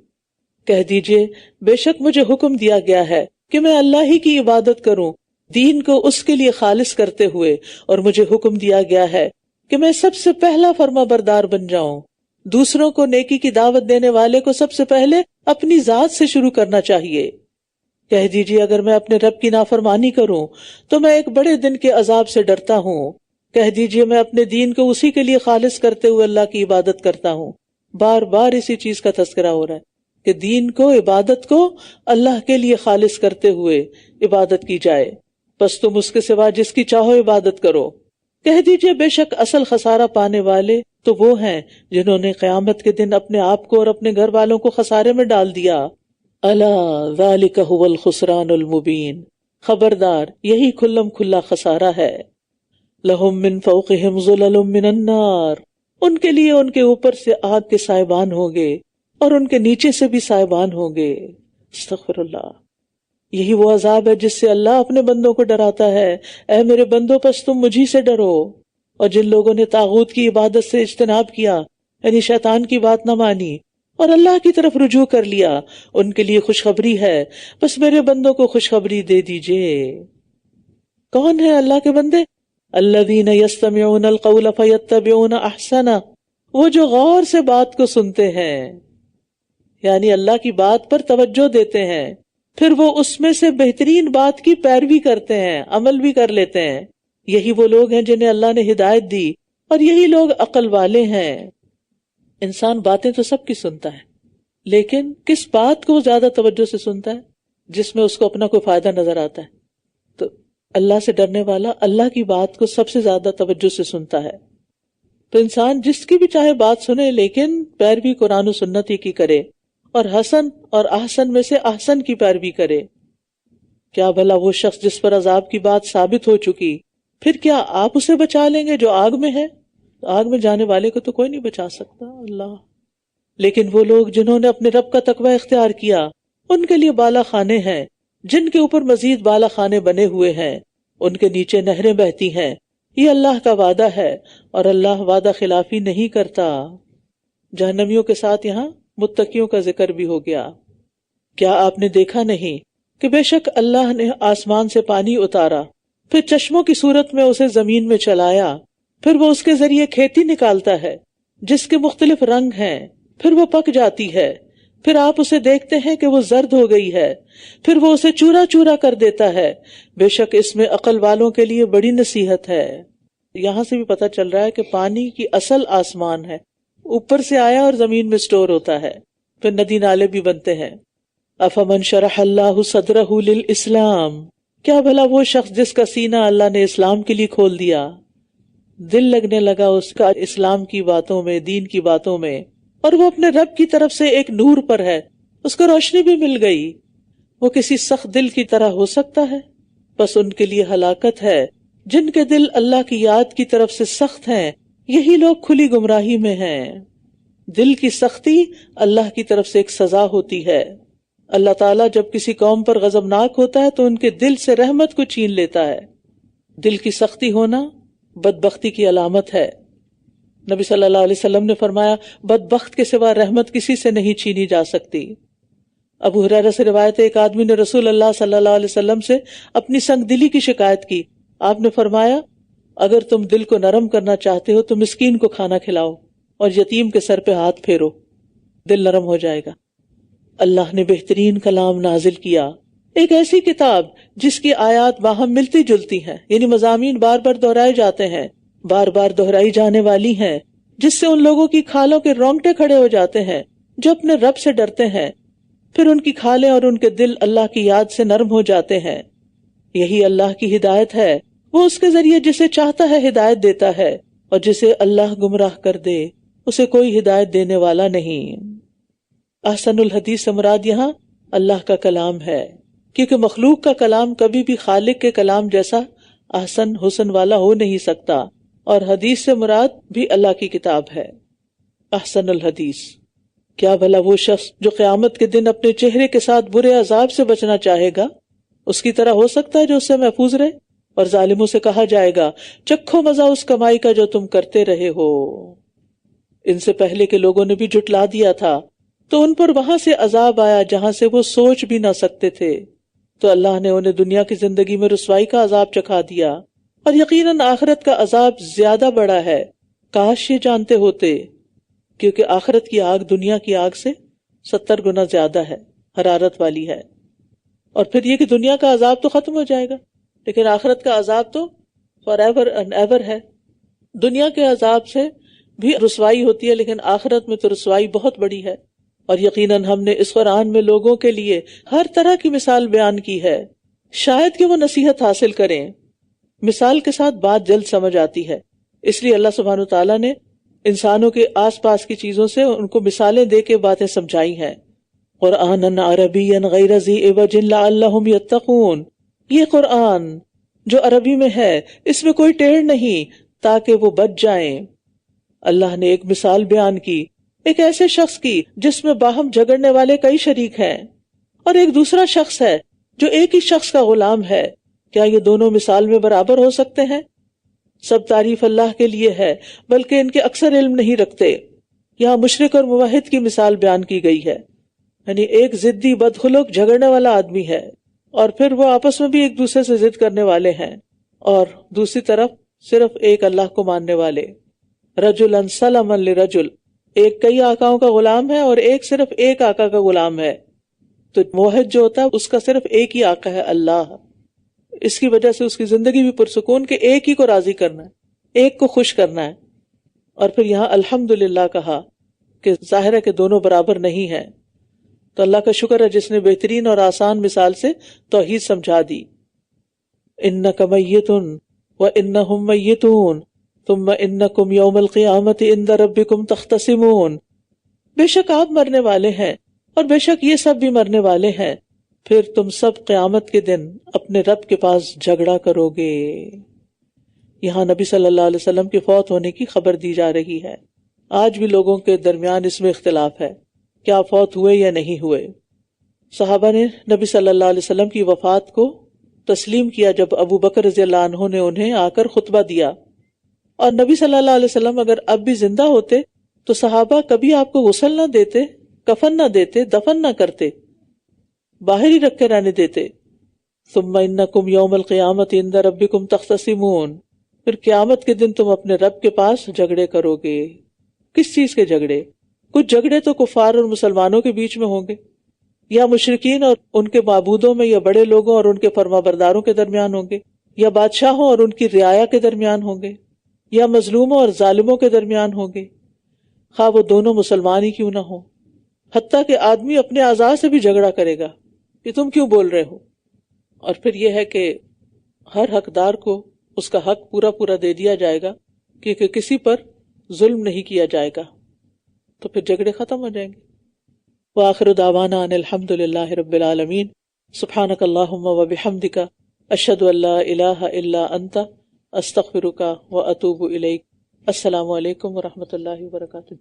کہہ دیجئے بے شک مجھے حکم دیا گیا ہے کہ میں اللہ ہی کی عبادت کروں، دین کو اس کے لیے خالص کرتے ہوئے، اور مجھے حکم دیا گیا ہے کہ میں سب سے پہلا فرما بردار بن جاؤں۔ دوسروں کو نیکی کی دعوت دینے والے کو سب سے پہلے اپنی ذات سے شروع کرنا چاہیے۔ کہہ دیجئے اگر میں اپنے رب کی نافرمانی کروں تو میں ایک بڑے دن کے عذاب سے ڈرتا ہوں۔ کہہ دیجئے میں اپنے دین کو اسی کے لیے خالص کرتے ہوئے اللہ کی عبادت کرتا ہوں۔ بار بار اسی چیز کا تذکرہ ہو رہا ہے کہ دین کو، عبادت کو اللہ کے لیے خالص کرتے ہوئے عبادت کی جائے، بس تم اس کے سوا جس کی چاہو عبادت کرو۔ کہہ دیجئے بے شک اصل خسارہ پانے والے تو وہ ہیں جنہوں نے قیامت کے دن اپنے آپ کو اور اپنے گھر والوں کو خسارے میں ڈال دیا۔ الا ذالک هو الخسران المبین، خبردار یہی کھلم کھلا خسارہ ہے۔ لہم من فوقہم ظلل من النار، ان کے لیے ان کے اوپر سے آگ کے سائبان ہوں گے اور ان کے نیچے سے بھی سائبان ہوں گے۔ استغفر اللہ۔ یہی وہ عذاب ہے جس سے اللہ اپنے بندوں کو ڈراتا ہے، اے میرے بندوں پس تم مجھی سے ڈرو۔ اور جن لوگوں نے طاغوت کی عبادت سے اجتناب کیا، یعنی شیطان کی بات نہ مانی اور اللہ کی طرف رجوع کر لیا، ان کے لیے خوشخبری ہے، بس میرے بندوں کو خوشخبری دے دیجئے۔ کون ہے اللہ کے بندے؟ الذین یستمعون القول فیتبعون احسنہ، وہ جو غور سے بات کو سنتے ہیں، یعنی اللہ کی بات پر توجہ دیتے ہیں، پھر وہ اس میں سے بہترین بات کی پیروی کرتے ہیں، عمل بھی کر لیتے ہیں۔ یہی وہ لوگ ہیں جنہیں اللہ نے ہدایت دی، اور یہی لوگ عقل والے ہیں۔ انسان باتیں تو سب کی سنتا ہے، لیکن کس بات کو زیادہ توجہ سے سنتا ہے؟ جس میں اس کو اپنا کوئی فائدہ نظر آتا ہے۔ تو اللہ سے ڈرنے والا اللہ کی بات کو سب سے زیادہ توجہ سے سنتا ہے۔ تو انسان جس کی بھی چاہے بات سنے، لیکن پیروی قرآن و سنت ہی کی کرے، اور حسن اور احسن میں سے احسن کی پیروی کرے۔ کیا بھلا وہ شخص جس پر عذاب کی بات ثابت ہو چکی، پھر کیا آپ اسے بچا لیں گے جو آگ میں ہے؟ آگ میں جانے والے کو تو کوئی نہیں بچا سکتا، اللہ۔ لیکن وہ لوگ جنہوں نے اپنے رب کا تقوی اختیار کیا، ان کے لیے بالا خانے ہیں، جن کے اوپر مزید بالا خانے بنے ہوئے ہیں، ان کے نیچے نہریں بہتی ہیں۔ یہ اللہ کا وعدہ ہے، اور اللہ وعدہ خلافی نہیں کرتا۔ جہنمیوں کے ساتھ یہاں متقیوں کا ذکر بھی ہو گیا۔ کیا آپ نے دیکھا نہیں کہ بے شک اللہ نے آسمان سے پانی اتارا، پھر چشموں کی صورت میں اسے زمین میں چلایا، پھر وہ اس کے ذریعے کھیتی نکالتا ہے جس کے مختلف رنگ ہیں، پھر وہ پک جاتی ہے، پھر آپ اسے دیکھتے ہیں کہ وہ زرد ہو گئی ہے، پھر وہ اسے چورا چورا کر دیتا ہے۔ بے شک اس میں عقل والوں کے لیے بڑی نصیحت ہے۔ یہاں سے بھی پتہ چل رہا ہے کہ پانی کی اصل آسمان ہے، اوپر سے آیا اور زمین میں سٹور ہوتا ہے، پھر ندی نالے بھی بنتے ہیں۔ افمن شرح اللہ صدرہ للاسلام، کیا بھلا وہ شخص جس کا سینہ اللہ نے اسلام کے لیے کھول دیا، دل لگنے لگا اس کا اسلام کی باتوں میں، دین کی باتوں میں، اور وہ اپنے رب کی طرف سے ایک نور پر ہے، اس کو روشنی بھی مل گئی، وہ کسی سخت دل کی طرح ہو سکتا ہے؟ بس ان کے لیے ہلاکت ہے جن کے دل اللہ کی یاد کی طرف سے سخت ہیں، یہی لوگ کھلی گمراہی میں ہیں۔ دل کی سختی اللہ کی طرف سے ایک سزا ہوتی ہے۔ اللہ تعالیٰ جب کسی قوم پر غضبناک ہوتا ہے تو ان کے دل سے رحمت کو چھین لیتا ہے۔ دل کی سختی ہونا بدبختی کی علامت ہے۔ نبی صلی اللہ علیہ وسلم نے فرمایا، بدبخت کے سوا رحمت کسی سے نہیں چھینی جا سکتی۔ ابو ہریرہ سے روایت ہے، ایک آدمی نے رسول اللہ صلی اللہ علیہ وسلم سے اپنی سنگ دلی کی شکایت کی۔ آپ نے فرمایا، اگر تم دل کو نرم کرنا چاہتے ہو تو مسکین کو کھانا کھلاؤ اور یتیم کے سر پہ ہاتھ پھیرو، دل نرم ہو جائے گا۔ اللہ نے بہترین کلام نازل کیا، ایک ایسی کتاب جس کی آیات باہم ملتی جلتی ہیں، یعنی مضامین بار بار دہرائے جاتے ہیں، بار بار دہرائی جانے والی ہیں، جس سے ان لوگوں کی کھالوں کے رونگٹے کھڑے ہو جاتے ہیں جو اپنے رب سے ڈرتے ہیں، پھر ان کی کھالیں اور ان کے دل اللہ کی یاد سے نرم ہو جاتے ہیں۔ یہی اللہ کی ہدایت ہے، وہ اس کے ذریعے جسے چاہتا ہے ہدایت دیتا ہے، اور جسے اللہ گمراہ کر دے اسے کوئی ہدایت دینے والا نہیں۔ احسن الحدیث سے مراد یہاں اللہ کا کلام ہے، کیونکہ مخلوق کا کلام کبھی بھی خالق کے کلام جیسا احسن حسن والا ہو نہیں سکتا، اور حدیث سے مراد بھی اللہ کی کتاب ہے۔ احسن الحدیث کیا بھلا وہ شخص جو قیامت کے دن اپنے چہرے کے ساتھ برے عذاب سے بچنا چاہے گا اس کی طرح ہو سکتا ہے جو اس سے محفوظ رہے؟ اور ظالموں سے کہا جائے گا چکھو مزہ اس کمائی کا جو تم کرتے رہے ہو۔ ان سے پہلے کے لوگوں نے بھی جھٹلا دیا تھا تو ان پر وہاں سے عذاب آیا جہاں سے وہ سوچ بھی نہ سکتے تھے، تو اللہ نے انہیں دنیا کی زندگی میں رسوائی کا عذاب چکھا دیا، اور یقیناً آخرت کا عذاب زیادہ بڑا ہے، کاش یہ جانتے ہوتے، کیونکہ آخرت کی آگ دنیا کی آگ سے 70 گنا زیادہ ہے، حرارت والی ہے۔ اور پھر یہ کہ دنیا کا عذاب تو ختم ہو جائے گا، لیکن آخرت کا عذاب تو فار ایور اینڈ ایور ہے۔ دنیا کے عذاب سے بھی رسوائی ہوتی ہے، لیکن آخرت میں تو رسوائی بہت بڑی ہے۔ اور یقیناً ہم نے اس قرآن میں لوگوں کے لیے ہر طرح کی مثال بیان کی ہے، شاید کہ وہ نصیحت حاصل کریں۔ مثال کے ساتھ بات جلد سمجھ آتی ہے، اس لیے اللہ سبحانہ وتعالیٰ نے انسانوں کے آس پاس کی چیزوں سے ان کو مثالیں دے کے باتیں سمجھائی ہیں۔ قرآنًا عربیًا غیر ذی عوج لعلہم یتقون، یہ قرآن جو عربی میں ہے اس میں کوئی ٹیڑھ نہیں تاکہ وہ بچ جائیں۔ اللہ نے ایک مثال بیان کی ایک ایسے شخص کی جس میں باہم جھگڑنے والے کئی شریک ہیں، اور ایک دوسرا شخص ہے جو ایک ہی شخص کا غلام ہے، کیا یہ دونوں مثال میں برابر ہو سکتے ہیں؟ سب تعریف اللہ کے لیے ہے، بلکہ ان کے اکثر علم نہیں رکھتے۔ یہاں مشرک اور موحد کی مثال بیان کی گئی ہے، یعنی ایک ضدی بدخلق جھگڑنے والا آدمی ہے، اور پھر وہ آپس میں بھی ایک دوسرے سے ضد کرنے والے ہیں، اور دوسری طرف صرف ایک اللہ کو ماننے والے۔ رجلا سلما لرجل، ایک کئی آقاؤں کا غلام ہے اور ایک صرف ایک آقا کا غلام ہے، تو موحد جو ہوتا ہے اس کا صرف ایک ہی آقا ہے، اللہ۔ اس کی وجہ سے اس کی زندگی بھی پرسکون کہ ایک ہی کو راضی کرنا ہے، ایک کو خوش کرنا ہے۔ اور پھر یہاں الحمدللہ کہا کہ ظاہر ہے کہ دونوں برابر نہیں ہیں، تو اللہ کا شکر ہے جس نے بہترین اور آسان مثال سے توحید سمجھا دی۔ انک میت وانہم میتون ثم انکم یوم القیامت عند ربکم تختصمون، بے شک آپ مرنے والے ہیں اور بے شک یہ سب بھی مرنے والے ہیں، پھر تم سب قیامت کے دن اپنے رب کے پاس جھگڑا کرو گے۔ یہاں نبی صلی اللہ علیہ وسلم کے فوت ہونے کی خبر دی جا رہی ہے۔ آج بھی لوگوں کے درمیان اس میں اختلاف ہے، کیا فوت ہوئے یا نہیں ہوئے۔ صحابہ نے نبی صلی اللہ علیہ وسلم کی وفات کو تسلیم کیا جب ابو بکر رضی اللہ عنہ نے انہیں آ کر خطبہ دیا، اور نبی صلی اللہ علیہ وسلم اگر اب بھی زندہ ہوتے تو صحابہ کبھی آپ کو غسل نہ دیتے، کفن نہ دیتے، دفن نہ کرتے، باہر ہی رکھ کے رہنے دیتے۔ ثم انکم یوم القیامت عند ربکم تختصمون، پھر قیامت کے دن تم اپنے رب کے پاس جھگڑے کرو گے۔ کس چیز کے جھگڑے؟ کچھ جھگڑے تو کفار اور مسلمانوں کے بیچ میں ہوں گے، یا مشرکین اور ان کے معبودوں میں، یا بڑے لوگوں اور ان کے فرما برداروں کے درمیان ہوں گے، یا بادشاہوں اور ان کی رعایا کے درمیان ہوں گے، یا مظلوموں اور ظالموں کے درمیان ہوں گے، خواہ وہ دونوں مسلمان ہی کیوں نہ ہوں۔ حتیٰ کہ آدمی اپنے اعضاء سے بھی جھگڑا کرے گا کہ تم کیوں بول رہے ہو۔ اور پھر یہ ہے کہ ہر حقدار کو اس کا حق پورا پورا دے دیا جائے گا، کیونکہ کسی پر ظلم نہیں کیا جائے گا، تو پھر جھگڑے ختم ہو جائیں گے۔ وآخر دعوانا ان الحمد للہ رب العالمین، سبحانک اللہم وبحمدک، اشہد ان لا الہ الا انت، استغفرک واتوب الیک۔ السلام علیکم ورحمۃ اللہ وبرکاتہ۔